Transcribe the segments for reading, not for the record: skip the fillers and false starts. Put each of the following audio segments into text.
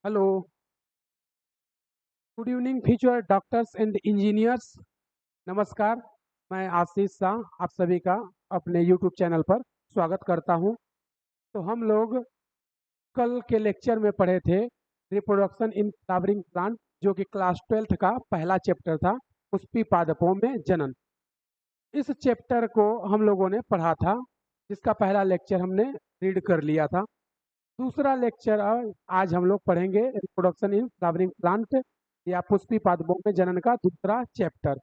Hello, good evening future doctors and engineers. नमस्कार। मैं आशीष शाह आप सभी का अपने यूट्यूब चैनल पर स्वागत करता हूं। तो हम लोग कल के लेक्चर में पढ़े थे रिप्रोडक्शन इन फ्लावरिंग प्लांट, जो कि क्लास 12th का पहला चैप्टर था, पुष्पी पादपों में जनन। इस चैप्टर को हम लोगों ने पढ़ा था, जिसका पहला लेक्चर हमने रीड कर लिया था। दूसरा लेक्चर आज हम लोग पढ़ेंगे रिप्रोडक्शन इन फ्लावरिंग प्लांट या पुष्पी पादपों में जनन का दूसरा चैप्टर।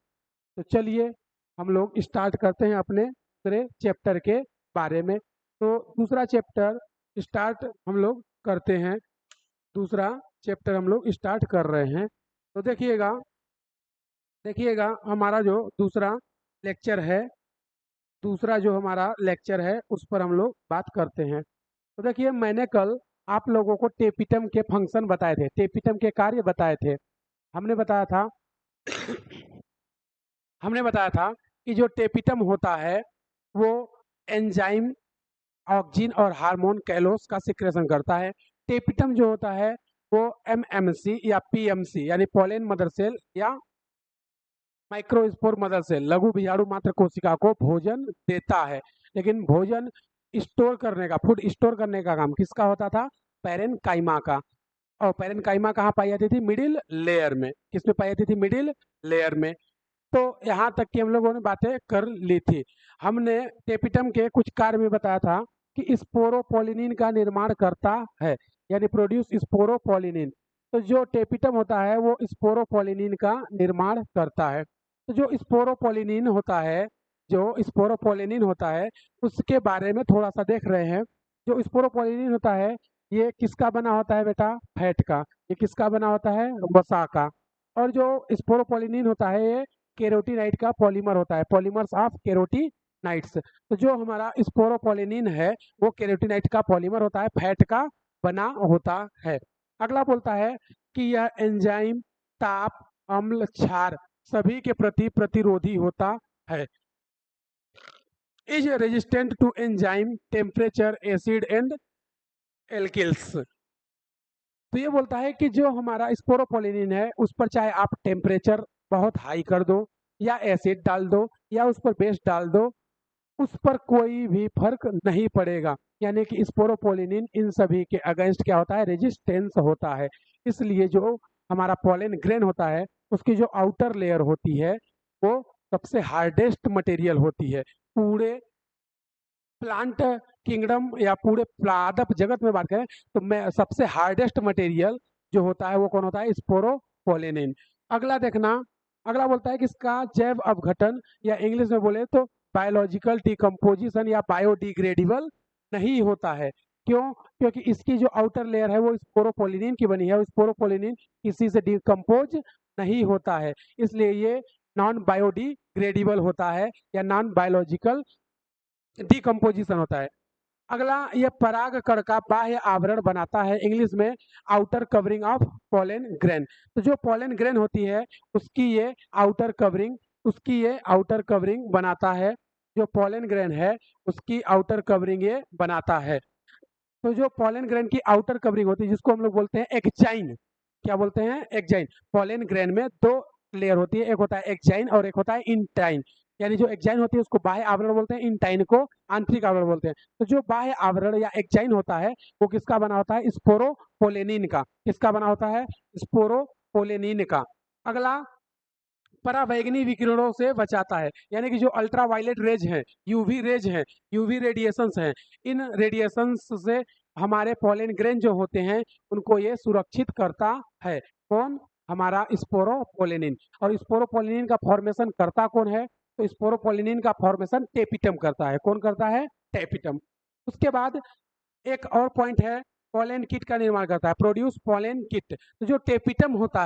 तो चलिए हम लोग स्टार्ट करते हैं अपने दूसरे चैप्टर के बारे में। तो दूसरा चैप्टर स्टार्ट हम लोग करते हैं। दूसरा चैप्टर हम लोग स्टार्ट कर रहे हैं। तो देखिएगा देखिएगा हमारा जो दूसरा जो हमारा लेक्चर है उस पर हम लोग बात करते हैं। तो देखिए, मैंने कल आप लोगों को टेपिटम के फंक्शन बताए थे, टेपिटम के कार्य बताए थे। हमने बताया था हमने बताया था कि जो टेपिटम होता है वो एंजाइम, ऑक्जिन और हार्मोन कैलोस का सिक्रेशन करता है। टेपिटम जो होता है वो एमएमसी या पीएमसी यानी पोलेन मदर सेल या माइक्रोस्पोर मदर सेल लघु बीजाणु मात्र कोशिका को भोजन देता है। लेकिन भोजन स्टोर करने का, फूड स्टोर करने का काम किसका होता था? पैरेनकाइमा का। और पैरेनकाइमा कहाँ पाई जाती थी? मिडिल लेयर में। किसमें पाई जाती थी? मिडिल लेयर में। तो यहाँ तक की हम लोगों ने बातें कर ली थी। हमने टेपिटम के कुछ कार्य में बताया था कि स्पोरोपोलिनिन का निर्माण करता है, यानी प्रोड्यूस स्पोरोपोलिनिन। तो जो टेपिटम होता है वो स्पोरोपोलिनिन का निर्माण करता है। तो जो स्पोरोपोलिनिन होता है उसके बारे में थोड़ा सा देख रहे हैं। जो स्पोरोपोलिनिन होता है ये किसका बना होता है बेटा? फैट का। ये किसका बना होता है? वसा का। और जो स्पोरोपोलिनिन होता है ये केरोटिनाइड का पॉलीमर होता है, पॉलीमर्स ऑफ केरोटिनाइड्स। तो जो हमारा स्पोरोपोलिनिन है वो केरोटिनाइड का पॉलीमर होता है, फैट का बना होता है। अगला बोलता है कि यह एंजाइम, ताप, अम्ल, क्षार सभी के प्रति प्रतिरोधी होता है। Is resistant to enzyme, temperature, acid and alkalis. तो ये बोलता है कि जो हमारा स्पोरोपोलिनिन है उस पर चाहे आप टेम्परेचर बहुत हाई कर दो या एसिड डाल दो या उस पर बेस डाल दो, उस पर कोई भी फर्क नहीं पड़ेगा। यानी कि स्पोरोपोलिनिन इन सभी के अगेंस्ट क्या होता है? रेजिस्टेंस होता है। इसलिए जो हमारा पॉलन ग्रेन होता है उसकी जो आउटर लेयर होती है वो सबसे हार्डेस्ट मटेरियल होती है। पूरे प्लांट किंगडम या पूरे पादप जगत में बात करें तो मैं सबसे हार्डेस्ट मटेरियल जो होता है वो कौन होता है? स्पोरोपोलिनिन। अगला देखना, अगला बोलता है कि इसका जैव अपघटन या इंग्लिश में बोले तो बायोलॉजिकल डिकम्पोजिशन या बायोडिग्रेडेबल नहीं होता है। क्यों? क्योंकि इसकी जो आउटर लेयर है वो स्पोरोपोलिनिन की बनी है। स्पोरोपोलिनिन किसी से डिकम्पोज नहीं होता है, इसलिए ये नॉन बायोडिग्रेडेबल होता है या नॉन बायोलॉजिकल डिकम्पोजिशन होता है। अगला, ये पराग कण का बाह्य आवरण बनाता है, इंग्लिश में outer covering of pollen grain. तो जो पोलन ग्रेन होती है उसकी ये आउटर कवरिंग बनाता है। जो पोलन ग्रेन है उसकी आउटर कवरिंग ये बनाता है। तो जो पोलन ग्रेन की आउटर कवरिंग होती है जिसको हम लोग बोलते हैं एक्जाइन, क्या बोलते हैं? एक्जाइन। पोलन ग्रेन में दो लेयर होती है, एक होता है एक्जाइन और एक होता है इंटाइन। यानी जो एक्जाइन होती है उसको बाह्य आवरण बोलते हैं, इंटाइन को आंतरिक आवरण बोलते हैं। तो जो बाह्य आवरण या एक्जाइन होता है वो किसका बना होता है? स्पोरोपोलेनिन का। किसका बना होता है? स्पोरोपोलेनिन का। अगला, पराबैंगनी विकिरणों से बचाता है, यानी कि जो अल्ट्रावायलेट रेज हैं, यूवी रेज हैं, यूवी रेडिएशंस हैं, इन रेडिएशंस से हमारे पोलन ग्रेन जो होते हैं उनको ये सुरक्षित करता है। कौन? हमारा स्पोरोपोलिनिन। और स्पोरोपोलिनिन का फॉर्मेशन करता कौन है? तो स्पोरोपोलिनिन का फॉर्मेशन टेपिटम करता है। कौन करता है? टेपिटम। उसके बाद एक और पॉइंट है, पोलन किट का निर्माण करता है, प्रोड्यूस पोलन किट। तो जो टेपिटम होता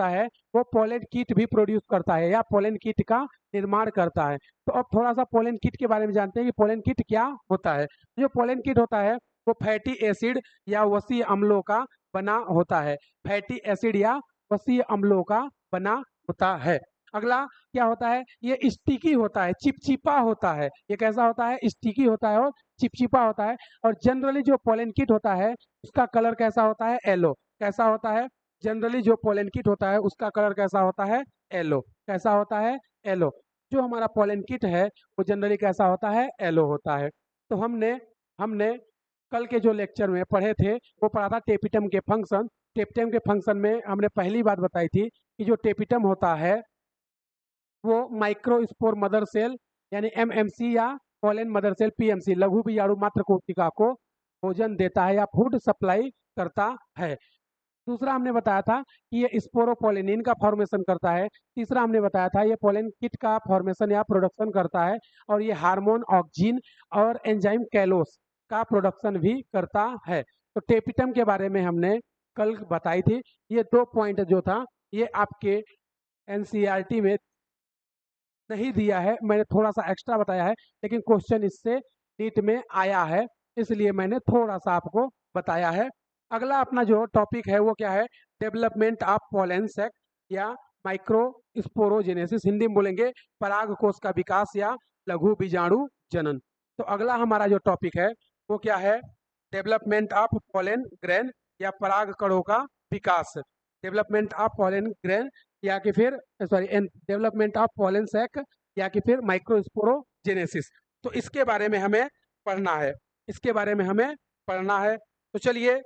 है वो पोलन किट भी प्रोड्यूस करता है या पोलन किट का निर्माण करता है। तो अब थोड़ा सा पोलन किट के बारे में जानते हैं कि पोलन किट क्या होता है। जो पोलन किट होता है वो फैटी एसिड या वसीय अम्लों का बना होता है। फैटी एसिड या वसीय अम्लों का बना होता है। अगला क्या होता है? ये स्टिकी होता है, चिपचिपा होता है। ये कैसा होता है? स्टिकी होता है और चिपचिपा होता है। और जनरली जो पोलन किट होता है उसका कलर कैसा होता है? येलो। कैसा होता है? जनरली जो पोलन किट होता है उसका कलर कैसा होता है? येलो। कैसा होता है? येलो। जो हमारा पोलन किट है वो जनरली कैसा होता है? येलो होता है। तो हमने हमने कल के जो लेक्चर में पढ़े थे वो पढ़ा था टेपिटम के फंक्शन। टेपिटम के फंक्शन में हमने पहली बात बताई थी कि जो टेपिटम होता है वो माइक्रोस्पोर मदर सेल यानी एमएमसी या पोलन मदर सेल पीएमसी लघु बीजाणु मात्र कोशिका को भोजन देता है या फूड सप्लाई करता है। दूसरा हमने बताया था कि ये स्पोरोपोलिनिन का फॉर्मेशन करता है। तीसरा हमने बताया था ये पोलन किट का फॉर्मेशन या प्रोडक्शन करता है और ये हार्मोन ऑक्जिन और एंजाइम कैलोस का प्रोडक्शन भी करता है। तो टेपिटम के बारे में हमने कल बताई थी। ये 2 पॉइंट जो था ये आपके एनसीईआरटी में नहीं दिया है, मैंने थोड़ा सा एक्स्ट्रा बताया है, लेकिन क्वेश्चन इससे नीट में आया है इसलिए मैंने थोड़ा सा आपको बताया है। अगला अपना जो टॉपिक है वो क्या है? डेवलपमेंट ऑफ पोलन सेक या माइक्रोस्पोरोजेनेसिस, हिंदी में बोलेंगे पराग कोश का विकास या लघु बीजाणु जनन। तो अगला हमारा जो टॉपिक है वो क्या है? डेवलपमेंट ऑफ पोलन ग्रेन या पराग कणों का विकास। डेवलपमेंट ऑफ पोलन ग्रेन या कि फिर sorry development of pollen sac या कि फिर माइक्रोस्पोरोजेनेसिस। तो इसके बारे में हमें पढ़ना है, इसके बारे में हमें पढ़ना है। तो चलिए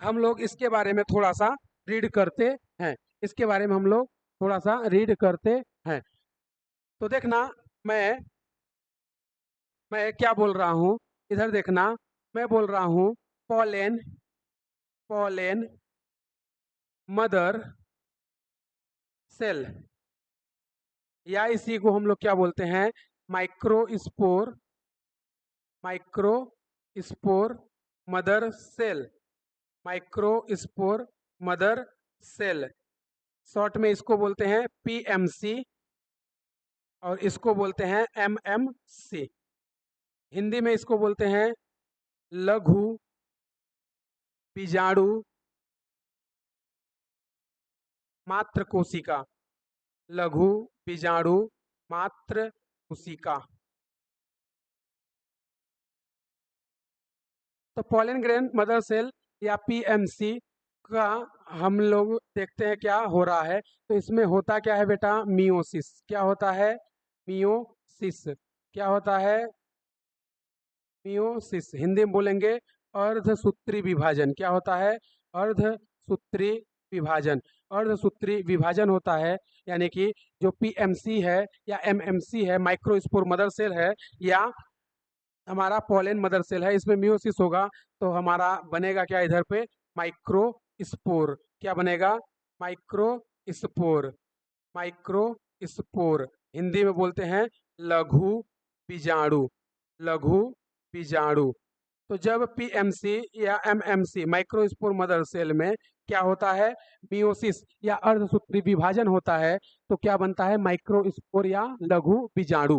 हम लोग इसके बारे में थोड़ा सा रीड करते हैं, इसके बारे में हम लोग थोड़ा सा रीड करते हैं। तो देखना मैं क्या बोल रहा हूँ, इधर देखना मैं बोल रहा हूँ पोलन पोलन मदर सेल या इसी को हम लोग क्या बोलते हैं? Microspore microspore mother cell. Microspore mother cell short में इसको बोलते हैं पीएमसी और इसको बोलते हैं एमएमसी। हिंदी में इसको बोलते हैं लघु बीजाणु मात्र कोशिका। लघु बीजाणु मात्र कोशिका। तो पोलन ग्रेन मदर सेल या पीएमसी का हम लोग देखते हैं क्या हो रहा है। तो इसमें होता क्या है बेटा? मियोसिस। क्या होता है? मियोसिस। क्या होता है? मियोसिस। हिंदी में बोलेंगे अर्धसूत्री विभाजन। क्या होता है? अर्धसूत्री विभाजन। अर्धसूत्री विभाजन होता है यानी कि जो पीएमसी है या एमएमसी है, माइक्रोस्पोर मदर सेल है या हमारा पोलन मदर सेल है, इसमें मियोसिस होगा तो हमारा बनेगा क्या इधर पे? माइक्रोस्पोर। क्या बनेगा? माइक्रोस्पोर। माइक्रोस्पोर हिंदी में बोलते हैं लघु बीजाणु। लघु बीजाणु। तो जब पीएमसी या एमएमसी माइक्रोस्पोर मदर सेल में क्या होता है? मियोसिस या अर्धसूत्री विभाजन होता है तो क्या बनता है? माइक्रोस्पोर या लघु बीजाणु।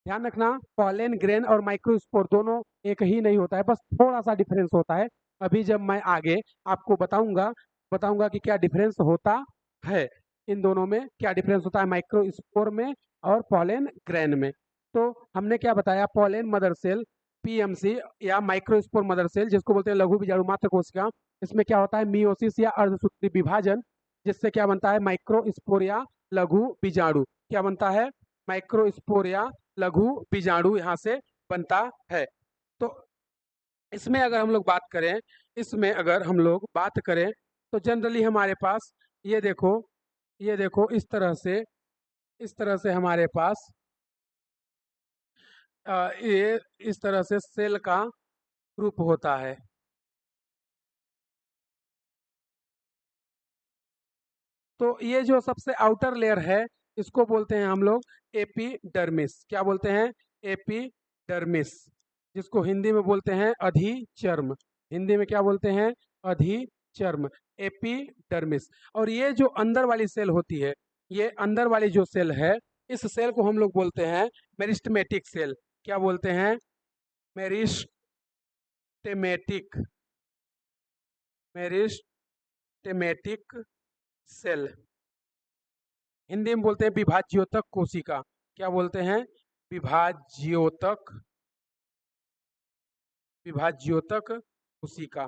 ध्यान रखना पोलन ग्रेन और माइक्रोस्पोर दोनों एक ही नहीं होता है, बस थोड़ा सा डिफरेंस होता है। अभी जब मैं आगे आपको बताऊंगा कि क्या डिफरेंस होता है, इन दोनों में क्या डिफरेंस होता है माइक्रोस्पोर में और पोलन ग्रेन में। तो हमने क्या बताया? पोलन मदर सेल पीएमसी या माइक्रोस्पोर मदर सेल जिसको बोलते हैं लघु बीजाणु मात्र कोशिका, इसमें क्या होता है? मियोसिस या अर्धसूत्री विभाजन, जिससे क्या बनता है? माइक्रोस्पोर या लघु बीजाणु। क्या बनता है? माइक्रोस्पोर या लघु बीजाणु यहाँ से बनता है। तो इसमें अगर हम लोग बात करें तो जनरली हमारे पास ये देखो इस तरह से हमारे पास ये इस तरह से सेल का ग्रुप होता है। तो ये जो सबसे आउटर लेयर है इसको बोलते हैं हम लोग एपिडर्मिस। क्या बोलते हैं? एपिडर्मिस, जिसको हिंदी में बोलते हैं अधिचर्म। हिंदी में क्या बोलते हैं? अधिचर्म, एपिडर्मिस। और ये जो अंदर वाली सेल होती है, ये अंदर वाली जो सेल है, इस सेल को हम लोग बोलते हैं मेरिस्टेमेटिक सेल। क्या बोलते हैं? Meristematic meristematic cell. हिंदी में बोलते हैं विभाज्योतक कोशिका। क्या बोलते हैं? विभाज्योतक विभाज्योतक कोशिका।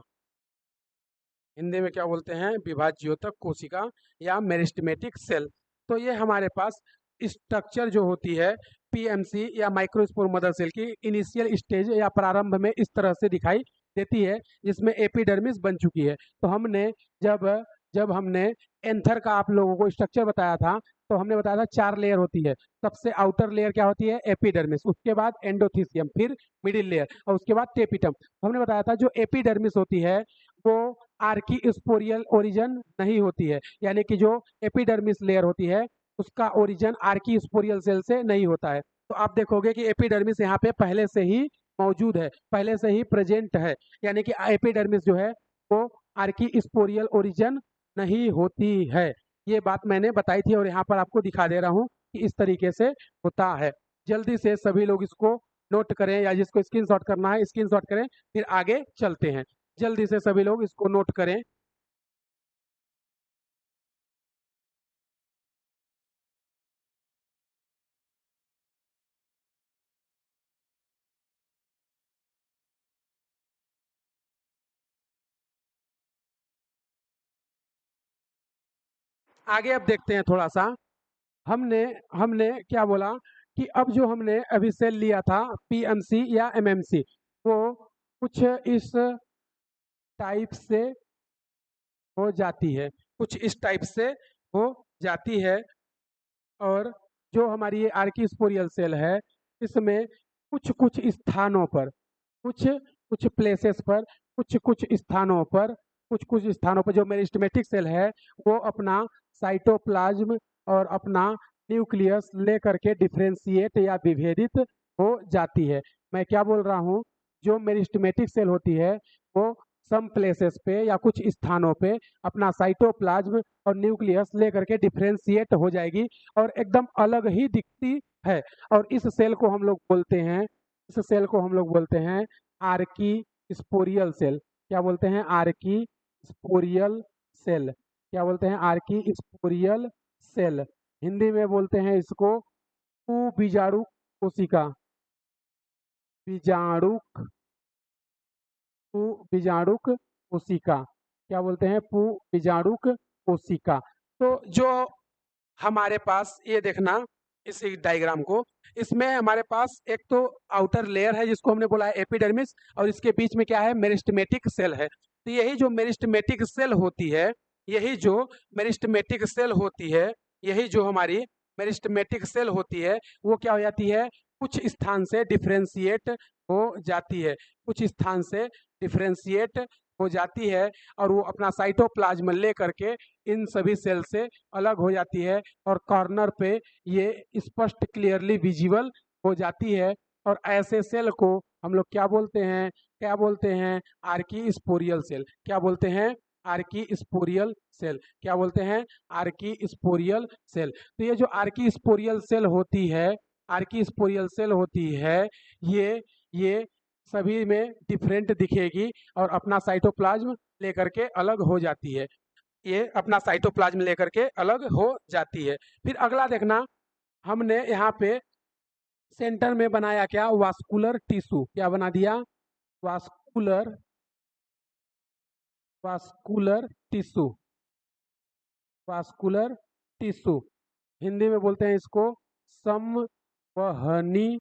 हिंदी में क्या बोलते हैं? विभाज्योतक कोशिका या मेरिस्टेमेटिक सेल। तो ये हमारे पास स्ट्रक्चर जो होती है पीएमसी या माइक्रोस्पोर मदर सेल की इनिशियल स्टेज या प्रारंभ में इस तरह से दिखाई देती है, जिसमें एपिडर्मिस बन चुकी है। तो हमने जब जब हमने एंथर का आप लोगों को स्ट्रक्चर बताया था, तो हमने बताया था 4 लेयर होती है। सबसे आउटर लेयर क्या होती है? एपिडर्मिस, उसके बाद एंडोथीसियम, फिर मिडिल लेयर और उसके बाद टेपिटम। तो हमने बताया था जो एपिडर्मिस होती है वो आर्की स्पोरियल ओरिजिन नहीं होती है, यानी कि जो एपिडर्मिस लेयर होती है उसका ओरिजिन आर्की स्पोरियल सेल से नहीं होता है। तो आप देखोगे कि एपिडर्मिस यहाँ पे पहले से ही मौजूद है, पहले से ही प्रेजेंट है, यानी कि एपिडर्मिस जो है वो आर्की स्पोरियल ओरिजिन नहीं होती है। ये बात मैंने बताई थी और यहाँ पर आपको दिखा दे रहा हूँ कि इस तरीके से होता है। जल्दी से सभी लोग इसको नोट करें, या जिसको स्क्रीनशॉट करना है स्क्रीनशॉट करें, फिर आगे चलते हैं। जल्दी से सभी लोग इसको नोट करें। आगे अब देखते हैं थोड़ा सा। हमने हमने क्या बोला कि अब जो हमने अभी सेल लिया था पीएमसी या एमएमसी, वो कुछ इस टाइप से हो जाती है, कुछ इस टाइप से हो जाती है। और जो हमारी ये आर्कीस्पोरियल सेल है, इसमें कुछ कुछ स्थानों पर, कुछ कुछ प्लेसेस पर, कुछ कुछ स्थानों पर, कुछ कुछ स्थानों पर जो मेरिस्टेमेटिक सेल है वो अपना साइटोप्लाज्म और अपना न्यूक्लियस लेकर के डिफ्रेंशिएट या विभेदित हो जाती है। मैं क्या बोल रहा हूँ? जो मेरिस्टेमेटिक सेल होती है वो सम प्लेसेस पे या कुछ स्थानों पे अपना साइटोप्लाज्म और न्यूक्लियस लेकर के डिफ्रेंशिएट हो जाएगी और एकदम अलग ही दिखती है। और इस सेल को हम लोग बोलते हैं, इस सेल को हम लोग बोलते हैं आर्की स्पोरियल सेल। क्या बोलते हैं? Archesporial cell. क्या बोलते हैं? Archesporial cell. हिंदी में बोलते हैं इसको बीजाणु कोशिका। बीजाणुक बीजाणुक कोशिका। क्या बोलते हैं? बीजाणुक कोशिका। तो जो हमारे पास ये देखना इस डायग्राम को, इसमें हमारे पास एक तो आउटर लेयर है जिसको हमने बोला है एपिडर्मिस, और इसके बीच में क्या है? मेरिस्टेमेटिक सेल है। तो यही जो मेरिस्टेमेटिक सेल होती है, यही जो मेरिस्टेमेटिक सेल होती है, यही जो हमारी मेरिस्टेमेटिक सेल होती है, वो क्या हो जाती है? कुछ स्थान से डिफ्रेंशिएट हो जाती है, कुछ स्थान से डिफ्रेंशिएट हो जाती है और वो अपना साइटोप्लाज्म ले करके इन सभी सेल से अलग हो जाती है और कॉर्नर पे ये स्पष्ट क्लियरली विजिबल हो जाती है। और ऐसे सेल को हम लोग क्या बोलते हैं? क्या बोलते हैं? Archesporial cell. क्या बोलते हैं? Archesporial cell. क्या बोलते हैं? Archesporial cell. तो ये जो आर्की स्पोरियल सेल होती है, आर्की स्पोरियल सेल होती है, ये सभी में डिफरेंट दिखेगी और अपना साइटोप्लाज्म लेकर के अलग हो जाती है। ये अपना साइटोप्लाज्म लेकर के अलग हो जाती है। फिर अगला देखना, हमने यहाँ पे सेंटर में बनाया क्या? Vascular tissue. क्या बना दिया? Vascular vascular tissue. Vascular tissue. Hindi में बोलते हैं इसको संवहनी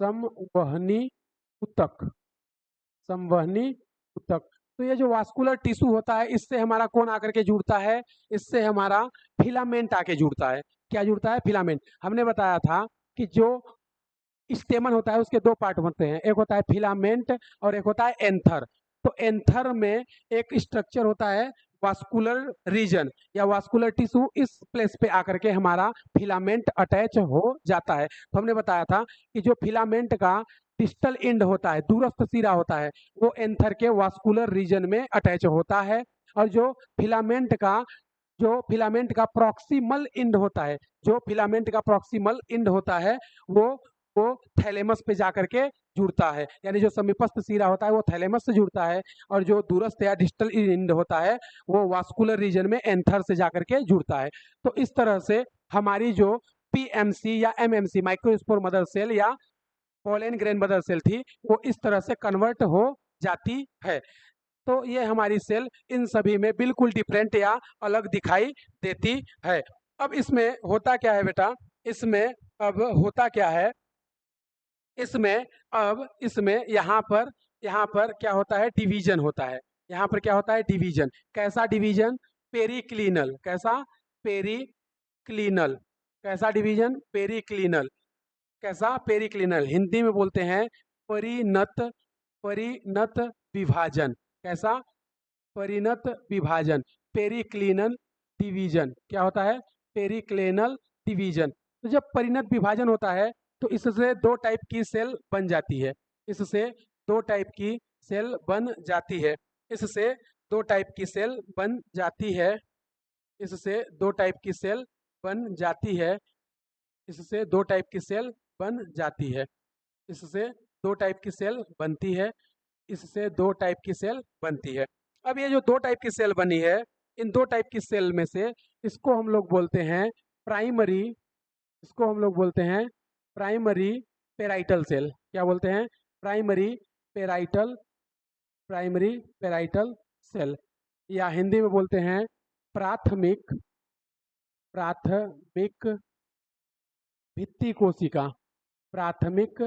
संवहनी ऊतक। संवहनी ऊतक। तो ये जो वास्कुलर टिश्यू होता है, इससे हमारा कौन आकर के जुड़ता है? इससे हमारा फिलामेंट आके जुड़ता है। क्या जुड़ता है? फिलामेंट। हमने बताया था कि जो स्टेमन होता है उसके 2 पार्ट होते हैं, एक होता है फिलामेंट और एक होता है एंथर। तो एंथर में एक स्ट्रक्चर होता है वास्कुलर रीजन या वास्कुलर टिश्यू, इस प्लेस पे आकर के हमारा फिलामेंट अटैच हो जाता है। तो हमने बताया था कि जो फिलामेंट का डिस्टल एंड होता है, दूरस्थ सिरा होता है, वो एंथर के वास्कुलर रीजन में अटैच होता है। और जो फिलामेंट का प्रॉक्सिमल एंड होता है, जो फिलामेंट का प्रॉक्सिमल एंड होता है वो वो थैलेमस पे जाकर के जुड़ता है, यानी जो समीपस्थ सिरा होता है वो थैलेमस से जुड़ता है और जो दूरस्थ या डिस्टल एंड होता है वो वास्कुलर रीजन में एंथर से जाकर के जुड़ता है। तो इस तरह से हमारी जो पीएमसी या एमएमसी माइक्रोस्पोर मदर सेल या पोलन ग्रेन मदर सेल थी वो इस तरह से कन्वर्ट हो जाती है। तो ये हमारी सेल इन सभी में बिल्कुल डिफरेंट या अलग दिखाई देती है। अब इसमें होता क्या है बेटा, इसमें अब होता क्या है, इसमें अब इसमें यहाँ पर क्या होता है, डिवीजन होता है। यहाँ पर क्या होता है, डिवीजन। कैसा डिवीजन, पेरिक्लिनल। कैसा, पेरिक्लिनल। कैसा डिवीजन, पेरिक्लिनल। कैसा, पेरिक्लिनल। हिंदी में बोलते हैं परिणत, परिणत विभाजन। कैसा, परिणत विभाजन, पेरिक्लिनल डिवीजन। क्या होता है, पेरिक्लिनल डिवीजन। तो जब परिणत विभाजन होता है तो इससे दो टाइप की सेल बन जाती है। इससे दो टाइप की सेल बन जाती है। इससे दो टाइप की सेल बन जाती है। इससे दो टाइप की सेल बन जाती है। इससे दो टाइप की सेल बन जाती है। इससे दो टाइप की सेल बनती है। इससे दो टाइप की सेल बनती है। अब ये जो दो टाइप की सेल बनी है, इन दो टाइप की सेल में से इसको हम लोग बोलते हैं प्राइमरी, इसको हम लोग बोलते हैं प्राइमरी पेराइटल सेल। क्या बोलते हैं, primary parietal, primary parietal cell, या हिंदी में बोलते हैं प्राथमिक, प्राथमिक भित्ति कोशिका। प्राथमिक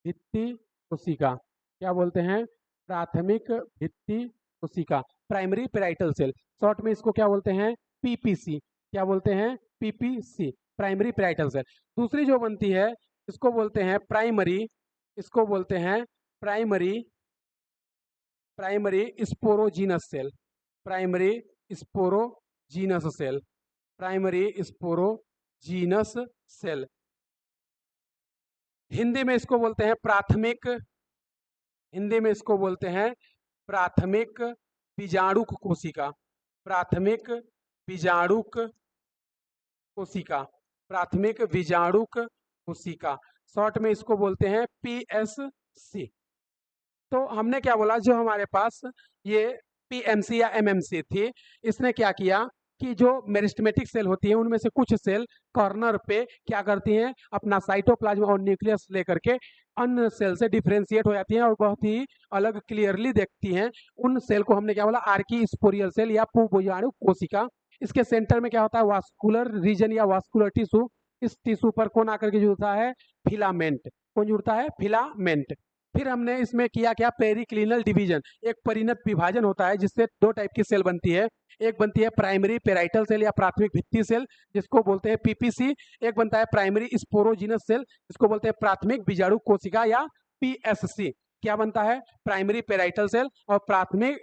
भित्ति कोशिका। क्या बोलते हैं, प्राथमिक भित्ति कोशिका, प्राइमरी पेराइटल सेल। शॉर्ट में इसको क्या बोलते हैं, पीपीसी। क्या बोलते हैं, पीपीसी, प्राइमरी पेराइटल सेल। दूसरी जो बनती है इसको बोलते हैं प्राइमरी, इसको बोलते हैं primary, primary sporogenous cell. Primary sporogenous cell, primary sporogenous cell. Hindi में इसको बोलते हैं प्राथमिक, हिंदी में इसको बोलते हैं प्राथमिक बीजाणुक कोशिका। प्राथमिक बीजाणुक कोशिका, प्राथमिक बीजाणुक कोशिका। शॉर्ट में इसको बोलते हैं पीएससी। तो हमने क्या बोला, जो हमारे पास ये पीएमसी या एमएमसी थी, इसने क्या किया कि जो मेरिस्टेमेटिक सेल होती है उनमें से कुछ सेल कॉर्नर पे क्या करती हैं, अपना साइटोप्लाज्म और न्यूक्लियस लेकर के अन्य सेल से डिफ्रेंशिएट हो जाती हैं और बहुत ही अलग क्लियरली देखती हैं। उन सेल को हमने क्या बोला, आर्की स्पोरियल सेल या पूबीजाणु कोशिका। इसके सेंटर में क्या होता है, वास्कुलर रीजन या वास्कुलर टिश्यू। इस टिश्यू पर कौन आकर के जुड़ता है, फिलामेंट। कौन जुड़ता है, फिलामेंट। फिर हमने इसमें किया क्या, पेरिक्लिनल डिवीजन। एक परिणत विभाजन होता है जिससे दो टाइप की सेल बनती है। एक बनती है प्राइमरी पेराइटल सेल या प्राथमिक भित्ति सेल, जिसको बोलते हैं पीपीसी। एक बनता है प्राइमरी स्पोरोजीनस सेल, जिसको बोलते हैं प्राथमिक बीजाणु कोशिका या पीएससी। क्या बनता है, प्राइमरी पेराइटल सेल और प्राथमिक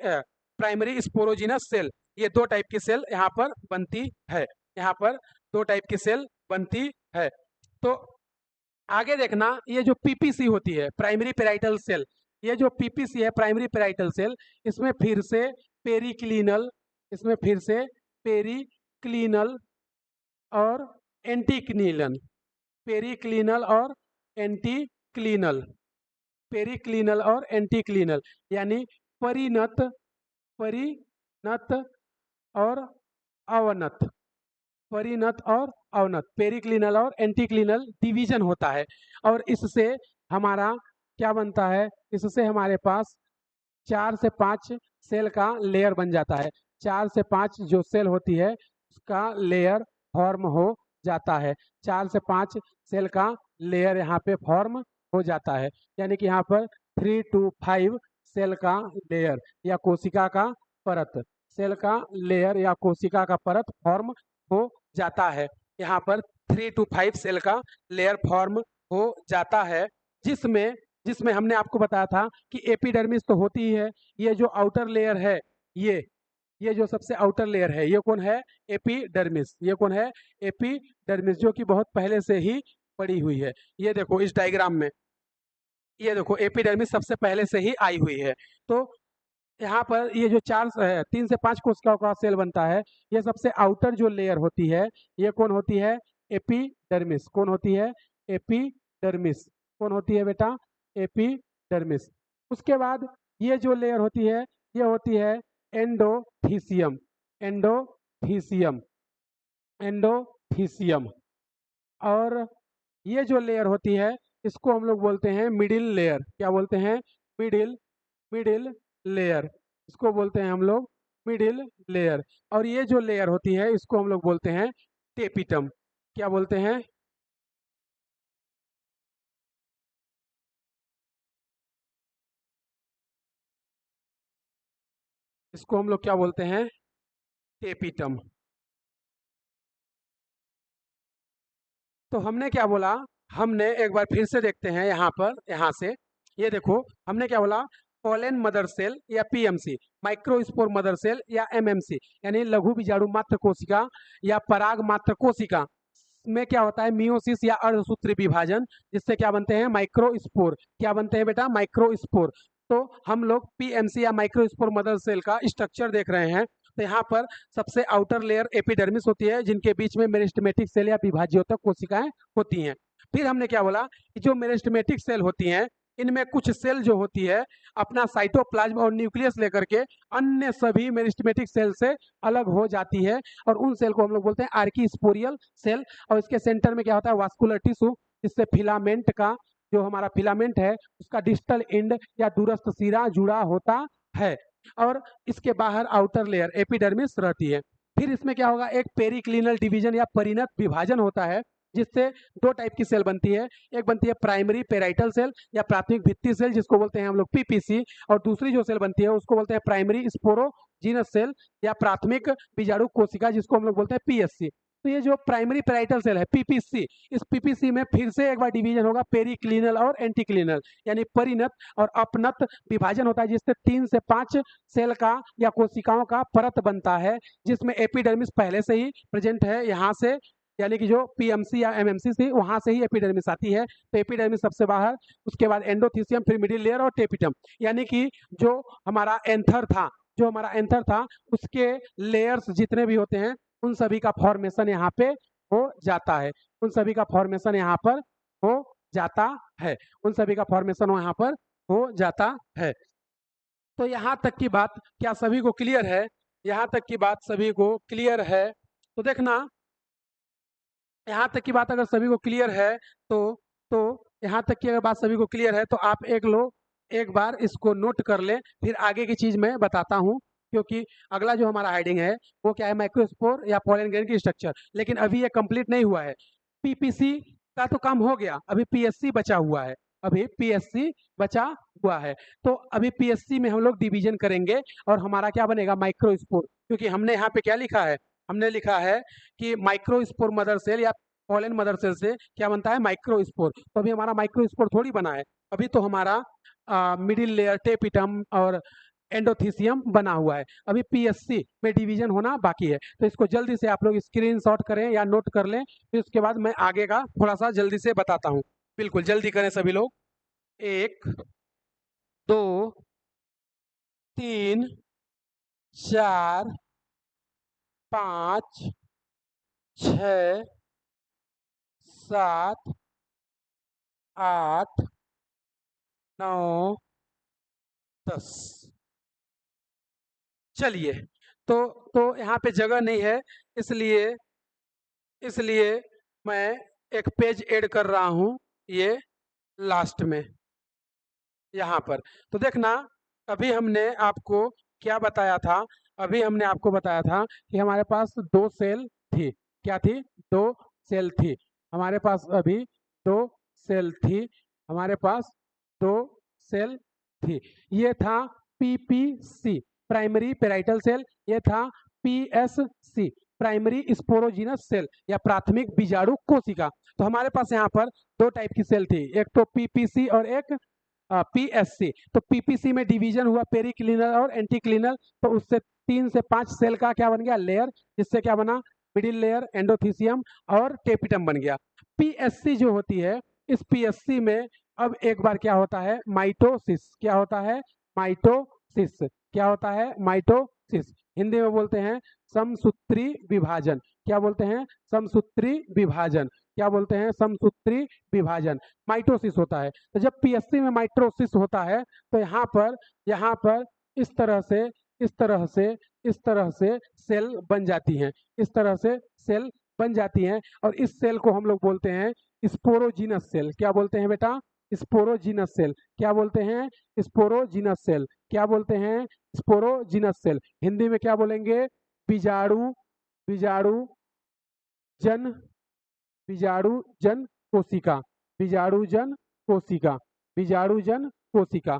प्राइमरी स्पोरोजीनस सेल। ये दो टाइप की सेल यहाँ पर बनती है। यहाँ पर दो टाइप की सेल बनती है। तो आगे देखना, ये जो पीपीसी होती है, प्राइमरी पेराइटल सेल, ये जो पीपीसी है प्राइमरी पेराइटल सेल, इसमें फिर से पेरिक्लिनल, इसमें फिर से पेरिक्लिनल और एंटीक्लिनल, पेरिक्लिनल और एंटीक्लिनल, पेरिक्लिनल और एंटीक्लिनल, यानी परिणत, परिणत और अवनत, परिणत और अवनत, पेरिक्लिनल और एंटीक्लिनल डिवीजन होता है। और इससे हमारा क्या बनता है, इससे हमारे पास 4 से 5 सेल का लेयर बन जाता है। 4 से 5 जो सेल होती है उसका लेयर फॉर्म हो जाता है। 4 से 5 सेल का लेयर यहाँ पे फॉर्म हो जाता है। यानी कि यहाँ पर 3 to 5 सेल का लेयर या कोशिका का परत, सेल का लेयर या कोशिका का परत फॉर्म हो जाता है। यहाँ पर 3 to 5 सेल का लेयर फॉर्म हो जाता है, जिसमें जिसमें हमने आपको बताया था कि एपिडर्मिस तो होती ही है। ये जो आउटर लेयर है, ये जो सबसे आउटर लेयर है, ये कौन है, एपिडर्मिस। ये कौन है, एपिडर्मिस, जो कि बहुत पहले से ही पड़ी हुई है। ये देखो इस डायग्राम में, ये देखो एपिडर्मिस सबसे पहले से ही आई हुई है। तो यहाँ पर ये जो 3 से 5 कोशिकाओं का सेल बनता है, ये सबसे आउटर जो लेयर होती है ये कौन होती है, एपिडर्मिस। कौन होती है, एपिडर्मिस। कौन होती है बेटा, एपिडर्मिस। उसके बाद ये जो लेयर होती है ये होती है एंडोथीसियम, एंडोथीसियम, एंडोथीसियम। और ये जो लेयर होती है इसको हम लोग बोलते हैं मिडिल लेयर। क्या बोलते हैं? Middle middle layer. इसको बोलते हैं हम लोग मिडिल लेयर। और ये जो लेयर होती है इसको हम लोग बोलते हैं टेपिटम। क्या बोलते हैं? इसको हम लोग क्या बोलते हैं? टेपिटम। तो हमने क्या बोला? हमने एक बार फिर से देखते हैं यहाँ पर, यहाँ से ये देखो हमने क्या बोला? पोलन मदर सेल या पीएमसी, माइक्रोस्पोर मदर सेल या एमएमसी, यानी लघु बीजाणु मात्र कोशिका या पराग मात्र कोशिका में क्या होता है? मियोसिस या अर्धसूत्री विभाजन, जिससे क्या बनते हैं? माइक्रोस्पोर। क्या बनते हैं बेटा? माइक्रोस्पोर। तो हम लोग पीएमसी या माइक्रोस्पोर मदर सेल का स्ट्रक्चर देख रहे हैं। तो यहाँ पर सबसे आउटर लेयर एपिडर्मिस होती है, जिनके बीच में मेरिस्टेमेटिक सेल या विभाज्योतक कोशिकाएं होती हैं। फिर हमने क्या बोला कि जो मेरिस्टेमेटिक सेल होती हैं, इनमें कुछ सेल जो होती है अपना साइटोप्लाज्म और न्यूक्लियस लेकर के अन्य सभी मेरिस्टेमेटिक सेल से अलग हो जाती है, और उन सेल को हम लोग बोलते हैं आर्कीस्पोरियल सेल। और इसके सेंटर में क्या होता है? वास्कुलर टिश्यू, जिससे फिलामेंट का, जो हमारा फिलामेंट है उसका डिस्टल एंड या दूरस्थ सिरा जुड़ा होता है। और इसके बाहर आउटर लेयर एपिडर्मिस रहती है। फिर इसमें क्या होगा? एक पेरिक्लिनल डिवीजन या परिणत विभाजन होता है, जिससे दो टाइप की सेल बनती है। एक बनती है प्राइमरी पेराइटल सेल या प्राथमिक भित्ति सेल, जिसको बोलते हैं हम लोग पीपीसी। और दूसरी जो सेल बनती है उसको बोलते हैं प्राइमरी स्पोरोजीनस सेल या प्राथमिक बीजाणु कोशिका, जिसको हम लोग बोलते हैं पीएससी। तो ये जो प्राइमरी पेराइटल सेल है पीपीसी, इस पीपीसी में फिर से एक बार डिवीजन होगा पेरिक्लिनल और एंटीक्लिनल, यानी परिणत और अपनत विभाजन होता है, जिससे 3 से 5 सेल का या कोशिकाओं का परत बनता है, जिसमें एपिडर्मिस पहले से ही प्रेजेंट है। यहाँ से यानी कि जो पीएमसी या एमएमसी से वहां से ही एपिडर्मिस आती है। तो एपिडर्मिस सबसे बाहर, उसके बाद एंडोथीसियम, फिर मिडिल लेयर और टेपिटम। यानी कि जो हमारा एंथर था, उसके लेयर्स जितने भी होते हैं उन सभी का फॉर्मेशन यहाँ पे हो जाता है। उन सभी का फॉर्मेशन यहाँ पर हो जाता है। उन सभी का फॉर्मेशन यहाँ पर हो जाता है। तो यहाँ तक की बात क्या सभी को क्लियर है? यहाँ तक की बात सभी को क्लियर है? तो देखना, यहाँ तक की बात अगर सभी को क्लियर है तो तो यहाँ तक की अगर बात सभी को क्लियर है तो आप एक बार इसको नोट कर ले, फिर आगे की चीज मैं बताता हूँ। क्योंकि अगला जो हमारा हेडिंग है वो क्या है? माइक्रोस्पोर या पोलन ग्रेन की स्ट्रक्चर। लेकिन अभी ये कंप्लीट नहीं हुआ है। पीपीसी का तो काम हो गया, अभी पीएससी बचा हुआ है। अभी पीएससी बचा हुआ है। तो अभी पीएससी में हम लोग डिवीजन करेंगे और हमारा क्या बनेगा? माइक्रोस्पोर। क्योंकि हमने यहाँ पे क्या लिखा है? हमने लिखा है कि माइक्रोस्पोर मदर सेल या पोलन मदर सेल से क्या बनता है? माइक्रोस्पोर। तो अभी हमारा माइक्रोस्पोर थोड़ी बना है, अभी तो हमारा मिडिल लेयर, टेपिटम और एंडोथीसियम बना हुआ है। अभी पीएससी में डिवीजन होना बाकी है। तो इसको जल्दी से आप लोग स्क्रीनशॉट करें या नोट कर लें, फिर उसके बाद मैं आगे का थोड़ा सा जल्दी से बताता हूँ। बिल्कुल जल्दी करें सभी लोग। 1 2 3 4 5 6 7 8 9 10। चलिए, तो यहाँ पे जगह नहीं है, इसलिए इसलिए मैं एक पेज ऐड कर रहा हूँ ये लास्ट में यहाँ पर। तो देखना, अभी हमने आपको क्या बताया था? अभी हमने आपको बताया था कि हमारे पास 2 सेल थी। क्या थी? 2 सेल थी हमारे पास। अभी 2 सेल थी हमारे पास। 2 सेल थी। ये था पीपीसी, प्राइमरी पेराइटल सेल। ये था पीएससी, प्राइमरी स्पोरोजीनस सेल या प्राथमिक बीजाणु कोशिका। तो हमारे पास यहाँ पर 2 टाइप की सेल थी, एक तो पीपीसी और एक पीएससी। तो पीपीसी में डिवीजन हुआ पेरिक्लिनल और एंटीक्लिनल, तो उससे 3 से 5 सेल का क्या बन गया? लेयर, जिससे क्या बना? मिडिल लेयर, एंडोथीसियम और टेपिटम बन गया। पीएससी जो होती है, इस पीएससी में अब एक बार क्या होता है? माइटोसिस। क्या होता है? माइटोसिस। क्या होता है? माइटोसिस। हिंदी में बोलते हैं समसूत्री विभाजन। क्या बोलते हैं? समसूत्री विभाजन। क्या बोलते हैं? समसूत्री विभाजन। माइटोसिस होता है। तो जब पीएससी में माइटोसिस होता है तो यहाँ पर इस तरह से इस तरह से इस तरह से सेल बन जाती हैं। इस तरह से सेल बन जाती हैं और इस सेल को हम लोग बोलते हैं स्पोरोजीनस सेल। क्या बोलते हैं बेटा? Sporogenous cell. क्या बोलते हैं? Sporogenous cell. क्या बोलते हैं? Sporogenous cell. हिंदी में क्या बोलेंगे? बीजाणु, बीजाणु जन, बीजाणु जन कोशिका, बीजाणु जन कोशिका, बीजाणु जन कोशिका,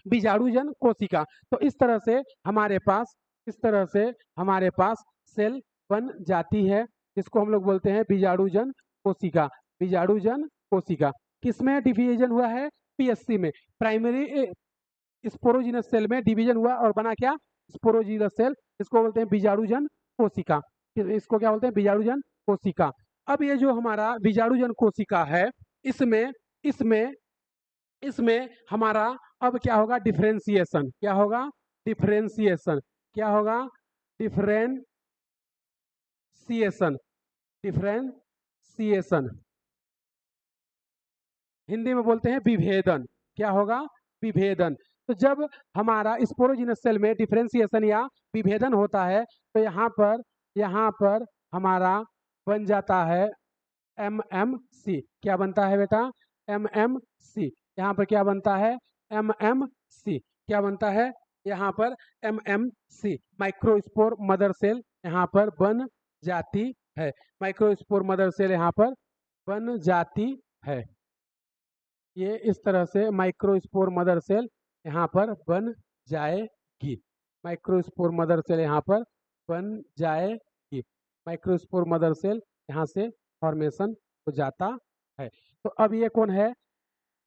बीजाणु जन कोशिका। तो इस तरह से हमारे पास, इस तरह से हमारे पास सेल बन जाती है, जिसको हम लोग बोलते हैं बीजाणु जन कोशिका, बीजाणु जन कोशिका। किसमें डिवीजन हुआ है? पीएससी में। प्राइमरी स्पोरोजीनस सेल में डिवीजन हुआ और बना क्या? Sporogenous cell. इसको बोलते हैं बीजाणुजन कोशिका। इसको क्या बोलते हैं? बीजाणुजन कोशिका। अब ये जो हमारा बीजाणुजन कोशिका है, इसमें इसमें इसमें हमारा अब क्या होगा? डिफरेंशिएशन। क्या होगा? डिफरेंशिएशन। क्या होगा? Differentiation, differentiation. हिंदी में बोलते हैं विभेदन। क्या होगा? विभेदन। तो जब हमारा स्पोरोजीनस सेल में डिफरेंशिएशन या विभेदन होता है, तो यहाँ पर हमारा बन जाता है MMC। क्या बनता है बेटा? MMC। यहाँ पर क्या बनता है? MMC। क्या बनता है? यहाँ पर MMC, माइक्रोस्पोर मदर सेल यहाँ पर बन जाती है। माइक्रोस्पोर मदर सेल यहाँ पर बन जाती है। ये इस तरह से माइक्रोस्पोर मदर सेल यहाँ पर बन जाएगी। माइक्रोस्पोर मदर सेल यहाँ पर बन जाएगी। माइक्रोस्पोर मदर सेल यहाँ से फॉर्मेशन हो जाता है। तो अब ये कौन है?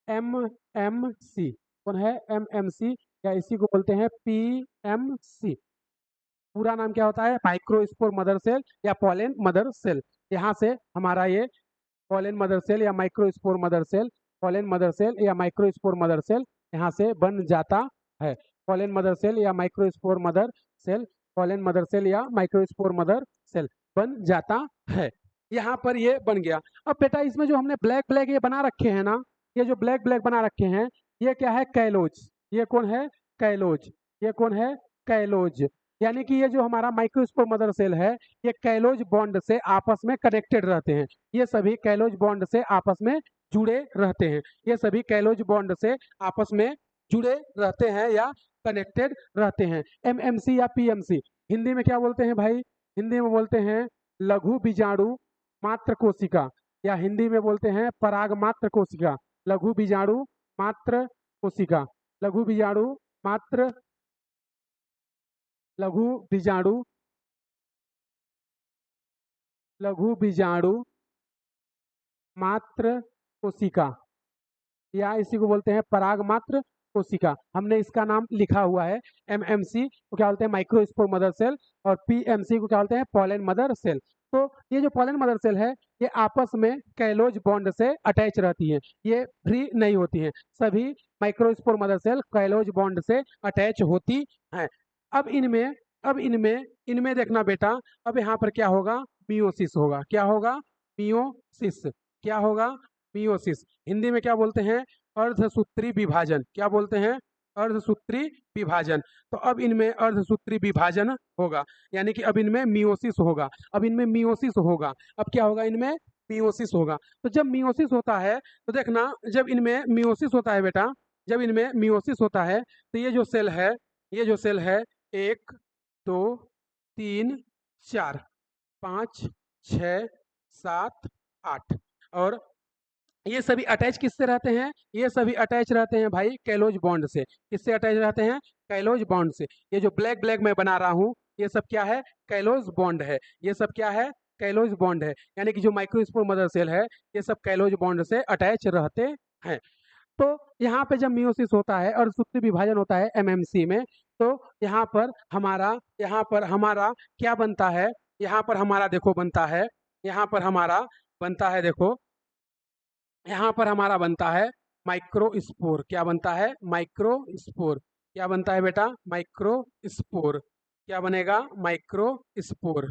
MMC। कौन है? MMC, या इसी को बोलते हैं PMC। पूरा नाम क्या होता है? माइक्रोस्पोर मदर सेल या पॉलन मदर सेल। यहाँ से हमारा ये पॉलन मदर सेल या microspore mother cell, pollen mother cell या माइक्रोस्पोर मदर सेल यहाँ से बन जाता है। पॉलन मदर सेल या microspore mother cell, pollen mother cell या माइक्रोस्पोर मदर सेल बन जाता है। यहाँ पर ये बन गया। अब बेटा इसमें जो हमने ब्लैक ब्लैक ये बना रखे हैं ना, ये जो ब्लैक ब्लैक बना रखे हैं, ये क्या है? कैलोज। ये कौन है? कैलोज। ये कौन है? कैलोज। यानी कि ये जो हमारा माइक्रोस्पोर मदर सेल है, ये कैलोज बॉन्ड से आपस में कनेक्टेड रहते हैं। ये सभी कैलोज बॉन्ड से आपस में जुड़े रहते हैं। ये सभी कैलोज बॉन्ड से आपस में जुड़े रहते हैं या कनेक्टेड रहते हैं। MMC या PMC हिंदी में क्या बोलते हैं भाई? हिंदी में बोलते हैं लघु बीजाणु मात्र कोशिका, या हिंदी में बोलते हैं पराग मात्र कोशिका। लघु बीजाणु मात्र कोशिका, लघु बीजाणु मात्र, लघु बीजाणु, लघु बीजाणु मात्र कोशिका, या इसी को बोलते हैं पराग मात्र कोशिका। हमने इसका नाम लिखा हुआ है। MMC को क्या बोलते हैं? माइक्रोस्पोर मदर सेल, और PMC को क्या बोलते हैं? Pollen mother cell. तो ये जो पॉलन मदर सेल है, ये आपस में कैलोज बॉन्ड से अटैच रहती है, ये फ्री नहीं होती हैं। सभी microspore mother cell callose bond से अटैच होती हैं। अब इनमें देखना बेटा, अब यहाँ पर क्या होगा? मियोसिस होगा। क्या होगा? मियोसिस। क्या होगा? मियोसिस। हिंदी में क्या बोलते हैं? अर्धसूत्री विभाजन। क्या बोलते हैं? अर्धसूत्री विभाजन। तो अब इनमें अर्धसूत्री विभाजन होगा, यानी कि अब इनमें मियोसिस होगा। अब इनमें मियोसिस होगा। अब क्या होगा? इनमें मियोसिस होगा। तो जब मियोसिस होता है, तो देखना, जब इनमें मियोसिस होता है बेटा, जब इनमें मियोसिस होता है, तो ये जो सेल है, ये जो सेल है 1 2 3 4 5 6 7 8, और ये सभी अटैच किससे रहते हैं? ये सभी अटैच रहते हैं भाई कैलोज बॉन्ड से। किससे अटैच रहते हैं? कैलोज बॉन्ड से। ये जो ब्लैक ब्लैक मैं बना रहा हूँ, ये सब क्या है? कैलोज बॉन्ड है। ये सब क्या है? कैलोज बॉन्ड है। यानी कि जो माइक्रोस्पोर मदर सेल है, ये सब कैलोज बॉन्ड से अटैच रहते हैं। तो यहाँ पे जब मियोसिस होता है और सूत्री विभाजन होता है MMC में, तो यहाँ पर हमारा क्या बनता है? यहाँ पर हमारा देखो बनता है, यहाँ पर हमारा बनता है, देखो यहाँ पर हमारा बनता है माइक्रोस्पोर। क्या बनता है? माइक्रोस्पोर। क्या बनता है बेटा? माइक्रोस्पोर। क्या बनेगा? माइक्रोस्पोर।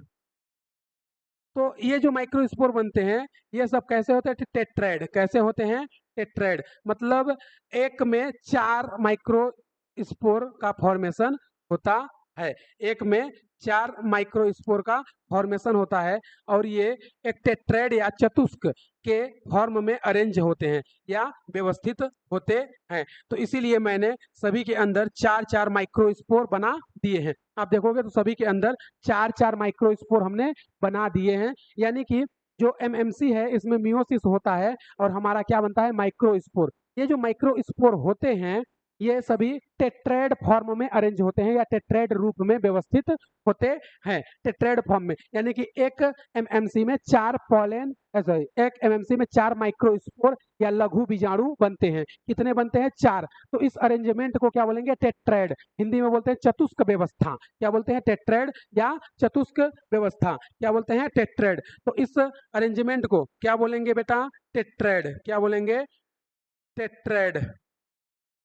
तो ये जो माइक्रोस्पोर बनते हैं, ये सब कैसे होते हैं? टेट्राइड। कैसे होते हैं? टेट्राइड। मतलब एक में 4 माइक्रोस्पोर का फॉर्मेशन होता है। एक में 4 माइक्रोस्पोर का फॉर्मेशन होता है और ये एक टेट्राएड या चतुष्क के फॉर्म में अरेंज होते हैं या व्यवस्थित होते हैं। तो इसीलिए मैंने सभी के अंदर 4-4 माइक्रोस्पोर बना दिए हैं। आप देखोगे तो सभी के अंदर 4-4 माइक्रोस्पोर हमने बना दिए हैं, यानी कि जो एमएमसी है इसमें मियोसिस होता है और हमारा क्या बनता है, माइक्रोस्पोर। ये जो माइक्रोस्पोर होते हैं ये सभी टेट्राएड फॉर्म में अरेंज होते हैं या टेट्राएड रूप में व्यवस्थित होते हैं। टेट्राएड फॉर्म में, यानी कि एक एमएमसी में 4 पॉलन सॉरी एक एमएमसी में 4 माइक्रोस्पोर या लघु बीजाणु बनते हैं। कितने बनते हैं? 4। तो इस अरेंजमेंट को क्या बोलेंगे? टेट्राएड। हिंदी में बोलते हैं चतुष्क व्यवस्था। क्या बोलते हैं? टेट्राएड या चतुष्क व्यवस्था। क्या बोलते हैं? टेट्राएड। तो इस अरेंजमेंट को क्या बोलेंगे बेटा? टेट्राएड। क्या बोलेंगे? टेट्राएड।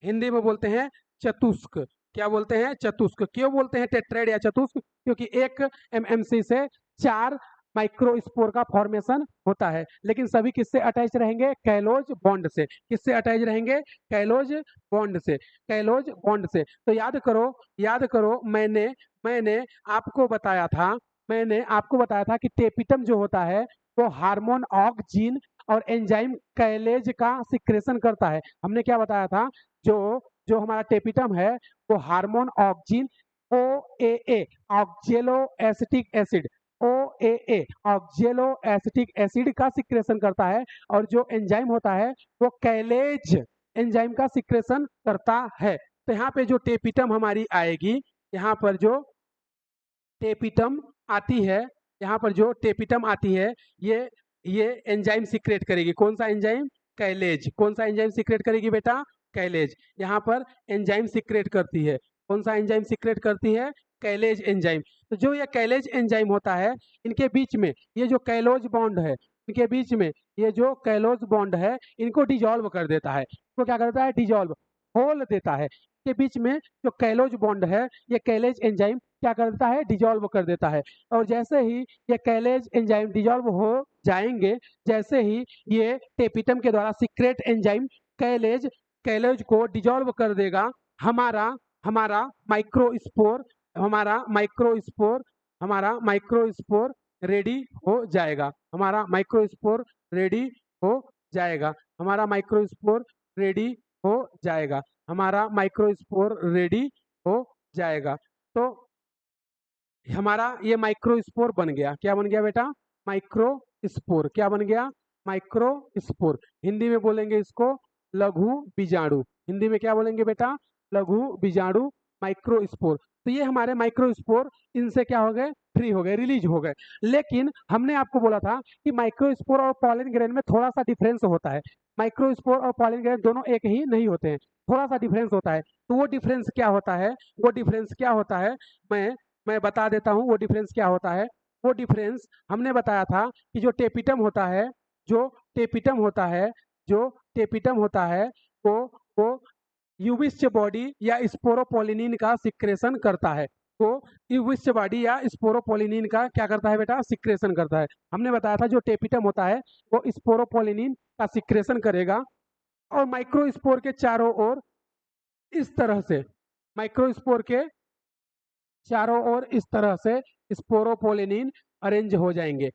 हिंदी में बोलते हैं चतुष्क। क्या बोलते हैं? चतुष्क। क्यों बोलते हैं टेट्राएड या चतुष्क? क्योंकि एक एमएमसी से 4 माइक्रोस्पोर का फॉर्मेशन होता है, लेकिन सभी किससे अटैच रहेंगे? कैलोज बॉन्ड से। किससे अटैच रहेंगे? कैलोज बॉन्ड से। कैलोज बॉन्ड से। तो याद करो मैंने मैंने आपको बताया था कि टेपिटम जो होता है वो हार्मोन ऑफ जीन और एंजाइम कैलेज का सिक्रेशन करता है। हमने क्या बताया था? जो जो हमारा टेपिटम है वो hormone auxin OAA ऑक्जेलो acetic acid OAA ऑक्जेलो acetic acid का सिक्रेशन करता है और जो एंजाइम होता है वो कैलेज एंजाइम का सिक्रेशन करता है। तो यहाँ पे जो टेपिटम हमारी आएगी, यहाँ पर जो टेपिटम आती है, यहाँ पर जो टेपिटम आती है ये एंजाइम सीक्रेट करेगी। कौन सा एंजाइम? कैलेज। कौन सा एंजाइम सीक्रेट करेगी बेटा? कैलेज। यहाँ पर एंजाइम सीक्रेट करती है। कौन सा एंजाइम सीक्रेट करती है? कैलेज एंजाइम। तो जो ये कैलेज एंजाइम होता है इनके बीच में ये जो कैलोज बॉन्ड है, इनके बीच में ये जो कैलोज बॉन्ड है इनको डिजॉल्व कर देता है। तो क्या करता है? डिजॉल्व, खोल देता है। के बीच में जो कैलोज बॉन्ड है ये कैलेज एंजाइम क्या करता है? डिजॉल्व कर देता है। और जैसे ही ये कैलेज एंजाइम डिजॉल्व हो जाएंगे, जैसे ही ये टेपिटम के द्वारा सीक्रेट एंजाइम कैलेज को डिजॉल्व कर देगा, हमारा हमारा माइक्रोस्पोर हमारा माइक्रोस्पोर रेडी हो जाएगा। हमारा माइक्रोस्पोर रेडी हो जाएगा। हमारा माइक्रोस्पोर रेडी हो जाएगा। हमारा माइक्रोस्पोर रेडी हो जाएगा। तो हमारा ये माइक्रोस्पोर बन गया। क्या बन गया बेटा? माइक्रोस्पोर। क्या बन गया? माइक्रोस्पोर। हिंदी में बोलेंगे इसको लघु बीजाणु। हिंदी में क्या बोलेंगे बेटा? लघु बीजाणु, माइक्रोस्पोर। तो ये हमारे माइक्रोस्पोर इनसे क्या हो गए? फ्री हो गए, रिलीज हो गए। लेकिन हमने आपको बोला था कि माइक्रोस्पोर और पॉलन ग्रेन में थोड़ा सा डिफरेंस होता है। माइक्रोस्पोर और पॉलन ग्रेन दोनों एक ही नहीं होते हैं, थोड़ा सा डिफरेंस होता है। तो वो डिफरेंस क्या होता है? मैं बता देता हूँ वो डिफरेंस क्या होता है। वो डिफरेंस हमने बताया था कि जो टेपिटम होता है जो टेपिटम होता है जो टेपिटम होता है वो यूविश्च बॉडी या स्पोरोपोलिनिन का सिक्रेशन करता है। वो यूविश्च बॉडी या स्पोरोपोलिनिन का क्या करता है बेटा? सिक्रेशन करता है। हमने बताया था जो टेपिटम होता है वो स्पोरोपोलिनिन का सिक्रेशन करेगा और माइक्रोस्पोर के चारों ओर इस तरह से माइक्रोस्पोर के चारों ओर इस तरह से स्पोरोपोलिनिन अरेंज हो जाएंगे।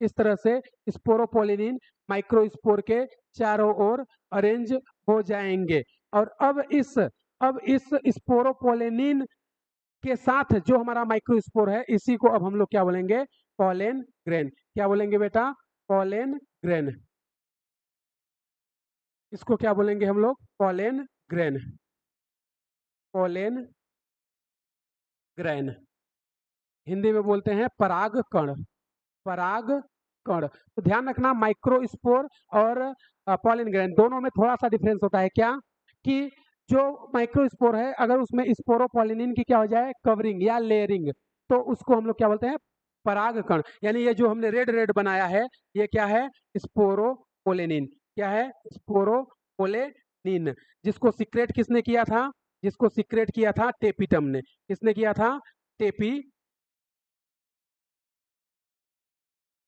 इस तरह से स्पोरोपोलिनिन माइक्रोस्पोर के चारों ओर अरेंज हो जाएंगे। और अब इस स्पोरोपोलिनिन के साथ जो हमारा माइक्रोस्पोर है इसी को अब हम लोग क्या बोलेंगे? Pollen grain. क्या बोलेंगे बेटा? Pollen grain. इसको क्या बोलेंगे हम लोग? Pollen grain. Pollen grain. Hindi में बोलते हैं पराग कण। पराग कण। तो ध्यान रखना माइक्रोस्पोर और पॉलन ग्रेन दोनों में थोड़ा सा डिफरेंस होता है। क्या? कि जो माइक्रोस्पोर है अगर उसमें स्पोरोपोलिनिन की क्या हो जाए? कवरिंग या लेयरिंग, तो उसको हम लोग क्या बोलते हैं? पराग कण। यानी ये जो हमने रेड रेड बनाया है ये क्या है? स्पोरोपोलिनिन। क्या है? स्पोरोपोलिनिन। जिसको सीक्रेट किसने किया था? जिसको सीक्रेट किया था टेपिटम ने। किसने किया था?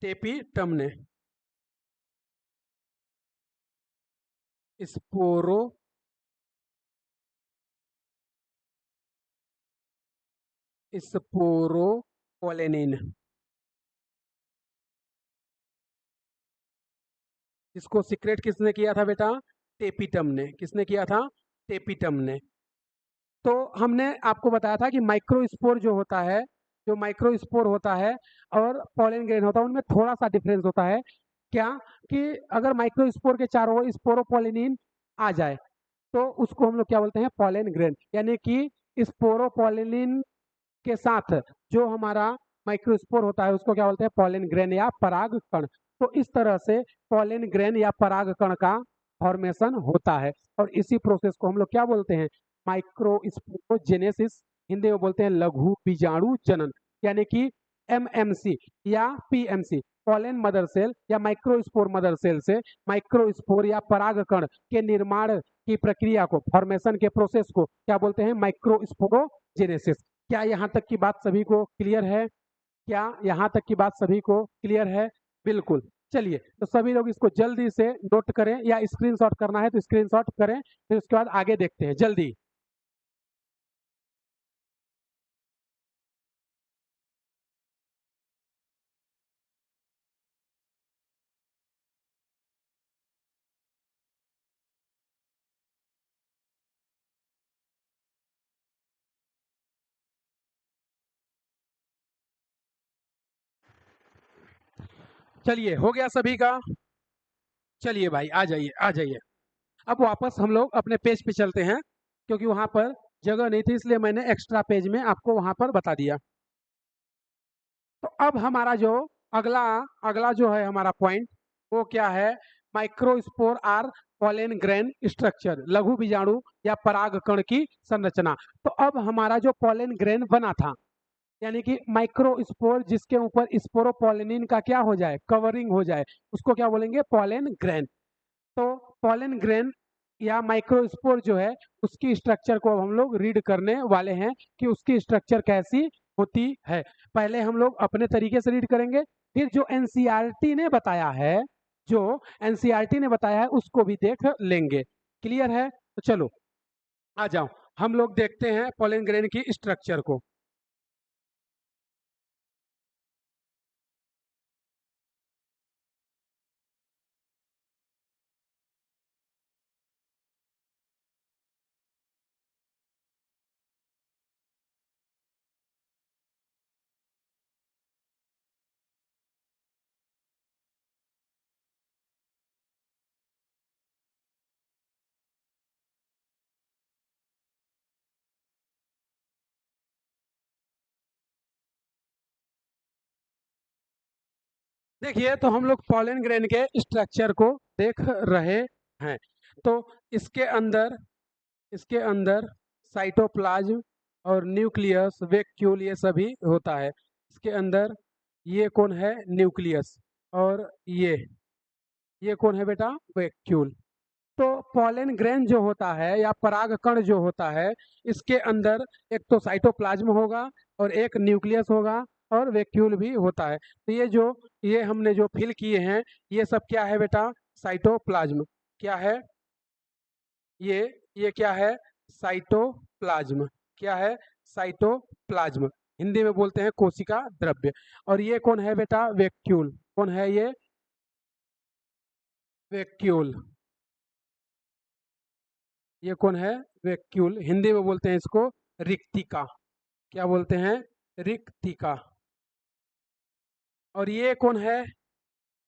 टेपिटम ने। स्पोरो स्पोरोपोलेनिन। इसको सीक्रेट किसने किया था बेटा? टेपिटम ने। किसने किया था? टेपिटम ने। तो हमने आपको बताया था कि माइक्रोस्पोर जो होता है, जो माइक्रोस्पोर होता है और पॉलन ग्रेन होता है, उनमें थोड़ा सा डिफरेंस होता है। क्या? कि अगर माइक्रोस्पोर के चारों ओर स्पोरोपोलिनिन आ जाए तो उसको हम लोग क्या बोलते हैं? Pollen grain. यानी कि स्पोरोपोलिनिन के साथ जो हमारा माइक्रोस्पोर होता है उसको क्या बोलते हैं? पॉलन ग्रेन या पराग कण। तो इस तरह से पॉलन ग्रेन या पराग कण का फॉर्मेशन होता है और इसी प्रोसेस को हम लोग क्या बोलते हैं? माइक्रोस्पोरोजेनेसिस। हिंदी में बोलते हैं लघु बीजाणु जनन। यानी कि एमएमसी या पीएमसी, पॉलन मदर सेल या माइक्रोस्पोर मदर सेल से माइक्रोस्पोर या पराग कण के निर्माण की प्रक्रिया को, फॉर्मेशन के प्रोसेस को क्या बोलते हैं? माइक्रोस्पोरोजेनेसिस। क्या यहाँ तक की बात सभी को क्लियर है? क्या यहाँ तक की बात सभी को क्लियर है? बिल्कुल। चलिए, तो सभी लोग इसको जल्दी से नोट करें या स्क्रीनशॉट करना है तो स्क्रीनशॉट करें, फिर उसके बाद आगे देखते हैं जल्दी। चलिए, हो गया सभी का? चलिए भाई, आ जाइए आ जाइए। अब वापस हम लोग अपने पेज पे चलते हैं, क्योंकि वहां पर जगह नहीं थी इसलिए मैंने एक्स्ट्रा पेज में आपको वहां पर बता दिया। तो अब हमारा जो अगला अगला जो है हमारा पॉइंट, वो क्या है? Microspore or pollen grain structure, लघु बीजाणु या परागकण की संरचना। तो अब हमारा जो पॉलन ग्रेन बना था, यानी कि माइक्रोस्पोर जिसके ऊपर स्पोरोपोलिनिन का क्या हो जाए? कवरिंग हो जाए, उसको क्या बोलेंगे? Pollen grain. तो पॉलन ग्रेन या माइक्रोस्पोर जो है उसकी स्ट्रक्चर को हम लोग रीड करने वाले हैं कि उसकी स्ट्रक्चर कैसी होती है। पहले हम लोग अपने तरीके से रीड करेंगे, फिर जो एनसीईआरटी ने बताया है, जो एनसीईआरटी ने बताया है उसको भी देख लेंगे। क्लियर है? तो चलो आ जाओ, हम लोग देखते हैं पॉलन ग्रेन की स्ट्रक्चर को। देखिए, तो हम लोग पॉलन ग्रेन के स्ट्रक्चर को देख रहे हैं। तो इसके अंदर इसके अंदर साइटोप्लाज्म और न्यूक्लियस, वैक्यूल, ये सभी होता है। इसके अंदर ये कौन है? न्यूक्लियस। और ये कौन है बेटा? वैक्यूल। तो पॉलन ग्रेन जो होता है या परागकण जो होता है, इसके अंदर एक तो साइटोप्लाज्म होगा और एक न्यूक्लियस होगा और वैक्यूल भी होता है। तो ये हमने जो फिल किए हैं, ये सब क्या है बेटा? साइटोप्लाज्म। क्या है ये? ये क्या है? साइटोप्लाज्म। क्या है? साइटोप्लाज्म। हिंदी में बोलते हैं कोशिका द्रव्य। और ये कौन है बेटा? वैक्यूल। कौन है ये? वैक्यूल। ये कौन है? वैक्यूल। हिंदी में बोलते हैं इसको रिक्तिका। क्या बोलते हैं? रिक्तिका। और ये कौन है?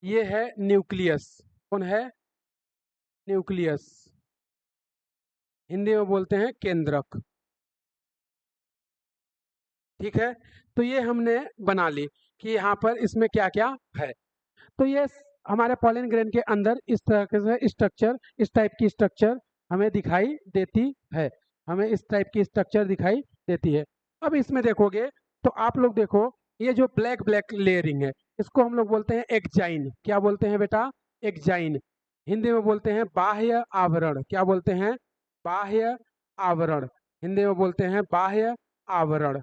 ये है न्यूक्लियस। कौन है? न्यूक्लियस। हिंदी में बोलते हैं केंद्रक। ठीक है, तो ये हमने बना ली कि यहाँ पर इसमें क्या क्या है। तो ये हमारे पॉलन ग्रेन के अंदर इस तरह से स्ट्रक्चर, इस टाइप की स्ट्रक्चर हमें दिखाई देती है। हमें इस टाइप की स्ट्रक्चर दिखाई देती है। अब इसमें देखोगे तो आप लोग देखो, ये जो ब्लैक ब्लैक लेयरिंग है, इसको हम लोग बोलते हैं एक्जाइन। क्या बोलते हैं बेटा? एक्जाइन। हिंदी में बोलते हैं बाह्य आवरण। क्या बोलते हैं? बाह्य आवरण। हिंदी में बोलते हैं बाह्य आवरण।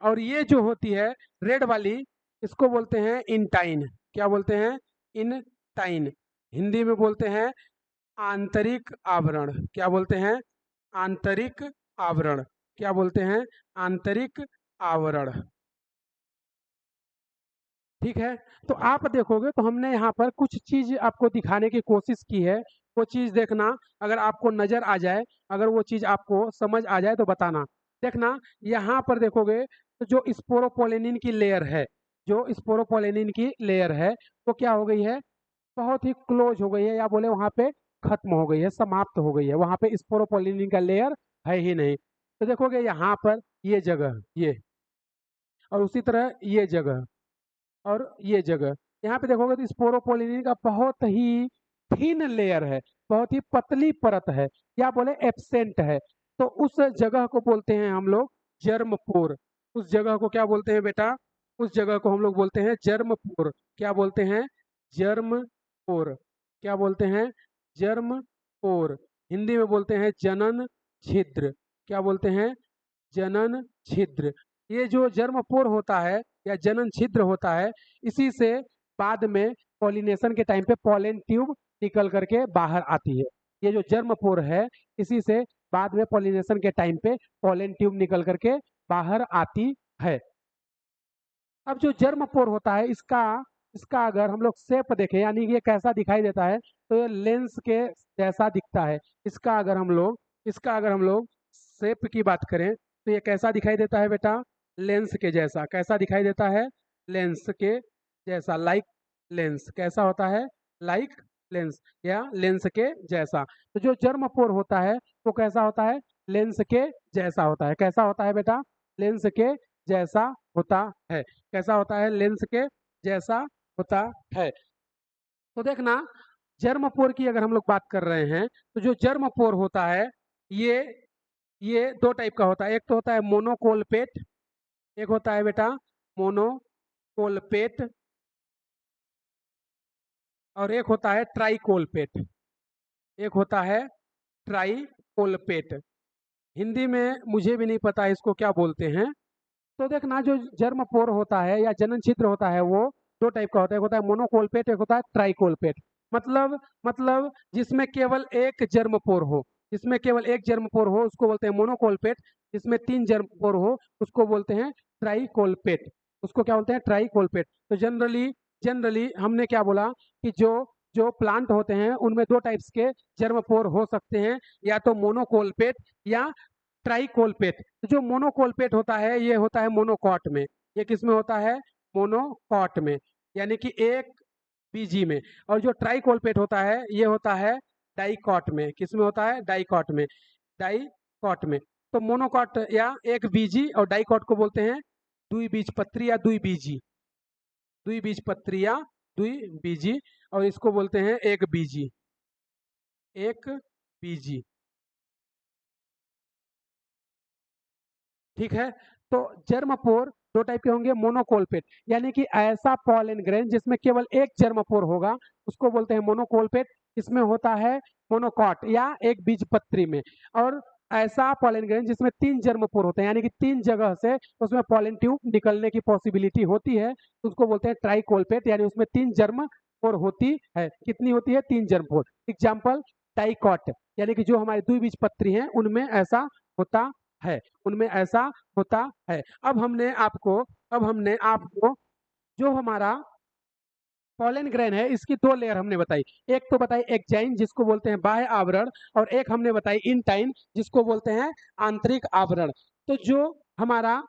और ये जो होती है रेड वाली, इसको बोलते हैं इंटाइन। क्या बोलते हैं? इंटाइन। हिंदी में बोलते हैं आंतरिक आवरण। क्या बोलते हैं? आंतरिक आवरण। क्या बोलते हैं? आंतरिक आवरण। ठीक है, तो आप देखोगे तो हमने यहाँ पर कुछ चीज आपको दिखाने की कोशिश की है। वो चीज देखना, अगर आपको नजर आ जाए, अगर वो चीज आपको समझ आ जाए तो बताना। देखना, यहाँ पर देखोगे तो जो स्पोरोपोलेनिन की लेयर है, जो स्पोरोपोलेनिन की लेयर है वो क्या हो गई है, बहुत ही क्लोज हो गई है, या बोले वहां पे खत्म हो गई है, समाप्त हो गई है, वहां पे स्पोरोपोलिनिन का लेयर है ही नहीं। तो देखोगे यहाँ पर ये जगह, ये, और उसी तरह ये जगह और ये जगह, यहाँ पे देखोगे तो स्पोरोपोलिनिन का बहुत ही थिन लेयर है, बहुत ही पतली परत है, या बोले एब्सेंट है। तो उस जगह को बोलते हैं हम लोग जर्मपोर। उस जगह को क्या बोलते हैं बेटा, उस जगह को हम लोग बोलते हैं जर्मपोर। क्या बोलते हैं, जर्मपोर। क्या बोलते हैं, जर्मपोर। हिंदी में बोलते हैं जनन छिद्र। क्या बोलते हैं, जनन छिद्र। ये जो जर्मपोर होता है या जनन छिद्र होता है, इसी से बाद में पॉलिनेशन के टाइम पे पॉलन ट्यूब निकल करके बाहर आती है। ये जो जर्मपोर है, इसी से बाद में पॉलिनेशन के टाइम पे पॉलन ट्यूब निकल करके बाहर आती है। अब जो जर्मपोर होता है, इसका इसका अगर हम लोग शेप देखें, यानी ये कैसा दिखाई देता है, तो ये लेंस के जैसा दिखता है। इसका अगर हम लोग शेप की बात करें तो ये कैसा दिखाई देता है बेटा, लेंस के जैसा। कैसा दिखाई देता है, लेंस के जैसा, लाइक लेंस। कैसा होता है, लाइक लेंस, या लेंस के जैसा। तो जो जर्मपोर होता है वो कैसा होता है, लेंस के जैसा होता है। कैसा होता है बेटा, लेंस के जैसा होता है। कैसा होता है, लेंस के जैसा होता है। तो देखना, जर्मपोर की अगर हम लोग बात कर रहे हैं, तो जो जर्मपोर होता है, ये ये दो टाइप का होता है। एक तो होता है मोनोकोलपेट, एक होता है बेटा मोनोकोलपेट, और एक होता है ट्राइकोलपेट। एक होता है ट्राइकोलपेट। हिंदी में मुझे भी नहीं पता इसको क्या बोलते हैं। तो देखना, जो जर्मपोर होता है या जनन छिद्र होता है, वो दो टाइप का होता है। एक होता है मोनोकोलपेट, एक होता है ट्राइकोलपेट। मतलब जिसमें केवल एक जर्मपोर हो, जिसमें केवल एक जर्मपोर हो उसको बोलते हैं मोनोकोलपेट। जिसमें तीन जर्मपोर हो उसको बोलते हैं ट्राइकोलपेट। उसको क्या बोलते हैं, ट्राइकोलपेट। तो जनरली जनरली हमने क्या बोला कि जो जो प्लांट होते हैं उनमें दो टाइप्स के जर्मपोर हो सकते हैं, या तो मोनोकोलपेट या ट्राइकोलपेट। जो मोनोकोलपेट होता है ये होता है मोनोकॉट में। ये किस में होता है, मोनोकॉट में, यानी कि एक बीजी में। और जो ट्राइकोलपेट होता है ये होता है डाइकॉट में। किस में होता है, डाइकॉट में, डाइकॉट में। तो मोनोकॉट या एक बीजी, और डाइकॉट को बोलते हैं द्विबीजपत्री या द्विबीजी। द्विबीजपत्री या द्विबीजी, और इसको बोलते हैं एक बीजी, एक बीजी। ठीक है, तो जर्मपोर दो टाइप के होंगे, मोनोकोलपेट, यानी कि ऐसा पॉलन ग्रेन जिसमें केवल एक जर्मपोर होगा उसको बोलते हैं मोनोकोलपेट। इसमें होता है मोनोकॉट या एक बीजपत्री में। और ऐसा पॉलन ग्रेन जिसमें तीन जर्मपोर होते हैं, यानी कि तीन जगह से उसमें पॉलन ट्यूब निकलने की पॉसिबिलिटी होती है, तो उसको बोलते हैं ट्राइकोलपेट, यानी उसमें तीन जर्मपोर होती है। कितनी होती है, तीन जर्मपोर। एग्जाम्पल डाइकॉट, यानी कि जो हमारे द्विबीजपत्री हैं उनमें ऐसा होता है, उनमें ऐसा होता है। अब हमने आपको जो हमारा पॉलन ग्रेन है इसकी दो लेयर हमने बताई। एक तो बताई एक्जाइन जिसको बोलते हैं बाह्य आवरण, और एक हमने बताई इंटाइन जिसको बोलते हैं आंतरिक आवरण। तो जो हमारा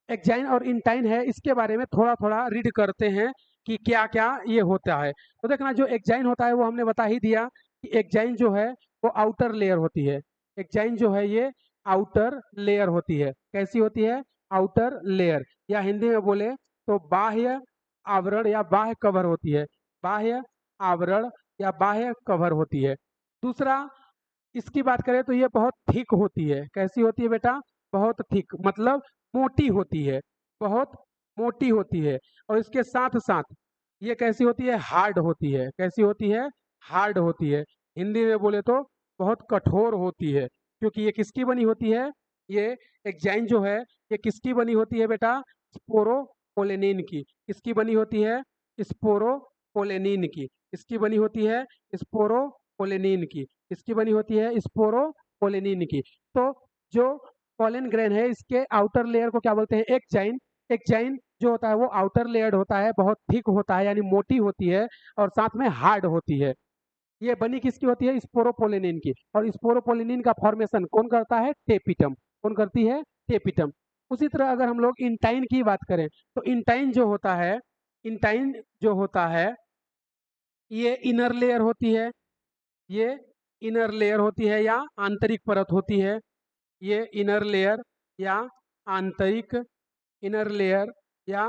एक्जाइन और इंटाइन है इसके बारे में थोड़ा थोड़ा रीड करते हैं कि क्या क्या ये होता है। तो देखना, जो एक्जाइन होता है वो हमने बता ही दिया कि एक्जाइन जो है वो आउटर लेयर होती है। एक्जाइन जो है ये आउटर लेयर होती है। कैसी होती है, आउटर लेयर, या हिंदी में बोले तो बाह्य आवरण या बाह्य कवर होती है। बाह्य आवरण या बाह्य कवर होती है। दूसरा, इसकी बात करें तो ये बहुत थिक होती है। कैसी होती है बेटा, बहुत थिक, मतलब मोटी होती है, बहुत मोटी होती है। और इसके साथ साथ ये कैसी होती है, हार्ड होती है। कैसी होती है, हार्ड होती है। हिंदी में बोले तो बहुत कठोर होती है। क्योंकि ये किसकी बनी होती है, ये एक्जाइन जो है ये किसकी बनी होती है बेटा, स्पोरोपोलेनिन की। किसकी बनी होती है, स्पोरोपोलेनिन की। इसकी बनी होती है स्पोरोपोलेनिन की। इसकी बनी होती है स्पोरोपोलेनिन की। तो जो पॉलन ग्रेन है, इसके आउटर लेयर को क्या बोलते हैं? एक्जाइन। एक्जाइन जो होता है वो आउटर लेयर होता है, बहुत थिक होता है यानी मोटी होती है और साथ में हार्ड होती है। ये बनी किसकी होती है? स्पोरोपोलिनिन की। और स्पोरोपोलिनिन का फॉर्मेशन कौन करता है? टेपिटम। कौन करती है? टेपिटम। उसी तरह अगर हम लोग इंटाइन की बात करें तो इंटाइन जो होता है, इंटाइन जो होता है ये इनर लेयर होती है, ये इनर लेयर होती है या आंतरिक परत होती है। ये इनर लेयर या आंतरिक, इनर लेयर या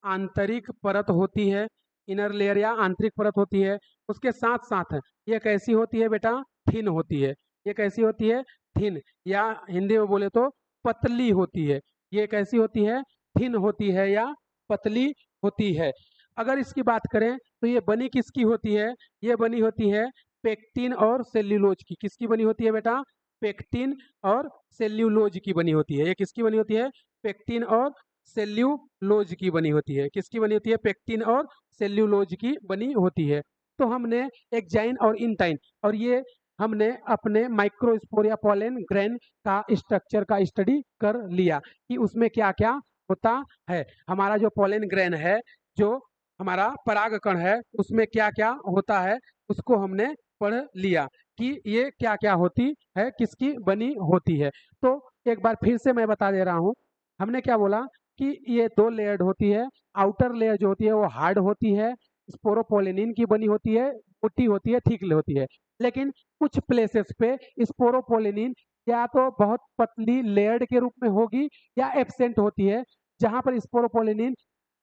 आंतरिक परत होती है। इनर लेयर या आंतरिक परत होती है। उसके साथ साथ ये कैसी होती है बेटा? थिन होती है। ये कैसी होती है? थिन, या हिंदी में बोले तो पतली होती है। ये कैसी होती है? थिन होती है या पतली होती है। अगर इसकी बात करें तो ये बनी किसकी होती है? ये बनी होती है पेक्टिन और सेल्यूलोज की। किसकी बनी होती है बेटा? पेक्टिन और सेल्यूलोज की बनी होती है। ये किसकी बनी होती है? पेक्टिन और सेल्यूलोज की बनी होती है। किसकी बनी होती है? पेक्टिन और सेल्यूलोज की बनी होती है। तो हमने एक्जाइन और इंटाइन, और ये हमने अपने माइक्रोस्पोर या पॉलन ग्रेन का स्ट्रक्चर का स्टडी कर लिया कि उसमें क्या क्या होता है। हमारा जो पॉलन ग्रेन है, जो हमारा परागकण है, उसमें क्या क्या होता है उसको हमने पढ़ लिया कि ये क्या क्या होती है, किसकी बनी होती है। तो एक बार फिर से मैं बता दे रहा हूँ, हमने क्या बोला कि ये दो लेयर्ड होती है। आउटर लेयर जो होती है वो हार्ड होती है, स्पोरोपोलिनिन की बनी होती है, मोटी होती है, थिक होती है। लेकिन कुछ प्लेसेस पे स्पोरोपोलिनिन या तो बहुत पतली लेयर्ड के रूप में होगी या एब्सेंट होती है। जहां पर स्पोरोपोलिनिन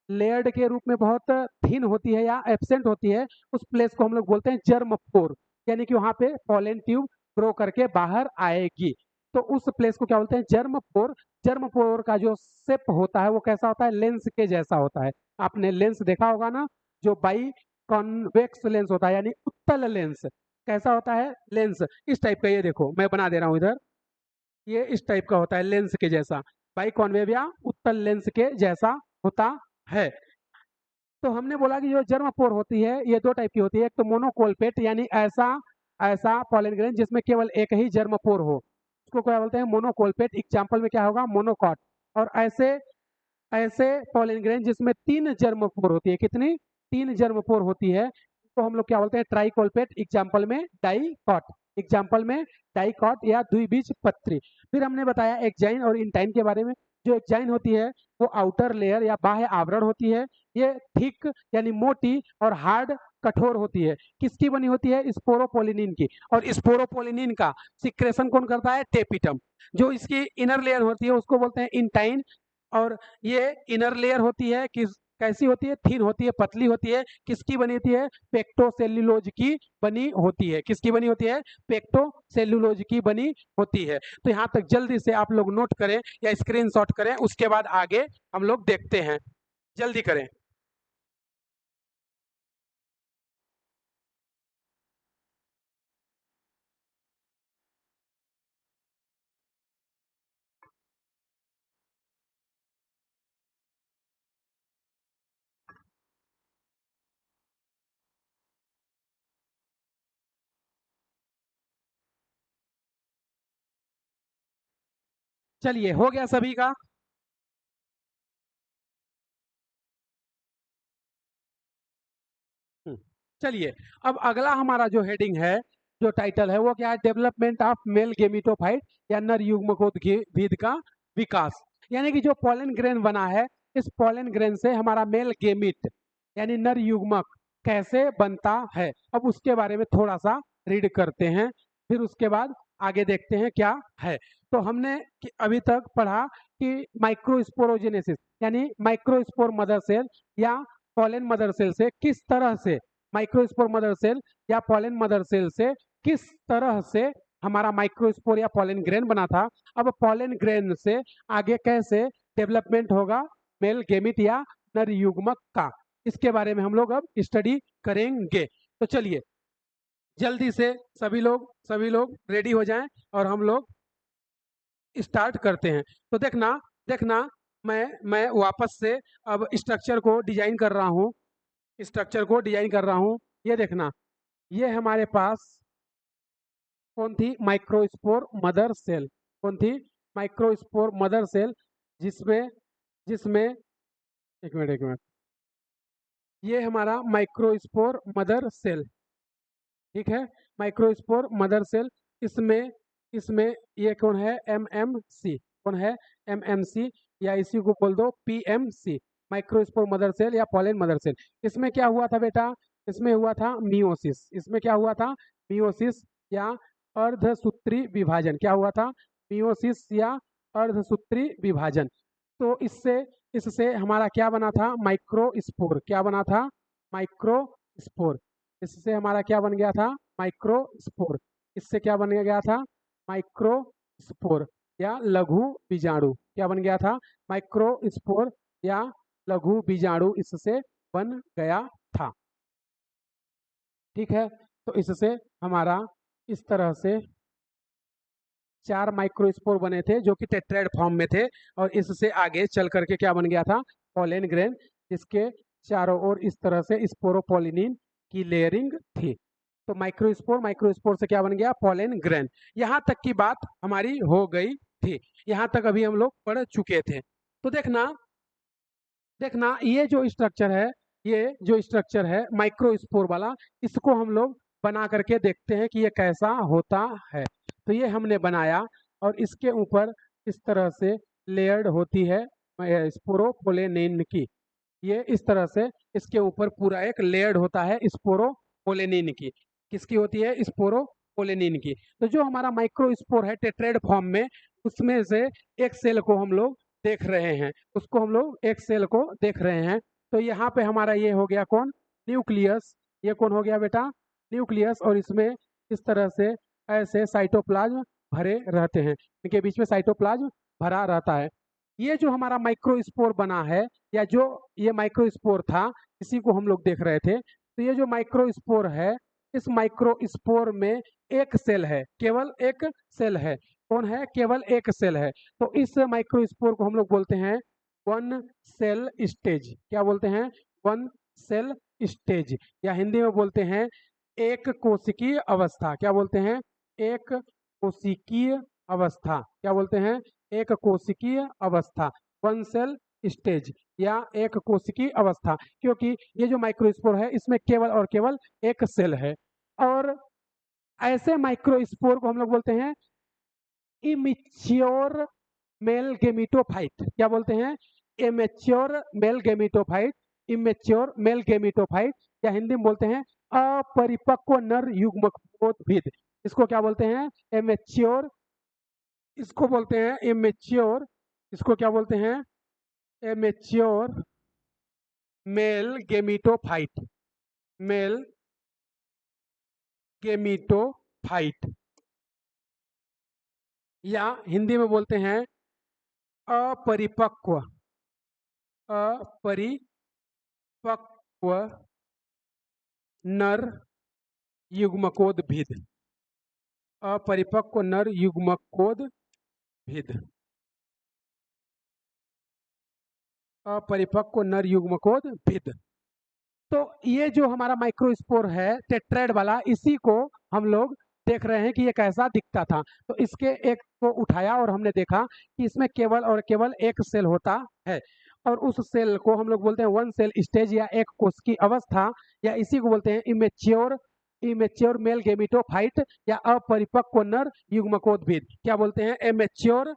लेयर्ड के रूप में बहुत थिन होती है या एब्सेंट होती है, उस प्लेस को हम लोग बोलते हैं जर्म पोर, यानी कि वहां पे पॉलन ट्यूब ग्रो करके बाहर आएगी। तो उस प्लेस को क्या बोलते हैं? जर्म पोर। जर्म पोर का जो शेप होता है वो कैसा होता है? लेंस के जैसा होता है। आपने लेंस देखा होगा ना, जो बाई कॉन्वेक्स लेंस होता है यानी उत्तल लेंस। कैसा होता है लेंस? इस टाइप का। ये देखो मैं बना दे रहा हूँ इधर, ये इस टाइप का होता है, लेंस के जैसा। बाई कॉन्वेव या उत्तल लेंस के जैसा होता है। तो हमने बोला कि जो जर्म पोर होती है ये दो टाइप की होती है। एक तो मोनोकोल्पेट यानी ऐसा ऐसा पॉलन ग्रेन जिसमें केवल एक ही जर्म पोर हो, उसको क्या बोलते हैं? मोनोकोल्पेट। एग्जाम्पल में क्या होगा? मोनोकॉट। और ऐसे ऐसे पॉलन ग्रेन जिसमें तीन जर्म पोर होती है। कितनी? तीन जर्म पोर होती है, तो हम लोग क्या बोलते हैं? ट्राइकोल्पेट। एग्जाम्पल में डाइकॉट। एग्जाम्पल में डाइकॉट या द्विबीज पत्री। फिर हमने बताया एक्जाइन और इंटाइन के बारे में। जो एक्जाइन होती है वो आउटर लेयर या बाह्य आवरण होती है। ये थिक यानी मोटी और हार्ड कठोर होती है। किसकी बनी होती है? स्पोरोपोलिनिन की। और स्पोरोपोलिनिन का सिक्रेशन कौन करता है? टेपिटम। जो इसकी इनर लेयर होती है उसको बोलते हैं इंटाइन। और ये इनर लेयर होती है किस कैसी होती है? थिन होती है, पतली होती है। किसकी बनी होती है? पेक्टोसेल्यूलोज की बनी होती है। किसकी बनी होती है? पेक्टोसेल्यूलोज की बनी होती है। तो यहाँ तक जल्दी से आप लोग नोट करें या स्क्रीनशॉट करें, उसके बाद आगे हम लोग देखते हैं। जल्दी करें। चलिए, हो गया सभी का? हम्म, चलिए, अब अगला हमारा जो हेडिंग है, जो टाइटल है वो क्या है? डेवलपमेंट ऑफ मेल गेमिटोफाइट या नर युग्मकोद्भिद का विकास। यानी कि जो पॉलन ग्रेन बना है, इस पॉलन ग्रेन से हमारा मेल गेमिट यानी नर युग्मक कैसे बनता है, अब उसके बारे में थोड़ा सा रीड करते हैं, फिर उसके बाद आगे देखते हैं क्या है। तो हमने अभी तक पढ़ा कि माइक्रोस्पोरोजेनेसिस यानी माइक्रोस्पोर मदर सेल या पॉलन मदर सेल से किस तरह से, माइक्रोस्पोर मदर सेल या पॉलन मदर सेल से किस तरह से हमारा माइक्रोस्पोर या पॉलन ग्रेन बना था। अब पॉलन ग्रेन से आगे कैसे डेवलपमेंट होगा मेल गेमिट या नर युग्मक का, इसके बारे में हम लोग अब स्टडी करेंगे। तो चलिए जल्दी से सभी लोग रेडी हो जाएं और हम लोग स्टार्ट करते हैं। तो देखना देखना, मैं वापस से अब स्ट्रक्चर को डिजाइन कर रहा हूँ, स्ट्रक्चर को डिजाइन कर रहा हूँ। ये देखना, ये हमारे पास कौन थी? Microspore mother cell. कौन थी? माइक्रोस्पोर मदर सेल, जिसमें जिसमें एक मिनट, ये हमारा माइक्रोस्पोर मदर सेल, ठीक है, माइक्रोस्पोर मदर सेल। इसमें इसमें ये कौन है, एमएमसी, कौन है, एमएमसी, या इसी को बोल दो पीएमसी, माइक्रोस्पोर मदर सेल या पॉलन मदर सेल। इसमें क्या हुआ था बेटा, इसमें हुआ था मियोसिस, इसमें क्या हुआ था, मियोसिस या अर्धसूत्री विभाजन, क्या हुआ था, मियोसिस या अर्धसूत्री विभाजन। तो इससे इससे हमारा क्या बना था, माइक्रोस्पोर, क्या बना था, माइक्रोस्पोर। इससे हमारा क्या बन गया था, माइक्रोस्पोर। इससे क्या बन गया था, माइक्रोस्पोर या लघु बीजाणु, क्या बन गया था, माइक्रोस्पोर या लघु बीजाणु इससे बन गया था। ठीक है, तो इससे हमारा इस तरह से 4 माइक्रोस्पोर बने थे जो कि टेट्राएड फॉर्म में थे, और इससे आगे चल करके क्या बन गया था, पॉलन ग्रेन, जिसके चारों ओर इस तरह से स्पोरोपोलिनिन की लेयरिंग थी। तो माइक्रोस्पोर से क्या बन गया, पॉलन ग्रेन। यहाँ तक की बात हमारी हो गई थी, यहाँ तक अभी हम लोग पढ़ चुके थे। तो देखना देखना ये जो स्ट्रक्चर है, ये जो स्ट्रक्चर है माइक्रोस्पोर वाला, इसको हम लोग बना करके देखते हैं कि ये कैसा होता है। तो ये हमने बनाया, और इसके ऊपर इस तरह से लेयर्ड होती है स्पोरोपोलेनिन की, ये इस तरह से इसके ऊपर पूरा एक लेयर्ड होता है स्पोरोपोलेनिन की। किसकी होती है, स्पोरोपोलेनिन की। तो जो हमारा माइक्रोस्पोर है टेट्राएड फॉर्म में, उसमें से एक सेल को हम लोग देख रहे हैं, उसको हम लोग एक सेल को देख रहे हैं। तो यहाँ पे हमारा ये हो गया कौन, न्यूक्लियस, ये कौन हो गया बेटा, न्यूक्लियस। और इसमें इस तरह से ऐसे साइटोप्लाज्म भरे रहते हैं, इनके बीच में साइटोप्लाज्म भरा रहता है। ये जो हमारा माइक्रोस्पोर बना है, या जो ये माइक्रोस्पोर था, इसी को हम लोग देख रहे थे। तो ये जो माइक्रोस्पोर है, इस माइक्रोस्पोर में एक सेल है, केवल एक सेल है, कौन है, केवल एक सेल है। तो इस माइक्रोस्पोर को हम लोग बोलते हैं वन सेल स्टेज, क्या बोलते हैं, वन सेल स्टेज, या हिंदी में बोलते हैं एक कोशिकीय अवस्था, क्या बोलते हैं, एक कोशिकीय अवस्था, क्या बोलते हैं, एक कोशिकीय अवस्था, वन सेल स्टेज या एक कोशिकीय अवस्था। क्योंकि ये जो माइक्रोस्पोर है, इसमें केवल और केवल एक सेल है। और ऐसे माइक्रोस्पोर को हम लोग बोलते हैं इमेच्योर मेल गेमिटोफाइट, क्या बोलते हैं, immature male gametophyte, immature male gametophyte, या हिंदी में बोलते हैं अपरिपक्व नर युग्मकोद्भिद। इसको क्या बोलते हैं, इमेच्योर, इसको बोलते हैं इमेच्योर, इसको क्या बोलते हैं, immature mail gametophyte, male gametophyte, या हिंदी में बोलते हैं अपरिपक्व, अपरिपक्व नर युग्मकोद्भिद, अपरिपक्व नर युग्मकोद्भिद, अपरिपक्व नर युग्मकोद्भिद। तो ये जो हमारा माइक्रोस्पोर है टेट्राएड वाला, इसी को हम लोग देख रहे हैं कि ये कैसा दिखता था। तो इसके एक को उठाया और हमने देखा कि इसमें केवल और केवल एक सेल होता है, और उस सेल को हम लोग बोलते हैं वन सेल स्टेज या एक कोशिकीय अवस्था, या इसी को बोलते हैं इमेच्योर इमेच्योर मेल गेमिटोफाइट या अपरिपक्व नर युग्मकोद्भिद। क्या बोलते हैं, इमेच्योर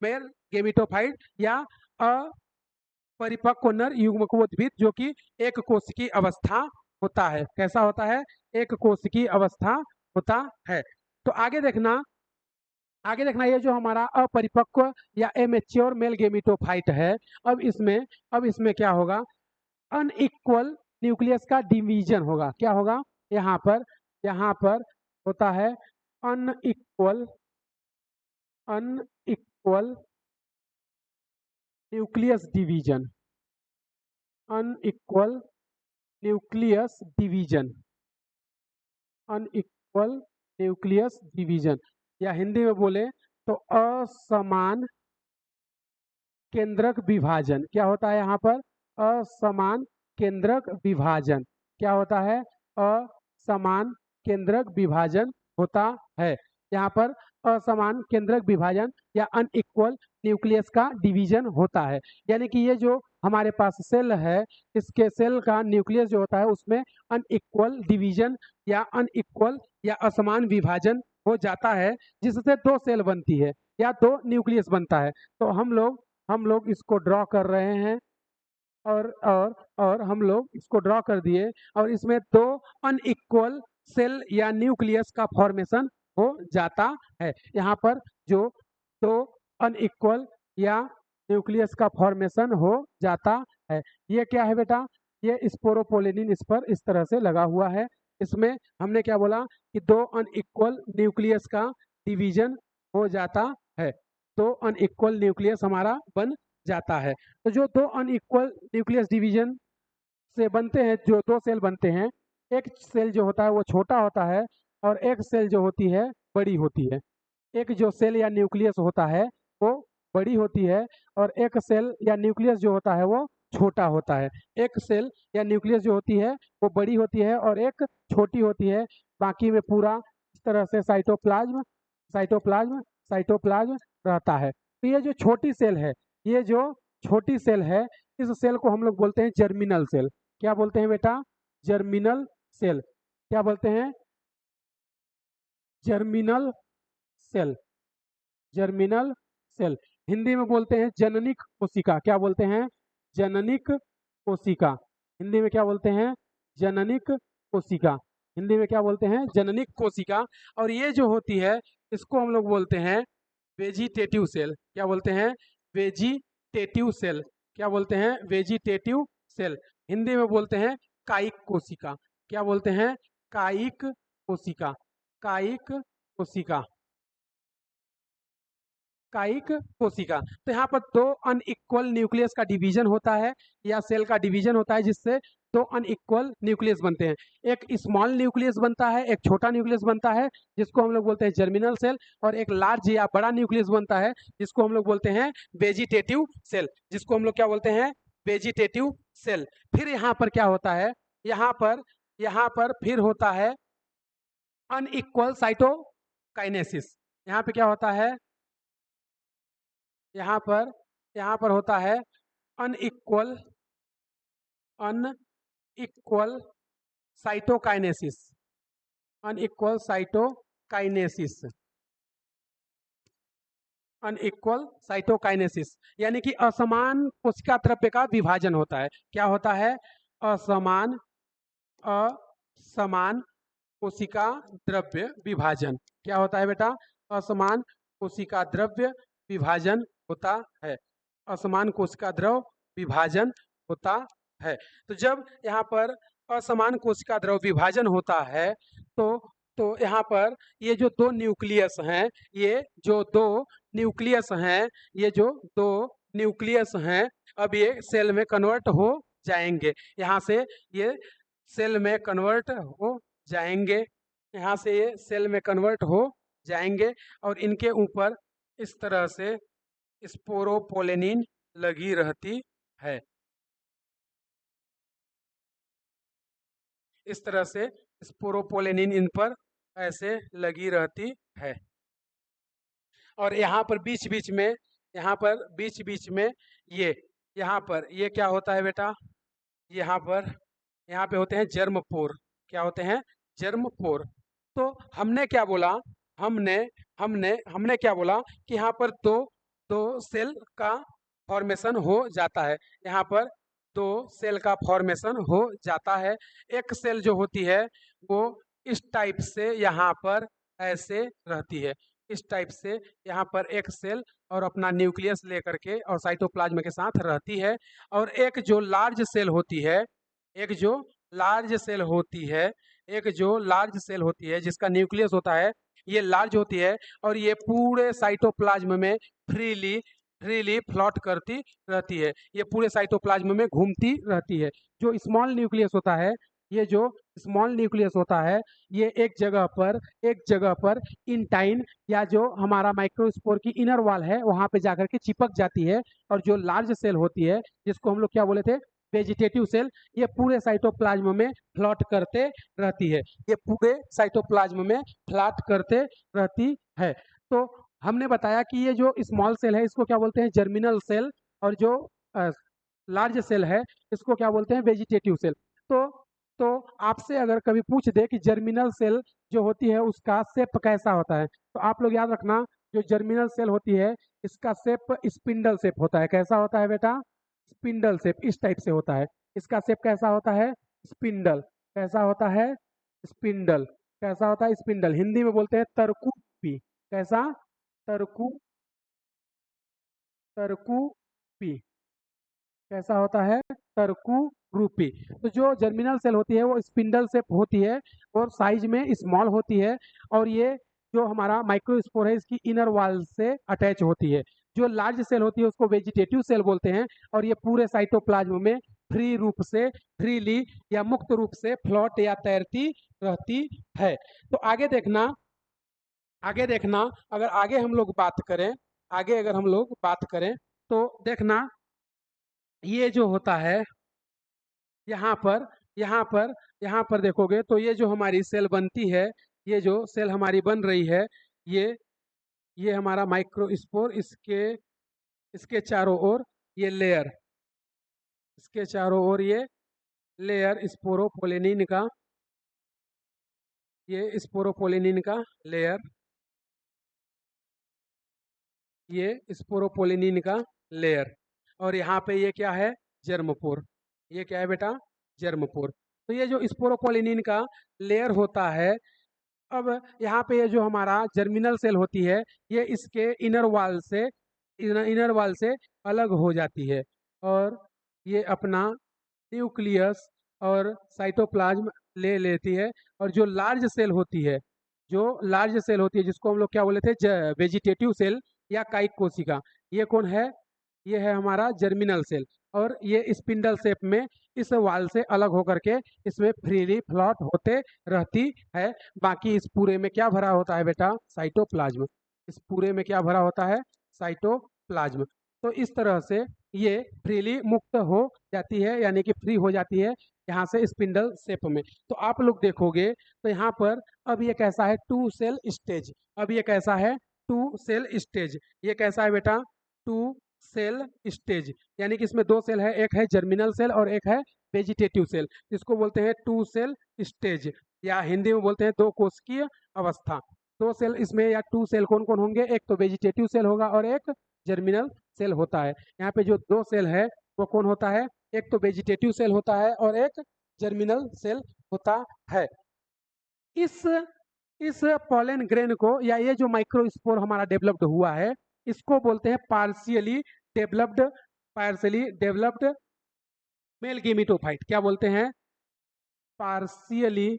मेल गेमिटोफाइट या अपरिपक्व नर युग्मकोद्भिद, जो कि एक कोशिकीय अवस्था होता है। कैसा होता है, एक कोशिकीय अवस्था होता है। तो आगे देखना ये जो हमारा अपरिपक्व या इमेच्योर मेल गेमिटोफाइट है, अब इसमें क्या होगा, अनइक्वल न्यूक्लियस का डिवीजन होगा। क्या होगा, यहाँ पर होता है unequal nucleus division, unequal nucleus division, unequal nucleus division, या हिंदी में बोले तो असमान केंद्रक विभाजन। क्या होता है यहाँ पर, असमान केंद्रक विभाजन, क्या होता है, असमान केंद्रक विभाजन होता है। यहाँ पर असमान केंद्रक विभाजन या अनइक्वल न्यूक्लियस का डिवीजन होता है। यानी कि ये जो हमारे पास सेल है, इसके सेल का न्यूक्लियस जो होता है उसमें अनइक्वल डिवीजन या अनइक्वल या असमान विभाजन हो जाता है, जिससे दो सेल बनती है या दो न्यूक्लियस बनता है। तो हम लोग इसको ड्रॉ कर रहे हैं और हम लोग इसको ड्रॉ कर दिए और इसमें दो अनइक्वल सेल या न्यूक्लियस का फॉर्मेशन हो जाता है। यहाँ पर जो दो अनइक्वल या न्यूक्लियस का फॉर्मेशन हो जाता है, ये क्या है बेटा, ये स्पोरोपोलिनिन इस पर इस तरह से लगा हुआ है। इसमें हमने क्या बोला कि दो अनइक्वल न्यूक्लियस का डिवीजन हो जाता है, दो अनइक्वल न्यूक्लियस हमारा बन जाता है। तो जो दो अनइक्वल न्यूक्लियस डिवीजन से बनते हैं, जो दो सेल बनते हैं, एक सेल जो होता है वो छोटा होता है और एक सेल जो होती है बड़ी होती है। एक जो सेल या न्यूक्लियस होता है वो बड़ी होती है और एक सेल या न्यूक्लियस जो होता है वो छोटा होता है। एक सेल या न्यूक्लियस जो होती है वो बड़ी होती है और एक छोटी होती है। बाकी में पूरा इस तरह से साइटोप्लाज्म साइटोप्लाज्म साइटोप्लाज्म रहता है। तो ये जो छोटी सेल है, ये जो छोटी सेल है, इस सेल को हम लोग बोलते हैं जर्मिनल सेल। क्या बोलते हैं बेटा, जर्मिनल सेल। क्या बोलते हैं, germinal cell. Germinal cell Hindi में बोलते हैं जननिक कोशिका। क्या बोलते हैं, जननिक कोशिका। हिंदी में क्या बोलते हैं, जननिक कोशिका। हिंदी में क्या बोलते हैं, जननिक कोशिका। और ये जो होती है इसको हम लोग बोलते हैं वेजिटेटिव सेल। क्या बोलते हैं, वेजिटेटिव सेल। क्या बोलते हैं, वेजिटेटिव सेल। हिंदी में बोलते हैं कायिक कोशिका। क्या बोलते हैं, कायिक कोशिका। कायिक कोशिका, कायिक कोशिका। तो यहाँ पर दो अनइक्वल न्यूक्लियस का डिवीजन होता है या सेल का डिवीजन होता है, जिससे दो अनइक्वल न्यूक्लियस बनते हैं। एक स्मॉल न्यूक्लियस बनता है, एक छोटा न्यूक्लियस बनता है, जिसको हम लोग बोलते हैं जर्मिनल सेल, और एक लार्ज या बड़ा न्यूक्लियस बनता है जिसको हम लोग बोलते हैं वेजिटेटिव सेल। जिसको हम लोग क्या बोलते हैं, वेजिटेटिव सेल। फिर यहाँ पर क्या होता है, यहाँ पर फिर होता है अनइक्वल साइटोकाइनेसिस। यहाँ पे क्या होता है, यहाँ पर होता है unequal unequal cytokinesis. Unequal cytokinesis, unequal cytokinesis यानी कि असमान कोशिका द्रव्य का विभाजन होता है। क्या होता है, असमान कोशिका द्रव्य विभाजन। क्या होता है बेटा, असमान कोशिका द्रव्य विभाजन होता है। असमान कोशिका द्रव विभाजन होता है। तो जब यहाँ पर असमान कोशिका द्रव विभाजन होता है तो यहाँ पर ये जो दो न्यूक्लियस हैं, ये जो दो न्यूक्लियस हैं, ये जो दो न्यूक्लियस हैं, अब ये सेल में कन्वर्ट हो जाएंगे। यहाँ से ये सेल में कन्वर्ट हो जाएंगे, यहाँ से ये सेल में कन्वर्ट हो जाएंगे और इनके ऊपर इस तरह से स्पोरोपोलेनिन लगी रहती है। इस तरह से स्पोरोपोलेनिन इन पर ऐसे लगी रहती है। और यहाँ पर बीच बीच में, यहाँ पर बीच बीच में यहाँ पर ये क्या होता है बेटा, यहाँ पे होते हैं जर्मपोर। क्या होते हैं, जर्मपोर। तो हमने क्या बोला, हमने क्या बोला कि यहाँ पर दो सेल का फॉर्मेशन हो जाता है। यहाँ पर दो सेल का फॉर्मेशन हो जाता है। एक सेल जो होती है वो इस टाइप से यहाँ पर ऐसे रहती है, इस टाइप से यहाँ पर एक सेल और अपना न्यूक्लियस लेकर के और साइटोप्लाज्म के साथ रहती है। और एक जो लार्ज सेल होती है, एक जो लार्ज सेल होती है जिसका न्यूक्लियस होता है, ये लार्ज होती है और ये पूरे साइटोप्लाज्म में फ्रीली फ्लॉट करती रहती है। ये पूरे साइटोप्लाज्म में घूमती रहती है। जो स्मॉल न्यूक्लियस होता है, ये जो स्मॉल न्यूक्लियस होता है, ये एक जगह पर इंटाइन या जो हमारा माइक्रोस्पोर की इनर वॉल है वहां पे जाकर के चिपक जाती है। और जो लार्ज सेल होती है, जिसको हम लोग क्या बोले थे, वेजिटेटिव सेल, ये पूरे साइटोप्लाज्म में फ्लॉट करते रहती है। ये पूरे साइटोप्लाज्म में फ्लॉट करते रहती है। तो हमने बताया कि ये जो स्मॉल सेल है इसको क्या बोलते हैं, जर्मिनल सेल, और जो लार्ज सेल है इसको क्या बोलते हैं, वेजिटेटिव सेल। तो तो आपसे अगर कभी पूछ दे कि जर्मिनल सेल जो होती है उसका शेप कैसा होता है, तो आप लोग याद रखना, जो जर्मिनल सेल होती है इसका शेप स्पिंडल शेप होता है। कैसा होता है बेटा, स्पिंडल शेप, इस टाइप से होता है। इसका शेप कैसा होता है, स्पिंडल। कैसा होता है, स्पिंडल। कैसा होता है, स्पिंडल। हिंदी में बोलते हैं तरकूपी। कैसा, तरकू तरकूपी। कैसा होता है, तरकू रूपी। तो जो जर्मिनल सेल होती है वो स्पिंडल शेप होती है और साइज में स्मॉल होती है, और ये जो हमारा माइक्रोस्पोर है इसकी इनर वॉल से अटैच होती है। जो लार्ज सेल होती है उसको वेजिटेटिव सेल बोलते हैं, और ये पूरे साइटोप्लाज्म में फ्री रूप से, फ्रीली या मुक्त रूप से फ्लोट या तैरती रहती है। तो आगे देखना, अगर आगे हम लोग बात करें, आगे अगर हम लोग बात करें तो देखना, ये जो होता है यहाँ पर यहाँ पर यहाँ पर देखोगे तो ये जो हमारी सेल बनती है, ये जो सेल हमारी बन रही है, ये ये हमारा माइक्रोस्पोर, इसके इसके चारों ओर ये लेयर, इसके चारों ओर ये लेयर स्पोरोपोलिनिन का, ये स्पोरोपोलिनिन का लेयर, ये स्पोरोपोलिनिन का लेयर, और यहाँ पे ये क्या है, जर्मपोर। ये क्या है बेटा, जर्मपोर। तो ये जो स्पोरोपोलिनिन का लेयर होता है, अब यहाँ पे ये जो हमारा जर्मिनल सेल होती है ये इसके इनर वॉल से अलग हो जाती है, और ये अपना न्यूक्लियस और साइटोप्लाज्म ले लेती है। और जो लार्ज सेल होती है, जो लार्ज सेल होती है जिसको हम लोग क्या बोले थे, वेजिटेटिव सेल या कायिक कोशिका, ये कौन है, ये है हमारा जर्मिनल सेल, और ये स्पिंडल शेप में इस वाल से अलग होकर के इसमें फ्रीली फ्लॉट होते रहती है। बाकी इस पूरे में क्या भरा होता है बेटा, साइटोप्लाज्म। इस पूरे में क्या भरा होता है, साइटोप्लाज्म। तो इस तरह से ये फ्रीली मुक्त हो जाती है, यानी कि फ्री हो जाती है यहाँ से स्पिंडल शेप में। तो आप लोग देखोगे तो यहाँ पर अब ये कैसा है, टू सेल स्टेज। अब ये कैसा है, टू सेल स्टेज। ये कैसा है बेटा, टू सेल स्टेज, यानी कि इसमें दो सेल है, एक है जर्मिनल सेल और एक है वेजिटेटिव सेल। इसको बोलते हैं टू सेल स्टेज, या हिंदी में बोलते हैं दो कोशिकीय अवस्था। दो सेल इसमें, या टू सेल कौन कौन होंगे, एक तो वेजिटेटिव सेल होगा और एक जर्मिनल सेल होता है। यहाँ पे जो दो सेल है वो कौन होता है, एक तो वेजिटेटिव सेल होता है और एक जर्मिनल सेल होता है। इस इस पॉलन ग्रेन को, या ये जो माइक्रोस्पोर हमारा डेवलप्ड हुआ है, इसको बोलते हैं पार्शियली डेवलप्ड मेल गेमिटोफाइट। क्या बोलते हैं, partially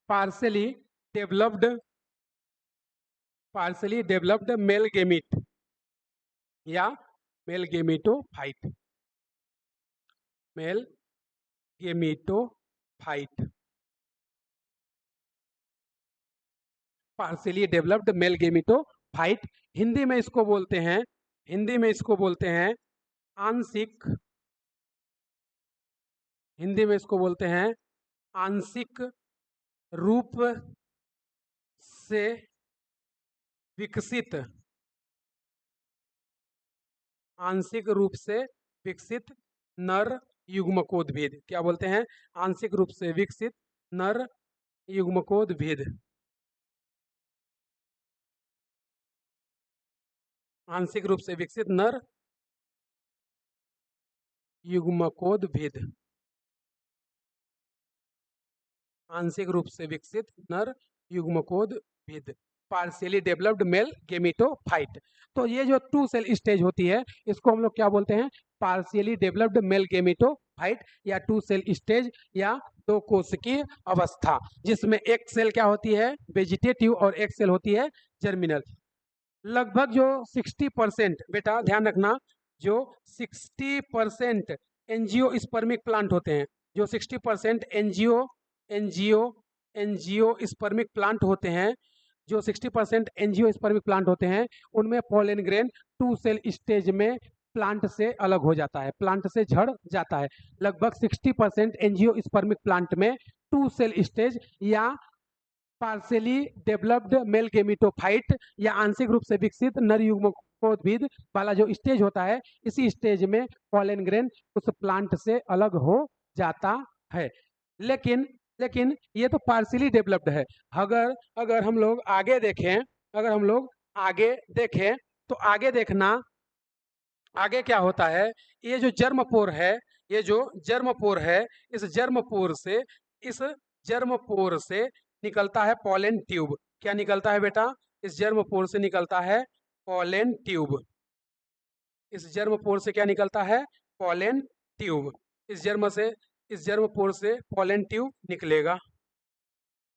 partially developed male gamete या male gametophyte, male gametophyte, partially developed male gametophyte. Hindi में इसको बोलते हैं, हिंदी में इसको बोलते हैं आंशिक, हिंदी में इसको बोलते हैं आंशिक रूप से विकसित, आंशिक रूप से विकसित नर युग्मकोद्भिद। क्या बोलते हैं, आंशिक रूप से विकसित नर युग्मकोद्भिद, आंशिक रूप से विकसित नर युग्मकोद्भिद, आंशिक रूप से विकसित नर युग्मकोद्भिद, पार्शियली डेवलप्ड मेल गेमिटोफाइट। तो ये जो टू सेल स्टेज होती है इसको हम लोग क्या बोलते हैं, पार्शियली डेवलप्ड मेल गेमिटोफाइट या टू सेल स्टेज या दो कोशिकीय अवस्था, जिसमें एक सेल क्या होती है, वेजिटेटिव, और एक सेल होती है जर्मिनल। लगभग जो 60%, बेटा ध्यान रखना, जो 60% एंजियोस्पर्मिक प्लांट होते हैं, जो 60% एंजियोस्पर्मिक प्लांट होते हैं, जो 60% एंजियोस्पर्मिक प्लांट होते हैं, उनमें pollen grain two cell stage में प्लांट से अलग हो जाता है, प्लांट से झड़ जाता है। लगभग 60% एंजियोस्पर्मिक प्लांट में 2 सेल स्टेज या पार्शियली डेवलप्ड मेल गेमिटोफाइट या आंशिक रूप से विकसित नर युग्मकोद्भिद वाला जो स्टेज होता है, इसी स्टेज में पॉलन ग्रेन उस प्लांट से अलग हो जाता है। लेकिन लेकिन ये तो पार्शियली डेवलप्ड है। अगर अगर हम लोग आगे देखें, अगर हम लोग आगे देखें तो आगे देखना, आगे क्या होता है, ये जो जर्मपोर है, ये जो जर्मपोर है, इस जर्मपोर से, इस जर्मपोर से निकलता है पॉलन ट्यूब। क्या निकलता है बेटा? इस जर्मपोर से निकलता है पॉलन ट्यूब। इस जर्मपोर से क्या निकलता है? Pollen tube. इस जर्मपोर से पॉलन ट्यूब निकलेगा।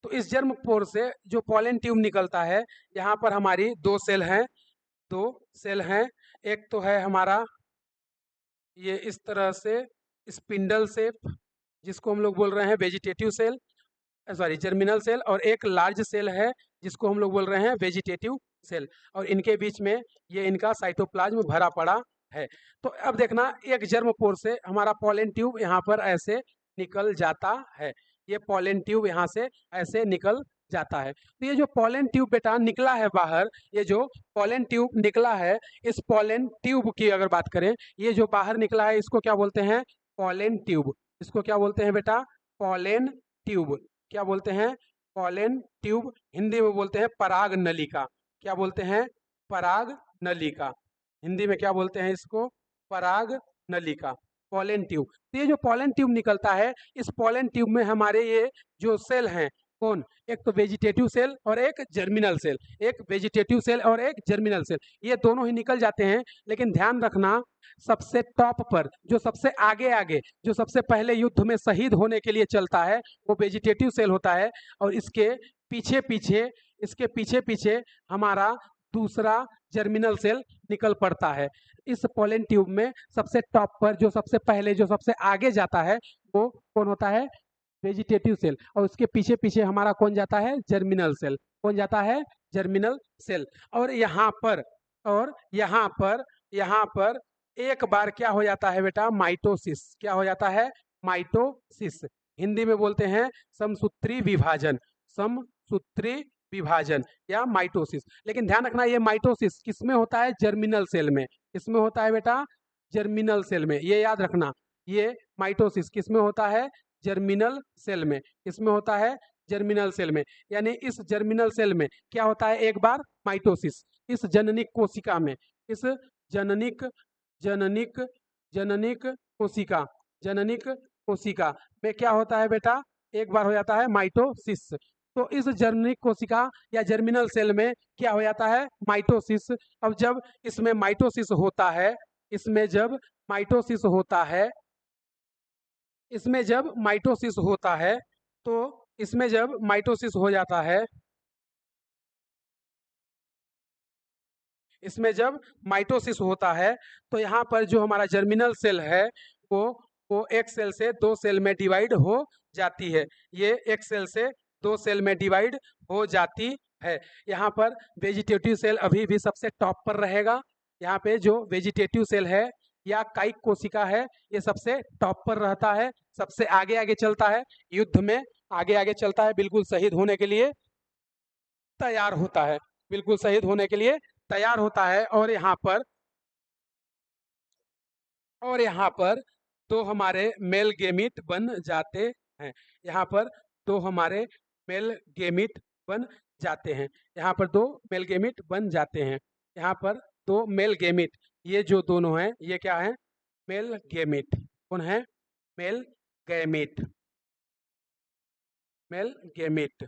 तो इस जर्मपोर से जो पॉलन ट्यूब निकलता है, यहाँ पर हमारी 2 सेल हैं, 2 सेल हैं। एक तो है हमारा ये इस तरह से स्पिंडल शेप, जिसको हम लोग बोल रहे हैं vegetative cell, sorry germinal cell, और एक लार्ज सेल है जिसको हम लोग बोल रहे हैं वेजिटेटिव सेल, और इनके बीच में ये इनका साइटोप्लाज्म भरा पड़ा है। तो अब देखना, एक जर्मपोर से हमारा पॉलन ट्यूब यहाँ पर ऐसे निकल जाता है, ये पॉलन ट्यूब यहाँ से ऐसे निकल जाता है। तो ये जो पॉलन ट्यूब बेटा निकला है बाहर, ये जो पॉलन ट्यूब निकला है, इस पॉलन ट्यूब की अगर बात करें, ये जो बाहर निकला है इसको क्या बोलते हैं? Pollen tube. इसको क्या बोलते हैं बेटा? Pollen tube. क्या बोलते हैं? Pollen tube. हिंदी में बोलते हैं पराग नलिका। क्या बोलते हैं? पराग नलिका। हिंदी में क्या बोलते हैं इसको? पराग नलिका, पॉलन ट्यूब। तो ये जो पॉलन ट्यूब निकलता है, इस पॉलन ट्यूब में हमारे ये जो सेल हैं, कौन? एक तो वेजिटेटिव सेल और एक जर्मिनल सेल, एक वेजिटेटिव सेल और एक जर्मिनल सेल, ये दोनों ही निकल जाते हैं। लेकिन ध्यान रखना, सबसे टॉप पर, जो सबसे आगे आगे, जो सबसे पहले युद्ध में शहीद होने के लिए चलता है, वो वेजिटेटिव सेल होता है, और इसके पीछे पीछे, इसके पीछे पीछे हमारा दूसरा जर्मिनल सेल निकल पड़ता है। इस पॉलन ट्यूब में सबसे टॉप पर, जो सबसे पहले, जो सबसे आगे जाता है, वो कौन होता है? वेजिटेटिव सेल, और उसके पीछे पीछे हमारा कौन जाता है? Germinal cell. कौन जाता है? Germinal cell. और यहाँ पर, और यहाँ पर एक बार क्या हो जाता है बेटा? माइटोसिस। क्या हो जाता है? माइटोसिस। हिंदी में बोलते हैं समसूत्री विभाजन, समसूत्री विभाजन या माइटोसिस। लेकिन ध्यान रखना, ये माइटोसिस किसमें होता है? जर्मिनल सेल में। किसमें होता है बेटा? जर्मिनल सेल में। ये याद रखना, ये माइटोसिस किसमें होता है? जर्मिनल सेल में। किसमें होता है? जर्मिनल सेल में। यानी इस जर्मिनल सेल में क्या होता है? एक बार माइटोसिस, इस जननिक कोशिका में, इस जननिक जननिक जननिक कोशिका, जननिक कोशिका में क्या होता है बेटा? एक बार हो जाता है माइटोसिस। तो इस जननिक कोशिका या जर्मिनल सेल में क्या हो जाता है? माइटोसिस। अब जब इसमें माइटोसिस होता है, इसमें जब माइटोसिस होता है, इसमें जब माइटोसिस होता है, तो इसमें जब माइटोसिस हो जाता है, इसमें जब माइटोसिस होता है, तो यहाँ पर जो हमारा जर्मिनल सेल है, वो एक सेल से 2 सेल में डिवाइड हो जाती है। ये एक सेल से 2 सेल में डिवाइड हो जाती है। यहाँ पर वेजिटेटिव सेल अभी भी सबसे टॉप पर रहेगा। यहाँ पे जो वेजिटेटिव सेल है या कायिक कोशिका है, ये सबसे टॉप पर रहता है, सबसे आगे आगे चलता है, युद्ध में आगे आगे चलता है, बिल्कुल शहीद होने के लिए तैयार होता है, बिल्कुल शहीद होने के लिए तैयार होता है। और यहाँ पर 2 हमारे मेल गेमिट बन जाते हैं। यहाँ पर 2 हमारे मेल गेमिट बन जाते हैं। यहाँ पर 2 मेल गेमिट बन जाते हैं। यहाँ पर 2 मेल गेमिट, ये जो दोनों हैं, ये क्या है? Male gamete. कौन है? Male gamete. मेल गेमिट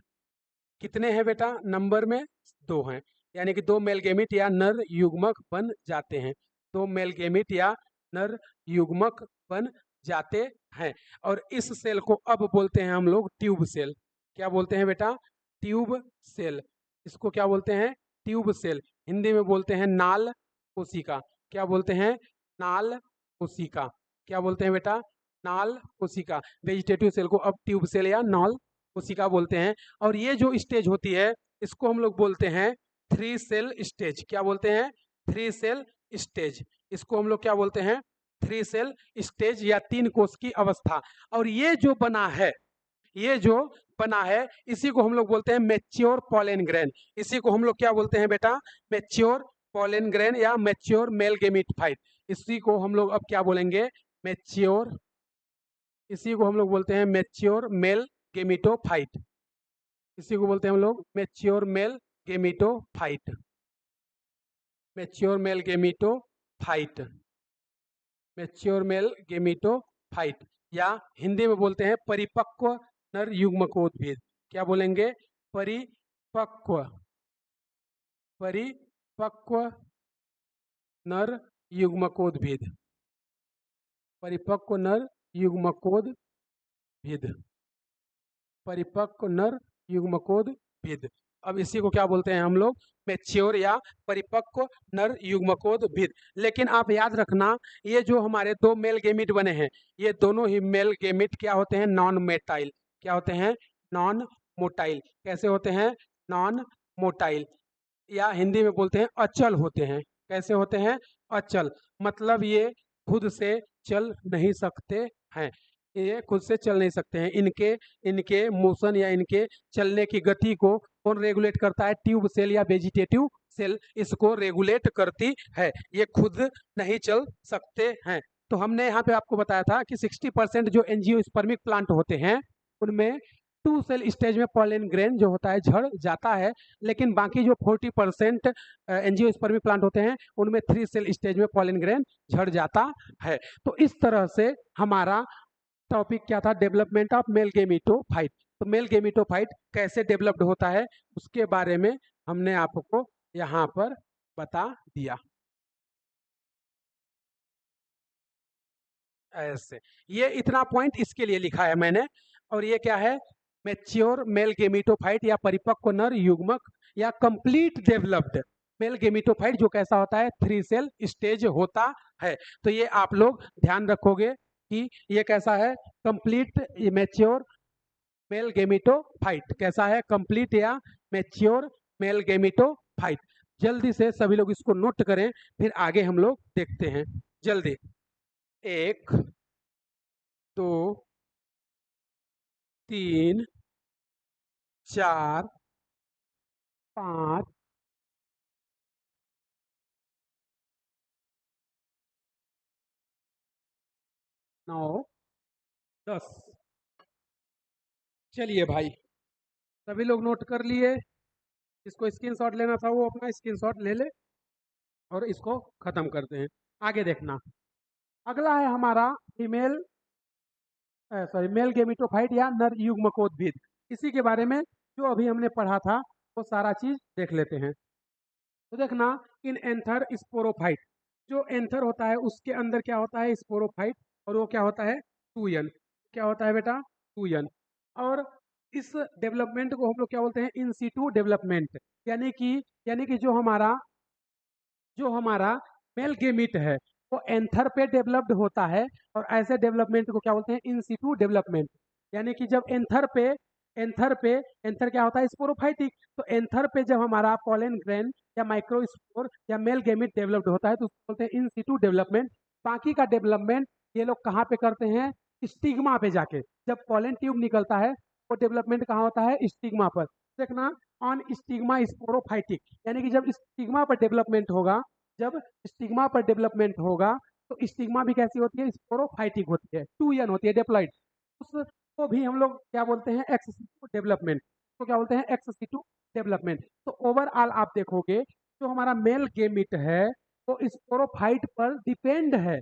कितने हैं बेटा? नंबर में 2 हैं, यानी कि 2 मेल गेमिट या नर युग्मक बन जाते हैं। 2 मेल गेमिट या नर युग्मक बन जाते हैं। और इस सेल को अब बोलते हैं हम लोग ट्यूब सेल। क्या बोलते हैं बेटा? Tube cell. इसको क्या बोलते हैं? Tube cell. हिंदी में बोलते हैं नाल कोशिका। क्या बोलते हैं? नाल कोशिका। क्या बोलते हैं बेटा? नाल कोशिका। वेजिटेटिव सेल को अब ट्यूब सेल या नाल कोशिका बोलते हैं। और ये जो स्टेज होती है, इसको हम लोग बोलते हैं 3 सेल स्टेज। क्या बोलते हैं? 3 सेल स्टेज, इसको हम लोग क्या बोलते हैं? 3 सेल स्टेज या 3 कोष की अवस्था। और ये जो बना है, ये जो बना है, इसी को हम लोग बोलते हैं मैच्योर पॉलन ग्रेन। इसी को हम लोग क्या बोलते हैं बेटा? मैच्योर पॉलन ग्रेन या मैच्योर मेल गेमिटोफाइट। इसी को हम लोग अब क्या बोलेंगे? मैच्योर, इसी को हम लोग बोलते हैं मैच्योर मेल गेमिटोफाइट। इसी को बोलते हैं हम लोग mature male gametophyte, mature male gametophyte, mature male gametophyte, या हिंदी में बोलते हैं परिपक्व नर युग्मकोद्भिद। क्या बोलेंगे? परिपक्व, परिपक्व नर युग्मकोद्भिद, परिपक्व नर युग्मकोद्भिद, परिपक्व नर युग्मकोद्भिद। अब इसी को क्या बोलते हैं हम लोग? मैच्योर या परिपक्व नर युग्मकोद्भिद। लेकिन आप याद रखना, ये जो हमारे दो मेल गेमिट बने हैं, ये दोनों ही मेल गेमिट क्या होते हैं? Non motile. क्या होते हैं? Non motile. कैसे होते हैं? नॉन मोटाइल, या हिंदी में बोलते हैं अचल होते हैं। कैसे होते हैं? अचल, मतलब ये खुद से चल नहीं सकते हैं, ये खुद से चल नहीं सकते हैं। इनके इनके मोशन या इनके चलने की गति को कौन रेगुलेट करता है? ट्यूब सेल या वेजिटेटिव सेल इसको रेगुलेट करती है, ये खुद नहीं चल सकते हैं। तो हमने यहाँ पे आपको बताया था कि 60% जो एंजियोस्पर्मिक प्लांट होते हैं उनमें 2 सेल स्टेज में पॉलन ग्रेन जो होता है झड़ जाता है, लेकिन बाकी जो 40% एंजियोस्पर्मिक प्लांट होते हैं उनमें 3 सेल स्टेज में पॉलन ग्रेन झड़ जाता है। तो इस तरह से हमारा टॉपिक क्या था? Development of male gametophyte. तो मेल गेमिटोफाइट कैसे डेवलप्ड होता है उसके बारे में हमने आपको यहाँ पर बता दिया। ऐसे ये इतना पॉइंट इसके लिए लिखा है मैंने। और ये क्या है? मैच्योर मेल गेमिटोफाइट या परिपक्व नर युग्मक या कंप्लीट डेवलप्ड मेल गेमिटोफाइट जो कैसा होता है? 3 सेल स्टेज होता है। तो ये आप लोग ध्यान रखोगे कि ये कैसा है? Complete mature male gametophyte. कैसा है? कंप्लीट या मैच्योर मेल गेमिटोफाइट। जल्दी से सभी लोग इसको नोट करें, फिर आगे हम लोग देखते हैं। जल्दी, 1 2 3 4 5 9 10। चलिए भाई, सभी लोग नोट कर लिए? इसको स्क्रीनशॉट लेना था वो अपना स्क्रीनशॉट ले ले और इसको खत्म करते हैं। आगे देखना, अगला है हमारा फीमेल सॉरी मेल गेमिटोफाइट या नर युग्मकोद्भिद। इसी के बारे में जो अभी हमने पढ़ा था वो सारा चीज देख लेते हैं। तो देखना, इन एंथर स्पोरोफाइट, जो एंथर होता है उसके अंदर क्या होता है? स्पोरोफाइट, और वो क्या होता है? 2n। क्या होता है बेटा? 2n। और इस डेवलपमेंट को हम लोग क्या बोलते हैं? In situ development. यानी कि जो हमारा मेल गेमिट है वो एंथर पे डेवलप्ड होता है, और ऐसे डेवलपमेंट को क्या बोलते हैं? In situ development. यानी कि जब एंथर क्या होता है? स्पोरोफाइटिक। तो एंथर पे जब हमारा पॉलन ग्रेन या माइक्रोस्पोर या मेल गेमिट डेवलप्ड होता है तो उसको बोलते हैं इन सीटू डेवलपमेंट। बाकी का डेवलपमेंट ये लोग कहाँ पे करते हैं? स्टिग्मा पे जाके। जब पॉलन ट्यूब निकलता है वो डेवलपमेंट कहाँ होता है? स्टिग्मा पर। देखना, ऑन स्टिग्मा स्पोरोफाइटिक, यानी कि जब स्टिग्मा पर डेवलपमेंट होगा, जब स्टिग्मा पर डेवलपमेंट होगा तो स्टिग्मा भी कैसी होती है? स्पोरोफाइटिक होती है, 2n होती है, डिप्लॉइड। उसको भी हम लोग क्या बोलते हैं? Ex situ development. तो क्या बोलते हैं? Ex situ development. तो ओवरऑल आप देखोगे जो हमारा मेल गेमिट है वो स्पोरोफाइट पर डिपेंड है।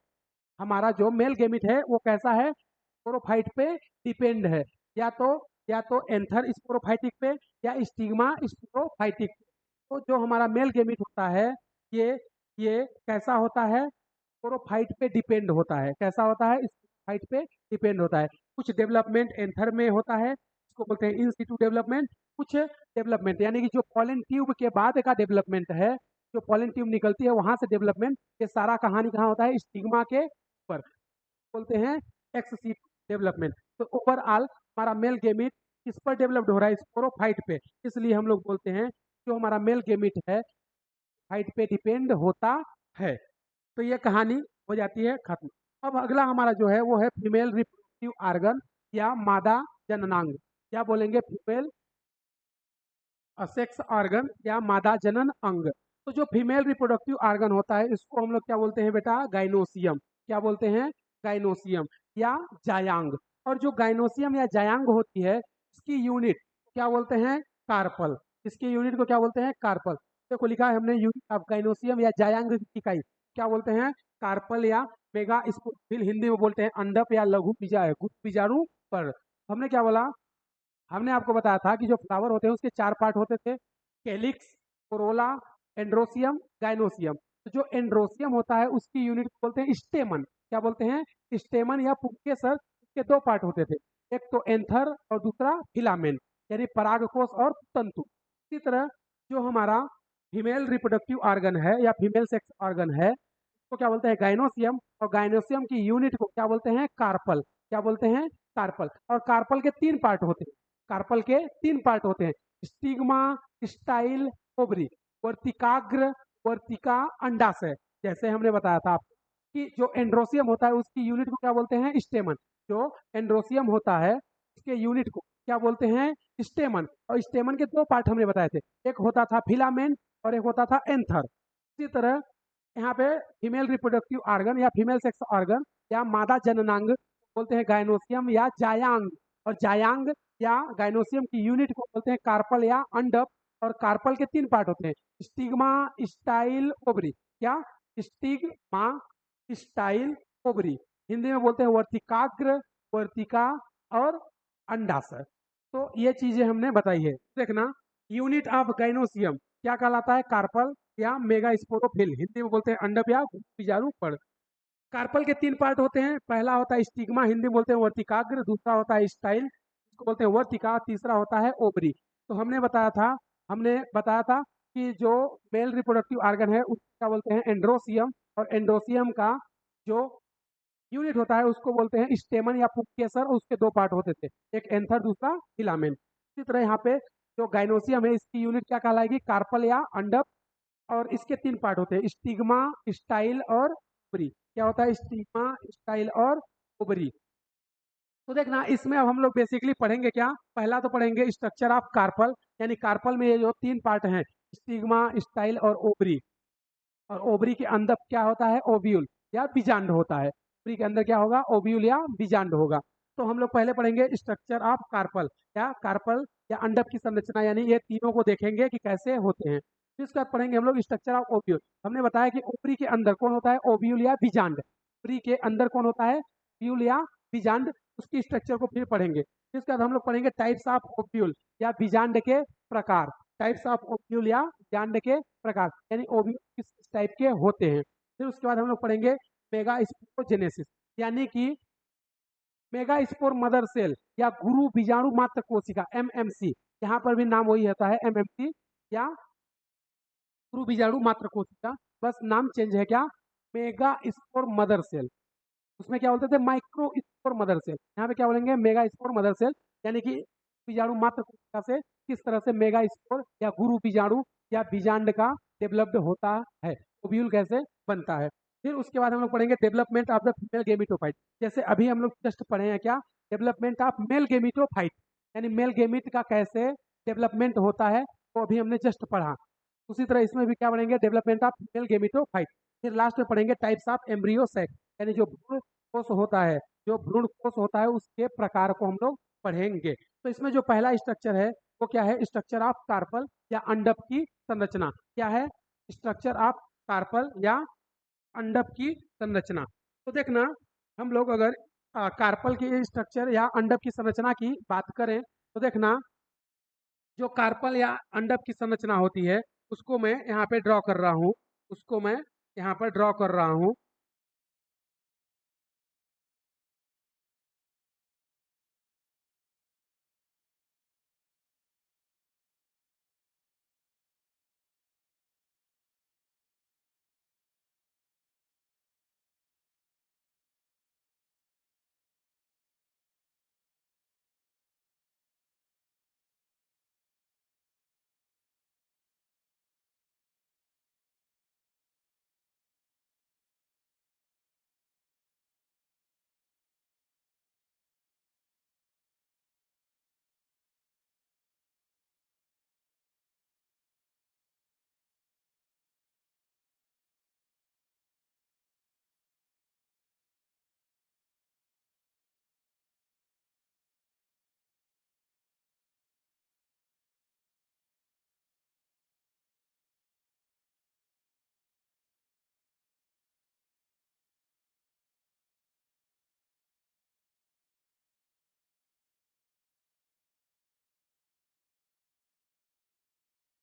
हमारा जो मेल गेमिट है वो कैसा है? स्पोरोफाइट पे डिपेंड है, या तो एंथर स्पोरोफाइटिक पे या स्टिग्मा स्पोरोफाइटिक पे। तो जो हमारा मेल गेमिट होता है ये ये कैसा होता है? स्पोरोफाइट पे डिपेंड होता है। कैसा होता है? स्पोरोफाइट पे डिपेंड होता है। कुछ डेवलपमेंट एंथर में होता है, इसको बोलते हैं इन सीटू डेवलपमेंट। कुछ डेवलपमेंट यानी कि जो पॉलन ट्यूब के बाद का डेवलपमेंट है, जो पॉलन ट्यूब निकलती है वहां से डेवलपमेंट, ये सारा कहानी कहाँ होता है? स्टिग्मा के ऊपर, बोलते हैं एक्स सीटू डेवलपमेंट। तो ओवरऑल हमारा मेल गेमिट किस पर डेवलप्ड हो रहा है? स्पोरोफाइट पे। इसलिए हम लोग बोलते हैं जो हमारा मेल गेमिट है फाइट पे डिपेंड होता है। तो ये कहानी हो जाती है खत्म। अब अगला हमारा जो है वो है फीमेल रिप्रोडक्टिव आर्गन या मादा जननांग। क्या बोलेंगे? फीमेल सेक्स ऑर्गन या मादा जनन अंग। तो जो फीमेल रिप्रोडक्टिव ऑर्गन होता है इसको हम लोग क्या बोलते हैं बेटा? गाइनोसियम। क्या बोलते हैं? गाइनोसियम या जायांग। और जो गाइनोसियम या जायांग होती है इसकी यूनिट क्या बोलते हैं? कार्पल। इसकी यूनिट को क्या बोलते हैं? कार्पल। देखो लिखा है हमने यूनिट ऑफ गाइनोसियम या जायांग की इकाई क्या बोलते हैं? कार्पल या मेगा स्पोर्टिल, हिंदी में बोलते हैं अंडप या लघु बीजाणु पर। हमने क्या बोला? हमने आपको बताया था कि जो फ्लावर होते हैं उसके 4 पार्ट होते थे, कैलिक्स, कोरोला, एंड्रोसियम, गाइनोसियम। तो जो एंड्रोसियम होता है उसकी यूनिट बोलते हैं स्टेमन। क्या बोलते हैं? स्टेमन या पुंकेसर। उसके 2 पार्ट होते थे, एक तो एंथर और दूसरा फिलामेंट, यानी परागकोश और तंतु। इसी तरह जो हमारा फीमेल रिप्रोडक्टिव ऑर्गन है या फीमेल सेक्स ऑर्गन है उसको क्या बोलते हैं? गाइनोसियम। और गाइनोसियम की यूनिट को क्या बोलते हैं? कार्पल। क्या बोलते हैं? कार्पल। और कार्पल के 3 पार्ट होते हैं। कार्पल के 3 पार्ट होते हैं, स्टिग्मा, स्टाइल, ओवरी। वर्तिकाग्र, वर्तिका, अंडाशय। जैसे हमने बताया था आपको कि जो एंड्रोसियम होता है उसकी यूनिट को क्या बोलते हैं? स्टेमन। जो एंड्रोसियम होता है उसके यूनिट को क्या बोलते हैं? स्टेमन। और स्टेमन के 2 पार्ट हमने बताए थे, एक होता था फिलामेंट और एक होता था एंथर। इसी तरह यहाँ पे फीमेल रिप्रोडक्टिव ऑर्गन या फीमेल सेक्स ऑर्गन या मादा जननांग बोलते हैं गाइनोसियम या जायांग। और जायांग या गाइनोसियम की यूनिट को बोलते हैं कार्पल या अंडप। और कार्पल के 3 पार्ट होते हैं, स्टिग्मा, स्टाइल, ओवरी। क्या? Stigma, style, ovary. हिंदी में बोलते हैं वर्तिकाग्र, वर्तिका और अंडाशय। तो ये चीजें हमने बताई है। देखना, यूनिट ऑफ गाइनोसियम क्या कहलाता है? कार्पल या मेगा स्पोरोफिल, हिंदी में बोलते हैं अंडप या बीजाणु पर्ण। कार्पल के 3 पार्ट होते हैं, पहला होता है स्टिग्मा, हिंदी में बोलते हैं वर्तिकाग्र। दूसरा होता है स्टाइल, इसको बोलते हैं वर्तिका। तीसरा होता है ओवरी। तो हमने बताया था कि जो मेल रिप्रोडक्टिव ऑर्गन है उसको क्या बोलते हैं? एंड्रोसियम। और एंड्रोसियम का जो यूनिट होता है उसको बोलते हैं स्टेमन या पुंकेसर। और उसके 2 पार्ट होते थे, एक एंथर दूसरा फिलामेंट। इसी तरह यहाँ पे जो गाइनोसियम है इसकी यूनिट क्या कहलाएगी? कार्पल या अंडप। और इसके 3 पार्ट होते हैं, स्टिग्मा, स्टाइल और ओवरी। क्या होता है? स्टिग्मा, स्टाइल और ओवरी। तो देखना, इसमें अब हम लोग बेसिकली पढ़ेंगे क्या? पहला तो पढ़ेंगे स्ट्रक्चर ऑफ कार्पल, यानी कार्पल में ये जो 3 पार्ट हैं, स्टिग्मा, स्टाइल और ओवरी। और ओवरी के अंदर क्या होता है? ओव्यूल या बीजांड होता है। ओवरी के अंदर क्या होगा? ओव्यूल या बीजांड होगा। तो हम लोग पहले पढ़ेंगे स्ट्रक्चर ऑफ कार्पल या अंडप की संरचना, यानी ये तीनों को देखेंगे कि कैसे होते हैं। फिर उसके बाद पढ़ेंगे हम लोग स्ट्रक्चर ऑफ ओव्यूल। हमने बताया कि ओवरी के अंदर कौन होता है? ओव्यूल या बीजांड। ओवरी के अंदर कौन होता है? ओव्यूल या बीजांड। उसकी स्ट्रक्चर को फिर पढ़ेंगे। फिर उसके बाद हम लोग पढ़ेंगे टाइप्स ऑफ ओव्यूल या बीजांड के प्रकार। टाइप्स ऑफ ओव्यूल या बीजांड के प्रकार, यानी ओव्यूल किस टाइप के होते हैं। फिर उसके बाद हम लोग पढ़ेंगे मेगा स्पोरोजेनेसिस, यानी कि मेगा स्पोर मदर सेल या गुरु बीजाणु मात्र कोशिका, एमएमसी। यहाँ पर भी नाम वही होता है, एमएमसी या गुरु बीजाणु मात्र कोशिका। बस नाम चेंज है, क्या? Megaspore mother cell. उसमें क्या बोलते थे? Microspore mother cell. यहाँ पे क्या बोलेंगे? मेगा स्पोर मदर सेल, यानी कि बीजाणु मात्र कोशिका से किस तरह से मेगा स्पोर या गुरु बीजाणु या बीजांड का डेवलप्ड होता है, ओव्यूल कैसे बनता है। फिर उसके बाद हम लोग पढ़ेंगे development of the female gametophyte. जैसे अभी हम लोग जस्ट पढ़े हैं, क्या? डेवलपमेंट ऑफ मेल गेमिटोफाइट, यानी मेल गेमिट का कैसे डेवलपमेंट होता है, वो अभी हमने जस्ट पढ़ा। उसी तरह इसमें भी क्या पढ़ेंगे? Development of female gametophyte. फिर लास्ट में पढ़ेंगे टाइप्स ऑफ एम्ब्रियो सेक, यानी जो भ्रूण कोष होता है, जो भ्रूण कोष होता है उसके प्रकार को हम लोग पढ़ेंगे। तो इसमें जो पहला स्ट्रक्चर है वो क्या है? स्ट्रक्चर ऑफ कार्पल या अंडप की संरचना। क्या है? स्ट्रक्चर ऑफ कार्पल या अंडप की संरचना। तो देखना, हम लोग अगर कार्पल की स्ट्रक्चर या अंडप की संरचना की बात करें तो देखना, जो कार्पल या अंडप की संरचना होती है उसको मैं यहाँ पे ड्रॉ कर रहा हूँ। उसको मैं यहाँ पर ड्रॉ कर रहा हूँ।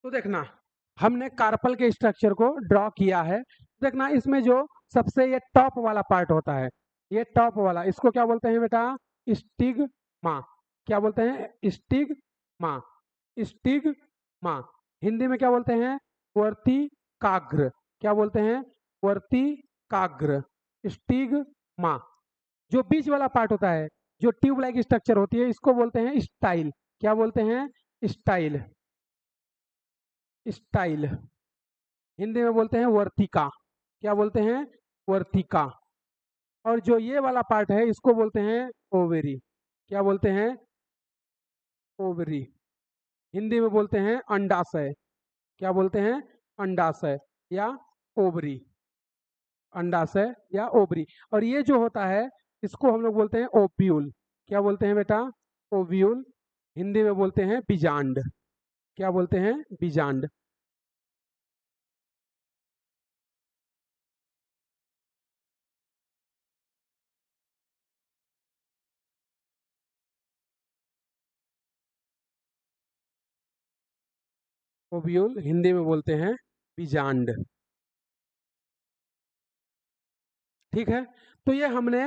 तो देखना हमने कार्पल के स्ट्रक्चर को ड्रॉ किया है। देखना इसमें जो सबसे ये टॉप वाला पार्ट होता है, ये टॉप वाला, इसको क्या बोलते हैं बेटा? स्टिग्मा। क्या बोलते हैं? स्टिग्मा। स्टिग्मा हिंदी में क्या बोलते हैं? वर्तिकाग्र। क्या बोलते हैं? वर्तिकाग्र। स्टिग्मा। जो बीच वाला पार्ट होता है, जो ट्यूब लाइक स्ट्रक्चर होती है, इसको बोलते हैं स्टाइल। क्या बोलते हैं? स्टाइल। स्टाइल हिंदी में बोलते हैं वर्तिका। क्या बोलते हैं? वर्तिका। और जो ये वाला पार्ट है, इसको बोलते हैं ओवेरी। क्या बोलते हैं? ओवरी। हिंदी में बोलते हैं अंडाशय। क्या बोलते हैं? अंडाशय या ओवरी। अंडाशय या ओवरी। और ये जो होता है, इसको हम लोग बोलते हैं ओव्यूल। क्या बोलते हैं बेटा? ओव्यूल। हिंदी में बोलते हैं बीजांड। क्या बोलते हैं? बीजांड। ओव्यूल हिंदी में बोलते हैं बीजांड। ठीक है। तो ये हमने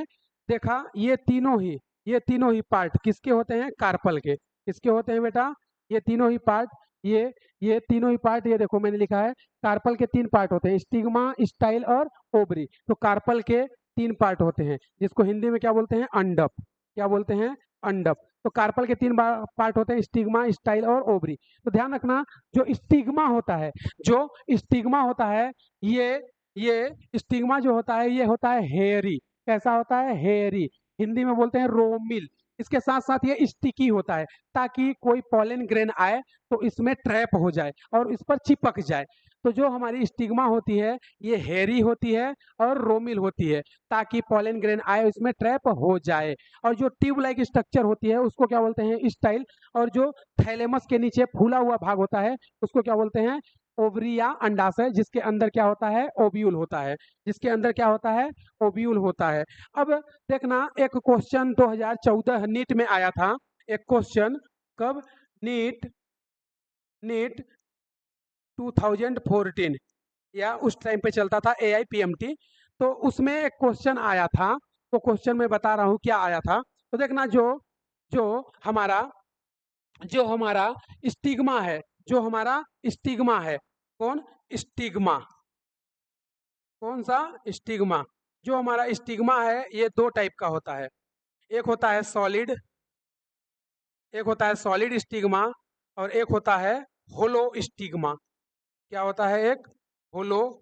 देखा, ये तीनों ही पार्ट किसके होते हैं? कार्पल के। किसके होते हैं बेटा? ये तीनों ही पार्ट। ये ये तीनों ही पार्ट, ये देखो मैंने लिखा है, कार्पल के 3 पार्ट होते हैं, स्टिग्मा, स्टाइल और ओवरी। तो कार्पल के 3 पार्ट होते हैं, जिसको हिंदी में क्या बोलते हैं? अंडप। क्या बोलते हैं? अंडप। तो कार्पल के 3 पार्ट होते हैं, स्टिग्मा, स्टाइल और ओवरी। तो ध्यान रखना, जो स्टिग्मा होता है, जो स्टिग्मा होता है, ये ये स्टिग्मा जो होता है, ये होता है हेयरी। कैसा होता है? हेयरी। हिंदी में बोलते हैं रोमिल। इसके साथ साथ ये स्टिकी होता है, ताकि कोई पॉलन ग्रेन आए तो इसमें ट्रैप हो जाए और इस पर चिपक जाए। तो जो हमारी स्टिग्मा होती है, ये हेयरी होती है और रोमिल होती है, ताकि पॉलन ग्रेन आए इसमें ट्रैप हो जाए। और जो ट्यूब लाइक स्ट्रक्चर होती है, उसको क्या बोलते हैं? स्टाइल। और जो थैलेमस के नीचे फूला हुआ भाग होता है, उसको क्या बोलते हैं? ओवरी या अंडाशय, जिसके अंदर क्या होता है? ओव्यूल होता है। जिसके अंदर क्या होता है? ओव्यूल होता है। अब देखना, एक क्वेश्चन 2014 नीट में आया था। एक क्वेश्चन कब? नीट नीट 2014 या उस टाइम पे चलता था AIPMT। तो उसमें एक क्वेश्चन आया था। तो क्वेश्चन मैं बता रहा हूँ क्या आया था। तो देखना, जो जो हमारा जो हमारा स्टिग्मा है, जो हमारा स्टिग्मा है, कौन? स्टिग्मा। कौन सा? स्टिग्मा। जो हमारा स्टिग्मा है, ये 2 टाइप का होता है। एक होता है सॉलिड, एक होता है सॉलिड स्टिग्मा, और एक होता है होलो स्टिग्मा। क्या होता है? एक होलो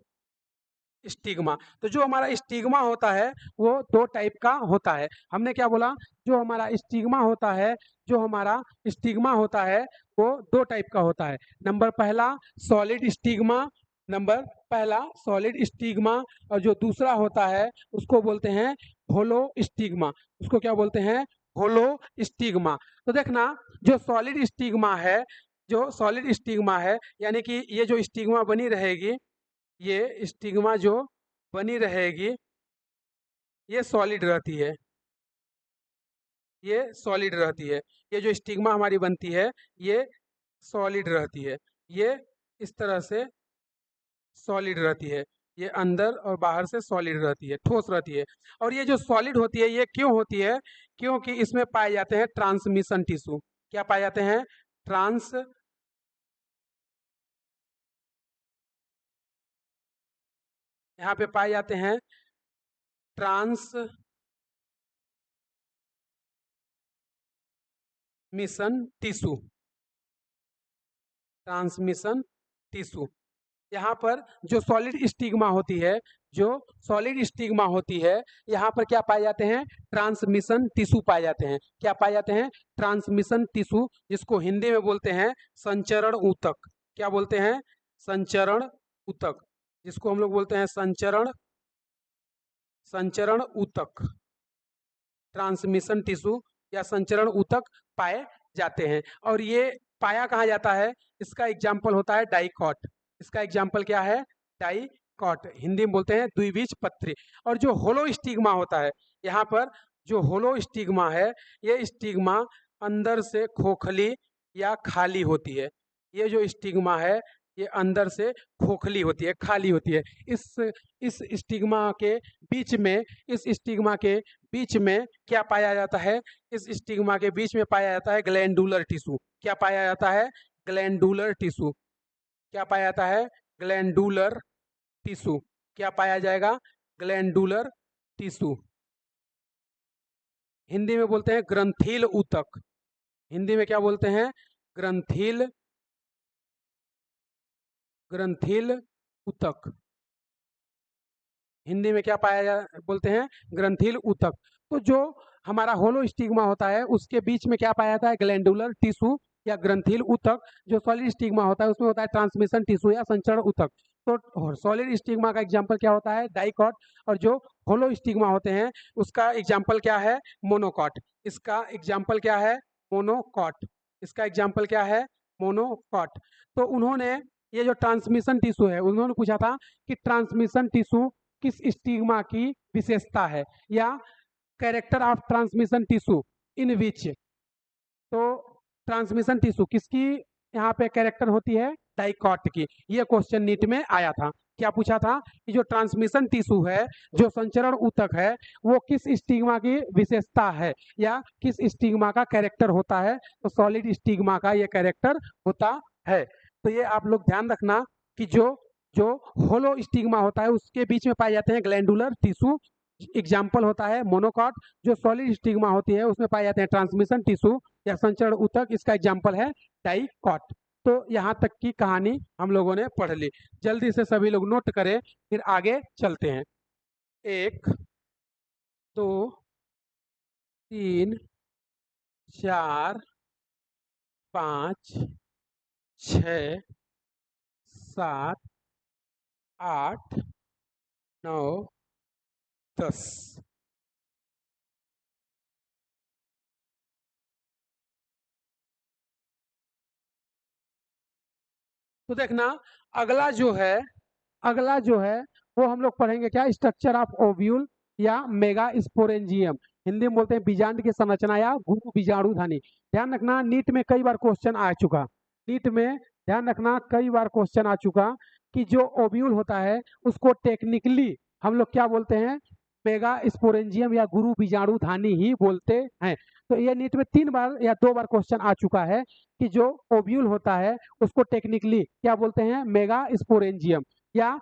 स्टिग्मा। तो जो हमारा स्टिग्मा होता है, वो 2 टाइप का होता है। हमने क्या बोला? जो हमारा स्टिग्मा होता है, जो हमारा स्टिग्मा होता है, वो 2 टाइप का होता है। नंबर पहला सॉलिड स्टिग्मा, नंबर पहला सॉलिड स्टिग्मा। और जो दूसरा होता है, उसको बोलते हैं होलो स्टिग्मा। उसको क्या बोलते हैं? होलो स्टिग्मा। तो देखना, जो सॉलिड स्टिग्मा है, जो सॉलिड स्टिग्मा है, यानी कि ये जो स्टिग्मा बनी रहेगी, ये स्टिग्मा जो बनी रहेगी, ये सॉलिड रहती है। ये सॉलिड रहती है। ये जो स्टिग्मा हमारी बनती है, ये सॉलिड रहती है। ये इस तरह से सॉलिड रहती है। ये अंदर और बाहर से सॉलिड रहती है, ठोस रहती है। और ये जो सॉलिड होती है, ये क्यों होती है? क्योंकि इसमें पाए जाते हैं ट्रांसमिशन टिश्यू। क्या पाए जाते हैं? ट्रांस यहाँ पे पाए जाते हैं ट्रांसमिशन टिश्यू। Transmission tissue. यहाँ पर जो सॉलिड स्टिग्मा होती है, जो सॉलिड स्टिग्मा होती है, यहाँ पर क्या पाए जाते हैं? ट्रांसमिशन टिश्यू पाए जाते हैं। क्या पाए जाते हैं? ट्रांसमिशन टिश्यू, जिसको हिंदी में बोलते हैं संचरण ऊतक। क्या बोलते हैं? संचरण ऊतक। जिसको हम लोग बोलते हैं संचरण संचरण ऊतक। ट्रांसमिशन टिश्यू या संचरण ऊतक पाए जाते हैं। और ये पाया कहाँ जाता है? इसका एग्जाम्पल होता है डाइकॉट। इसका एग्जाम्पल क्या है? डाइकॉट। हिंदी में बोलते हैं द्विबीजपत्री। और जो होलो स्टिग्मा होता है, यहाँ पर जो होलो स्टिग्मा है, ये स्टिग्मा अंदर से खोखली या खाली होती है। ये जो स्टिग्मा है ये अंदर से खोखली होती है, खाली होती है। इस इस स्टिग्मा के बीच में इस स्टिग्मा के बीच में क्या पाया जाता है? इस स्टिग्मा के बीच में पाया जाता है ग्लैंडुलर टिश्यू। क्या पाया जाता है? Glandular tissue. क्या पाया जाता है? Glandular tissue. क्या पाया जाएगा? Glandular tissue. हिंदी में बोलते हैं ग्रंथिल ऊतक। हिंदी में क्या बोलते हैं? ग्रंथिल ग्रंथिल ऊतक। हिंदी में क्या बोलते हैं? ग्रंथिल ऊतक। तो जो हमारा होलो स्टिग्मा होता है उसके बीच में क्या पाया जाता है? ग्लैंडुलर टिश्यू या ग्रंथिल ऊतक। जो सॉलिड स्टिग्मा होता है उसमें होता है ट्रांसमिशन टिश्यू या संचरण ऊतक। तो सॉलिड स्टिग्मा का एग्जाम्पल क्या होता है? डाइकॉट। और जो होलो स्टिग्मा होते हैं उसका एग्जाम्पल क्या है? मोनोकॉट। इसका एग्जाम्पल क्या है? मोनोकॉट। इसका एग्जाम्पल क्या है? मोनोकॉट। तो उन्होंने ये जो ट्रांसमिशन टिश्यू है उन्होंने पूछा था कि ट्रांसमिशन टिश्यू किस स्टिग्मा की विशेषता है, या character of transmission tissue in which. तो ट्रांसमिशन टिश्यू किसकी यहाँ पे कैरेक्टर होती है? डाइकॉट की। ये क्वेश्चन नीट में आया था। क्या पूछा था? कि जो ट्रांसमिशन टिश्यू है, जो संचरण ऊतक है, वो किस स्टिग्मा की विशेषता है या किस स्टिग्मा का कैरेक्टर होता है? तो सॉलिड स्टिग्मा का ये कैरेक्टर होता है। तो ये आप लोग ध्यान रखना कि जो जो होलो स्टिग्मा होता है उसके बीच में पाए जाते हैं ग्लैंडुलर टिश्यू। एग्जाम्पल होता है मोनोकॉट। जो सॉलिड स्टिग्मा होती है उसमें पाए जाते हैं ट्रांसमिशन टिश्यू या संचरण ऊतक। इसका एग्जाम्पल है डाइकॉट। तो यहाँ तक की कहानी हम लोगों ने पढ़ ली। जल्दी से सभी लोग नोट करें, फिर आगे चलते हैं। 1 2 3 4 5 6 7 8 9 10। तो देखना, अगला जो है अगला जो है वो हम लोग पढ़ेंगे क्या? स्ट्रक्चर ऑफ ओव्यूल या मेगा स्पोरेंजियम। हिंदी में बोलते हैं बीजांड की संरचना या गुरु बीजाणुधानी। ध्यान रखना, नीट में कई बार क्वेश्चन आ चुका। नीट में ध्यान रखना कई बार क्वेश्चन आ चुका कि जो ओव्यूल होता है उसको टेक्निकली हम लोग क्या बोलते हैं? मेगा स्पोरेंजियम या गुरु बीजाणुधानी ही बोलते हैं। तो ये नीट में 3 बार या 2 बार क्वेश्चन आ चुका है कि जो ओव्यूल होता है उसको टेक्निकली क्या बोलते हैं? मेगा स्पोरेंजियम या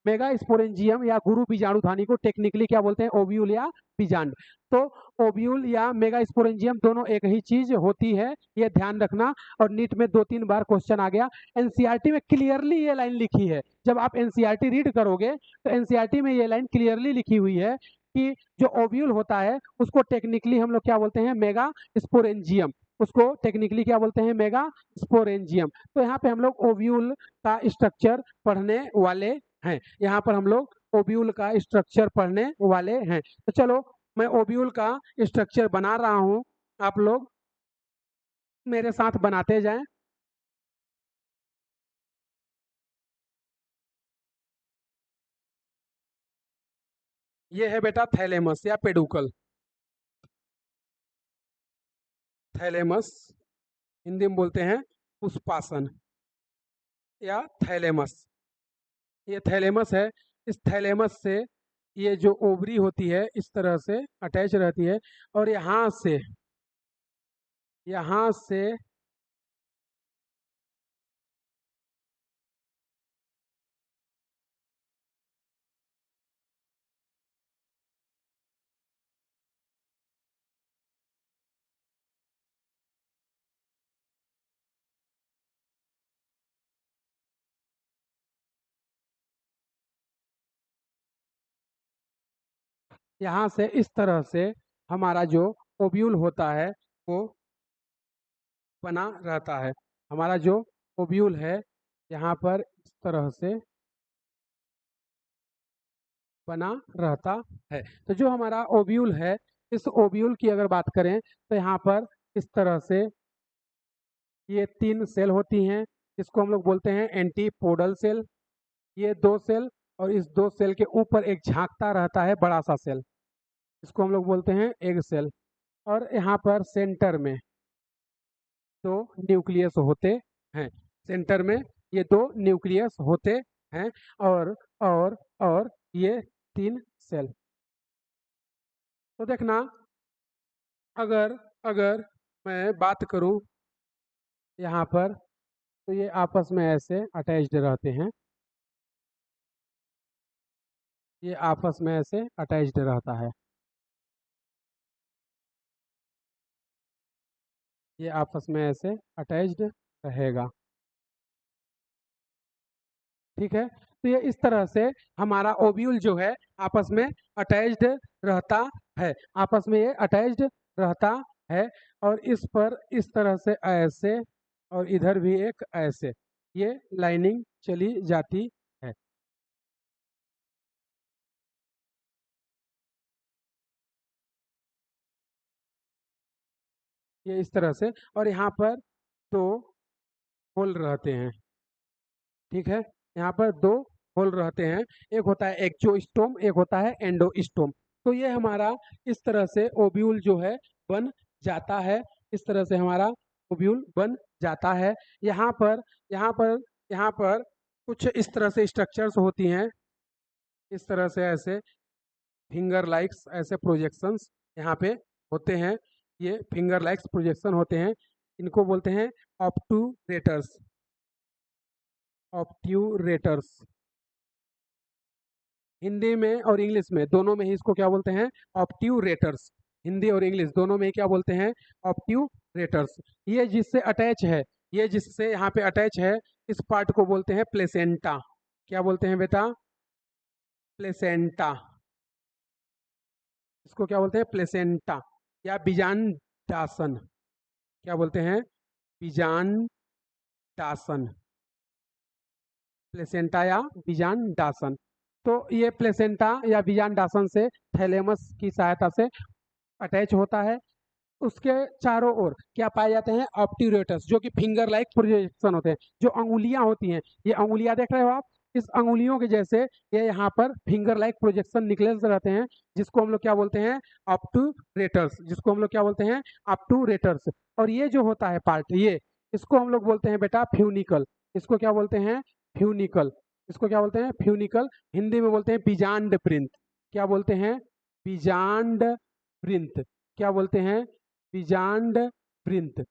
मेगा स्पोरेंजियम या गुरु बीजाणुधानी को टेक्निकली क्या बोलते हैं? ओव्यूल या बीजांड। तो ओव्यूल या मेगा स्पोरेंजियम दोनों एक ही चीज होती है, ये ध्यान रखना। और नीट में 2-3 बार क्वेश्चन आ गया। एनसीईआरटी में क्लियरली ये लाइन लिखी है। जब आप एनसीईआरटी रीड करोगे तो एनसीईआरटी में ये लाइन क्लियरली लिखी हुई है कि जो ओव्यूल होता है उसको टेक्निकली हम लोग क्या बोलते हैं? Mega sporangium. उसको टेक्निकली क्या बोलते हैं? Mega sporangium. तो यहाँ पे हम लोग ओव्यूल का स्ट्रक्चर पढ़ने वाले हैं। यहाँ पर हम लोग ओव्यूल का स्ट्रक्चर पढ़ने वाले हैं। तो चलो मैं ओव्यूल का स्ट्रक्चर बना रहा हूँ, आप लोग मेरे साथ बनाते जाएं। ये है बेटा थैलेमस या पेडुकल। थैलेमस हिंदी में बोलते हैं पुष्पासन या थैलेमस। ये थैलेमस है। इस थैलेमस से ये जो ओवरी होती है इस तरह से अटैच रहती है, और यहाँ से इस तरह से हमारा जो ओव्यूल होता है वो बना रहता है। हमारा जो ओव्यूल है यहाँ पर इस तरह से बना रहता है। तो जो हमारा ओव्यूल है, इस ओव्यूल की अगर बात करें तो यहाँ पर इस तरह से ये 3 सेल होती हैं। इसको हम लोग बोलते हैं एंटीपोडल सेल। ये 2 सेल, और इस 2 सेल के ऊपर एक झांकता रहता है बड़ा सा सेल, इसको हम लोग बोलते हैं एग सेल। और यहाँ पर सेंटर में 2 न्यूक्लियस होते हैं। सेंटर में ये 2 न्यूक्लियस होते हैं और और ये 3 सेल। तो देखना, अगर अगर मैं बात करूं यहाँ पर, तो ये आपस में ऐसे अटैच्ड रहते हैं, ये आपस में ऐसे अटैच्ड रहता है, ये आपस में ऐसे अटैच्ड रहेगा। ठीक है, तो ये इस तरह से हमारा ओव्यूल जो है आपस में अटैच्ड रहता है, आपस में ये अटैच्ड रहता है। और इस पर इस तरह से ऐसे, और इधर भी एक ऐसे, ये लाइनिंग चली जाती है। ये इस तरह से, और यहाँ पर 2 होल रहते हैं। ठीक है, यहाँ पर 2 होल रहते हैं, एक होता है एक्सोस्टोम, एक होता है एंडोस्टोम। तो ये हमारा इस तरह से ओव्यूल जो है बन जाता है, इस तरह से हमारा ओव्यूल बन जाता है। यहाँ पर यहाँ पर यहाँ पर कुछ इस तरह से स्ट्रक्चर्स होती हैं, इस तरह से ऐसे फिंगर लाइक्स ऐसे प्रोजेक्शंस यहाँ पे होते हैं, ये फिंगर लाइक्स प्रोजेक्शन होते हैं, इनको बोलते हैं ऑब्टूरेटर्स, ऑब्ट्यूरेटर्स। हिंदी में और इंग्लिश में दोनों में ही इसको क्या बोलते हैं? ऑब्ट्यूरेटर्स। हिंदी और इंग्लिश दोनों में ही क्या बोलते हैं? ऑब्ट्यूरेटर्स। ये जिससे अटैच है, ये जिससे यहाँ पे अटैच है, इस पार्ट को बोलते हैं प्लेसेंटा। क्या बोलते हैं बेटा? प्लेसेंटा। इसको क्या बोलते हैं? प्लेसेंटा या बीजांडासन। क्या बोलते हैं? बीजांडासन, प्लेसेंटा या बीजांडासन। तो ये प्लेसेंटा या बीजांडासन से थैलेमस की सहायता से अटैच होता है। उसके चारों ओर क्या पाए जाते हैं? ऑब्ट्यूरेटर्स, जो कि फिंगर लाइक प्रोजेक्शन होते हैं। जो अंगुलियां होती हैं, ये अंगुलियां देख रहे हो आप, इस अंगुलियों के जैसे ये यहाँ पर फिंगर लाइक प्रोजेक्शन निकले रहते हैं, जिसको हम लोग क्या बोलते हैं? ऑब्टूरेटर्स, जिसको हम लोग क्या बोलते हैं? ऑब्टूरेटर्स। और ये जो होता है पार्ट, ये इसको हम लोग बोलते हैं बेटा फ्यूनिकल। इसको क्या बोलते हैं? फ्यूनिकल। इसको क्या बोलते हैं? फ्यूनिकल। हिंदी में बोलते हैं बीजांड प्रिंथ। क्या बोलते हैं? बीजांड प्रिंथ। क्या बोलते हैं? बीजांड प्रिंथ।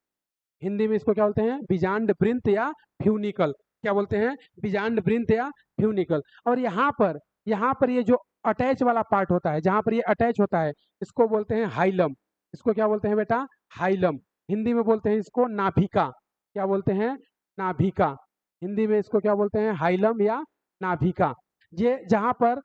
हिंदी में इसको क्या बोलते हैं? बीजांड प्रिंथ या फ्यूनिकल। क्या बोलते हैं? बीजांड प्रिंथ या फ्यूनिकल। और यहाँ पर ये जो अटैच वाला पार्ट होता है, जहां पर ये अटैच होता है, इसको बोलते हैं हाइलम। इसको क्या बोलते हैं बेटा? हाइलम। हिंदी में बोलते हैं इसको नाभिका। क्या बोलते हैं? नाभिका। हिंदी में इसको क्या बोलते हैं? हाइलम या नाभिका। ये जहां पर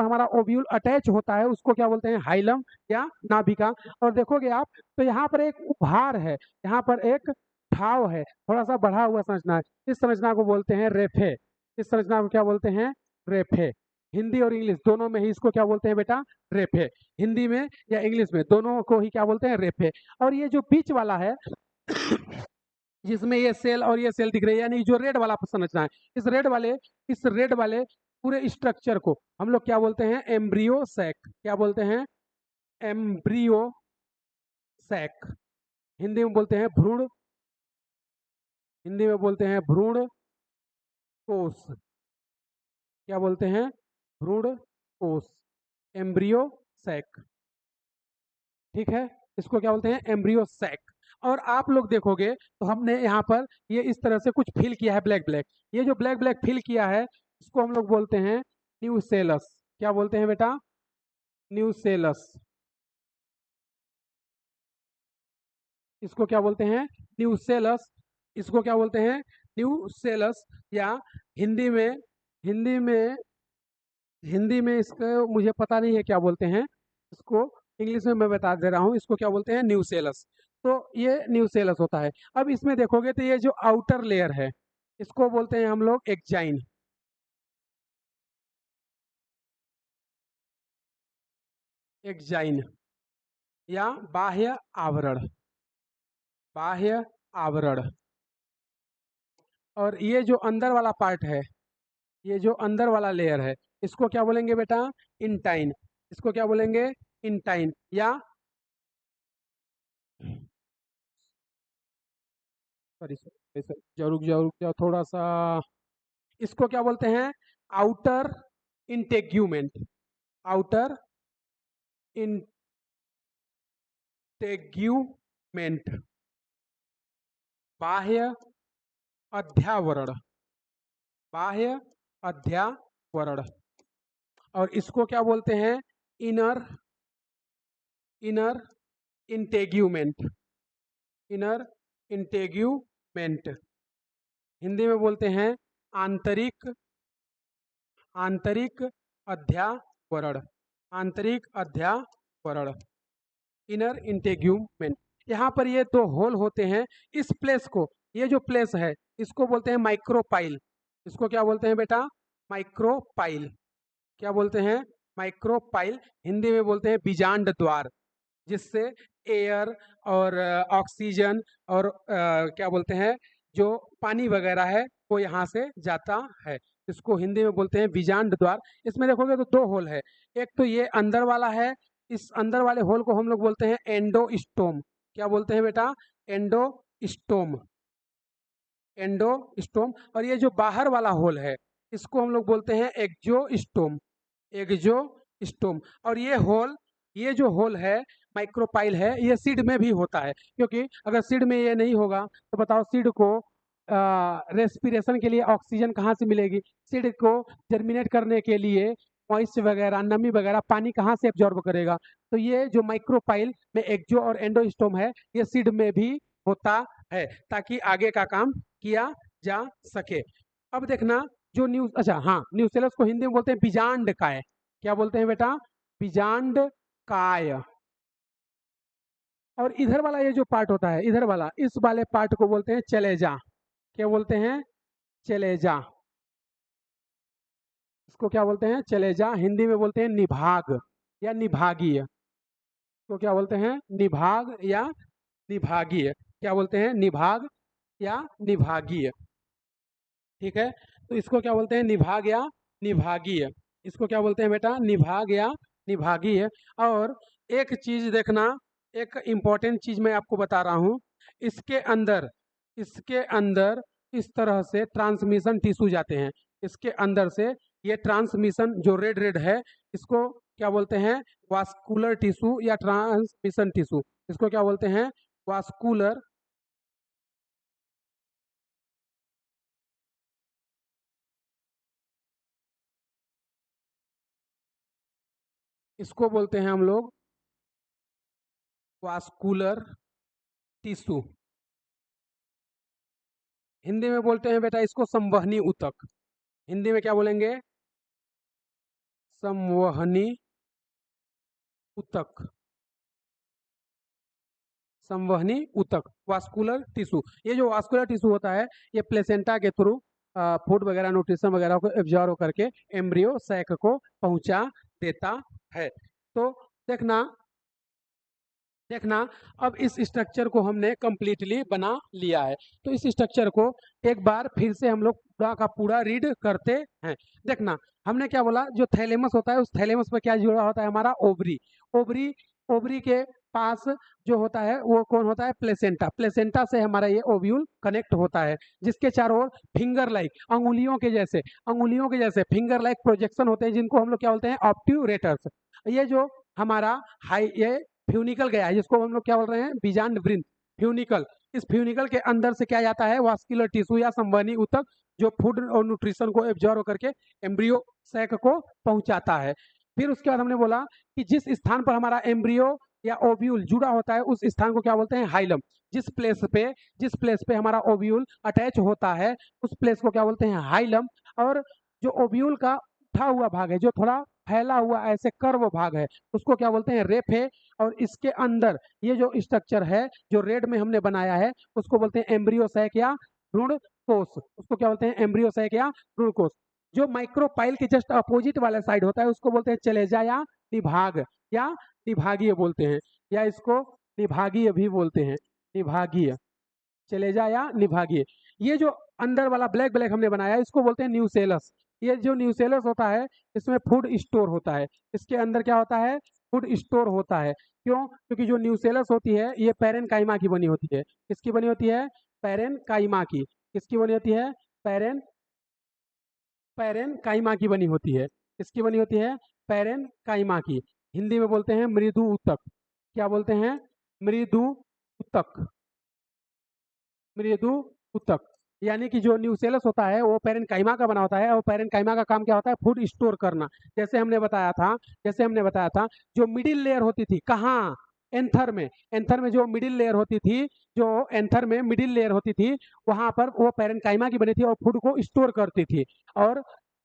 हमारा ओव्यूल अटैच होता है, उसको क्या बोलते हैं? हाइलम या नाभिका। और देखोगे आप, तो यहाँ पर एक उभार है, यहाँ पर एक ठाव है, थोड़ा सा बढ़ा हुआ संरचना है, इस संरचना को बोलते हैं रेफे। इस संरचना को क्या बोलते हैं? रेफे। हिंदी और इंग्लिश दोनों में ही इसको क्या बोलते हैं बेटा? रेफे। हिंदी में या इंग्लिश में दोनों को ही क्या बोलते हैं? रेफे। और ये जो बीच वाला है जिसमें ये सेल और ये सेल दिख रही है, यानी जो रेड वाला संरचना है, इस रेड वाले पूरे स्ट्रक्चर को हम लोग क्या बोलते हैं? Embryo sac. क्या बोलते हैं? Embryo sac. हिंदी में बोलते हैं भ्रूण, हिंदी में बोलते हैं भ्रूण कोष। क्या बोलते हैं? भ्रूण कोष, एम्ब्रियो सैक। ठीक है, इसको क्या बोलते हैं? Embryo sac. और आप लोग देखोगे तो हमने यहाँ पर ये इस तरह से कुछ फिल किया है ब्लैक ब्लैक, ये जो ब्लैक ब्लैक फिल किया है, इसको हम लोग बोलते हैं न्यूसेलस। क्या बोलते हैं बेटा? न्यूसेलस। इसको क्या बोलते हैं? न्यूसेलस। इसको क्या बोलते हैं? न्यूसेलस। या हिंदी में हिंदी में हिंदी में इसको मुझे पता नहीं है क्या बोलते हैं इसको, इंग्लिश में मैं बता दे रहा हूँ, इसको क्या बोलते हैं? न्यूसेलस। तो ये न्यूसेलस होता है। अब इसमें देखोगे तो ये जो आउटर लेयर है, इसको बोलते हैं हम लोग एक्जाइन। एक्जाइन या बाह्य आवरण, बाह्य आवरण। और ये जो अंदर वाला पार्ट है, ये जो अंदर वाला लेयर है, इसको क्या बोलेंगे बेटा? इंटाइन। इसको क्या बोलेंगे? इंटाइन या सॉरी रुक जाओ रुक जाओ थोड़ा सा। इसको क्या बोलते हैं? Outer integument. आउटर इंटेग्यूमेंट, बाह्य अध्यावरण। बाह्य अध्यावरण। और इसको क्या बोलते हैं? Inner inner integument. Inner integument Hindi में बोलते हैं आंतरिक आंतरिक अध्यावरण। आंतरिक अध्यावरण, इनर इंटेग्यूमेंट। यहाँ पर ये दो होल होते हैं। इस प्लेस को, ये जो प्लेस है इसको बोलते हैं माइक्रोपाइल। इसको क्या बोलते हैं बेटा? माइक्रोपाइल। क्या बोलते हैं? माइक्रोपाइल। हिंदी में बोलते हैं बीजांड द्वार, जिससे एयर और ऑक्सीजन और क्या बोलते हैं जो पानी वगैरह है वो यहाँ से जाता है। इसको हिंदी में बोलते हैं बीजांड द्वार। इसमें देखोगे तो दो होल है। एक तो ये अंदर वाला है, इस अंदर वाले होल को हम लोग बोलते हैं एंडोस्टोम। क्या बोलते हैं बेटा? एंडोस्टोम। एंडोस्टोम। और ये जो बाहर वाला होल है इसको हम लोग बोलते हैं एक्सोस्टोम। एक्सोस्टोम। और ये जो होल है माइक्रोपाइल है, ये सीड में भी होता है। क्योंकि अगर सीड में ये नहीं होगा तो बताओ सीड को रेस्पिरेशन के लिए ऑक्सीजन कहाँ से मिलेगी? सीड को जर्मिनेट करने के लिए मॉइस्ट वगैरह, नमी वगैरह, पानी कहाँ से एब्जॉर्ब करेगा? तो ये जो माइक्रोपाइल में एक्सो और एंडोस्टोम है ये सीड में भी होता है, ताकि आगे का काम किया जा सके। अब देखना जो न्यूसेलस को हिंदी में बोलते हैं बीजांड काय। क्या बोलते हैं बेटा? बीजांड काय। और इधर वाला ये जो पार्ट होता है, इधर वाला, इस वाले पार्ट को बोलते हैं चलेजा। क्या बोलते हैं? चलेजा। इसको क्या बोलते हैं? चलेजा। हिंदी में बोलते हैं निभाग या निभागीय। तो क्या बोलते हैं? निभाग या निभागीय। क्या बोलते हैं? निभाग या निभागीय। ठीक है, तो इसको क्या बोलते हैं? निभाग या निभागीय। इसको क्या बोलते हैं बेटा? निभाग या निभागीय। और एक चीज देखना, एक इम्पॉर्टेंट चीज मैं आपको बता रहा हूँ। इसके अंदर इस तरह से ट्रांसमिशन टिश्यू जाते हैं। इसके अंदर से ये ट्रांसमिशन जो रेड रेड है इसको क्या बोलते हैं? वास्कुलर टिश्यू या ट्रांसमिशन टिश्यू। इसको क्या बोलते हैं? वास्कुलर इसको बोलते हैं हम लोग वास्कुलर टिश्यू। हिंदी में बोलते हैं बेटा इसको संवहनी ऊतक। हिंदी में क्या बोलेंगे? संवहनी ऊतक। संवहनी ऊतक, वास्कुलर टिश्यू। ये जो वास्कुलर टिश्यू होता है ये प्लेसेंटा के थ्रू फूड वगैरह, न्यूट्रिशन वगैरह को एब्जॉर्व करके एम्ब्रियो सैक को पहुंचा देता है। तो देखना देखना अब इस स्ट्रक्चर को हमने कंप्लीटली बना लिया है। तो इस स्ट्रक्चर को एक बार फिर से हम लोग पूरा का पूरा रीड करते हैं। देखना हमने क्या बोला, जो थैलेमस होता है उस थैलेमस पर क्या जुड़ा होता है? हमारा ओवरी। ओवरी ओवरी के पास जो होता है वो कौन होता है? प्लेसेंटा। प्लेसेंटा से हमारा ये ओव्यूल कनेक्ट होता है, जिसके चारों ओर फिंगर लाइक, अंगुलियों के जैसे फिंगर लाइक प्रोजेक्शन होते हैं, जिनको हम लोग क्या बोलते हैं? ऑब्ट्यूरेटर्स। ये जो हमारा ये फ्यूनिकल गया है, जिसको हम लोग क्या बोल रहे हैं? बीजांड वृंत, फ्यूनिकल। इस फ्यूनिकल के अंदर से क्या जाता है? वास्कुलर टिश्यू या संवहनी ऊतक, जो फूड और न्यूट्रिशन को एब्जॉर्व करके एम्ब्रियो सैक को पहुंचाता है। फिर उसके बाद हमने बोला कि जिस स्थान पर हमारा एम्ब्रियो या ओव्यूल जुड़ा होता है उस स्थान को क्या बोलते हैं? हाइलम। जिस प्लेस पे हमारा ओव्यूल अटैच होता है उस प्लेस को क्या बोलते हैं? हाइलम। और जो ओव्यूल का उठा हुआ भाग है, जो थोड़ा फैला हुआ ऐसे कर्व भाग है, उसको क्या बोलते हैं? रेफे। और इसके अंदर ये जो स्ट्रक्चर है जो रेड में हमने बनाया है उसको बोलते हैं एम्ब्रियो सैक या भ्रूण कोष। उसको क्या बोलते हैं? एम्ब्रियो सैक या भ्रूण कोष। जो माइक्रोपाइल के जस्ट अपोजिट वाला साइड होता है उसको बोलते हैं चलेजा या निभाग या निभागीय बोलते हैं, या इसको निभागीय भी बोलते हैं। निभागीय, चलेजा या निभागीय। ये जो अंदर वाला ब्लैक ब्लैक हमने बनाया है इसको बोलते हैं न्यूसेलस। ये जो न्यूसेलस होता है इसमें फूड स्टोर होता है। इसके अंदर क्या होता है? फूड स्टोर होता है। क्यों? क्योंकि जो न्यूसेलस होती है ये पैरेनकाइमा की बनी होती है। किसकी बनी होती है? पैरेनकाइमा की। किसकी बनी होती है? पैरेनकाइमा की बनी होती है। किसकी बनी होती है? पैरेनकाइमा की। हिंदी में बोलते हैं मृदु ऊतक। क्या बोलते हैं? मृदु ऊतक। मृदु ऊतक। यानी कि जो न्यूसेलस होता है वो पैरेनकाइमा का बना होता है, और पैरेनकाइमा का काम क्या होता है? फूड स्टोर करना। जैसे हमने बताया था जो मिडिल लेयर होती थी, कहाँ? एंथर में। एंथर में जो मिडिल लेयर होती थी, जो एंथर में मिडिल लेयर होती थी, वहां पर वो पैरेनकाइमा की बनी थी और फूड को स्टोर करती थी। और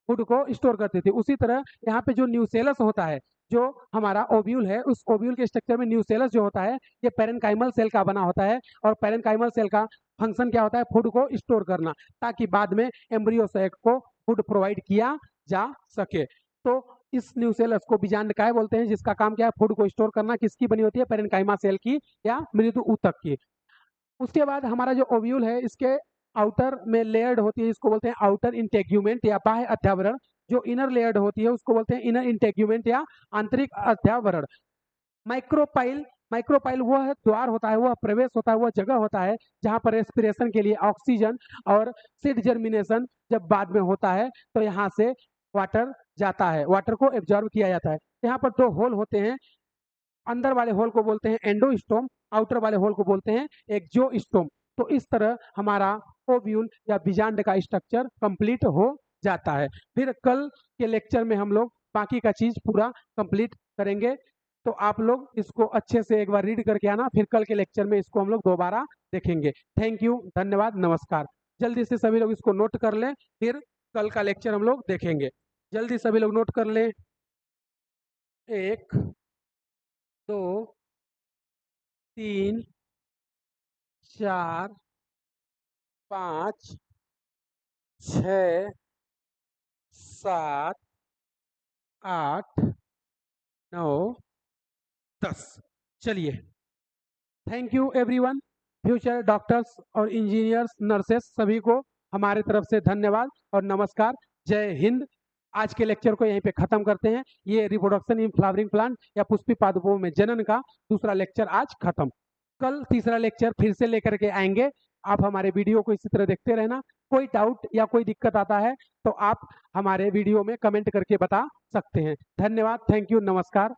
फूड को स्टोर करती थी। उसी तरह यहाँ पे जो न्यूसेलस होता है, जो हमारा ओव्यूल है, उस ओव्यूल के स्ट्रक्चर में न्यूसेलस जो होता है ये पैरेनकाइमल सेल का बना होता है। और पैरेनकाइमल सेल का फंक्शन क्या होता है? फूड को स्टोर करना, ताकि बाद में एम्ब्रियो सैक को फूड प्रोवाइड किया जा सके। तो इस न्यूसेलस को बीजांडकाय बोलते हैं, जिसका काम क्या है? फूड को स्टोर करना। किसकी बनी होती है? पैरेनकाइमा सेल की या मृदु ऊतक की। उसके बाद हमारा जो ओव्यूल है, इसके आउटर में लेयर्ड होती है, इसको बोलते हैं आउटर इंटेग्यूमेंट या बाह्य अध्यावरण। जो इनर लेयर्ड होती है उसको बोलते हैं इनर इंटेग्यूमेंट या आंतरिक अध्यावरण। माइक्रोपाइल। माइक्रोपाइल वह द्वार होता है, वह प्रवेश होता है, वह जगह होता है जहां पर रेस्पिरेशन के लिए ऑक्सीजन और सीड जर्मिनेशन जब बाद में होता है तो यहाँ से वाटर जाता है, वाटर को एब्जॉर्ब किया जाता है। यहाँ पर दो होल होते हैं। अंदर वाले होल को बोलते हैं एंडोस्टोम, आउटर वाले होल को बोलते हैं एक्सोस्टोम। तो इस तरह हमारा ओव्यूल या बीजांड का स्ट्रक्चर कंप्लीट हो जाता है। फिर कल के लेक्चर में हम लोग बाकी का चीज पूरा कंप्लीट करेंगे। तो आप लोग इसको अच्छे से एक बार रीड करके आना, फिर कल के लेक्चर में इसको हम लोग दोबारा देखेंगे। थैंक यू, धन्यवाद, नमस्कार। जल्दी से सभी लोग इसको नोट कर लें, फिर कल का लेक्चर हम लोग देखेंगे। जल्दी सभी लोग नोट कर लें। 1 2 3 4 5 6 7 8 9 10। चलिए, thank you everyone. Future doctors और इंजीनियर्स, नर्सेस, सभी को हमारे तरफ से धन्यवाद और नमस्कार। जय हिंद। आज के लेक्चर को यहीं पे खत्म करते हैं। ये रिप्रोडक्शन इन फ्लावरिंग प्लांट या पुष्पी पादपों में जनन का दूसरा लेक्चर आज खत्म। कल तीसरा लेक्चर फिर से लेकर के आएंगे। आप हमारे वीडियो को इसी तरह देखते रहना। कोई डाउट या कोई दिक्कत आता है तो आप हमारे वीडियो में कमेंट करके बता सकते हैं। धन्यवाद, थैंक यू, नमस्कार।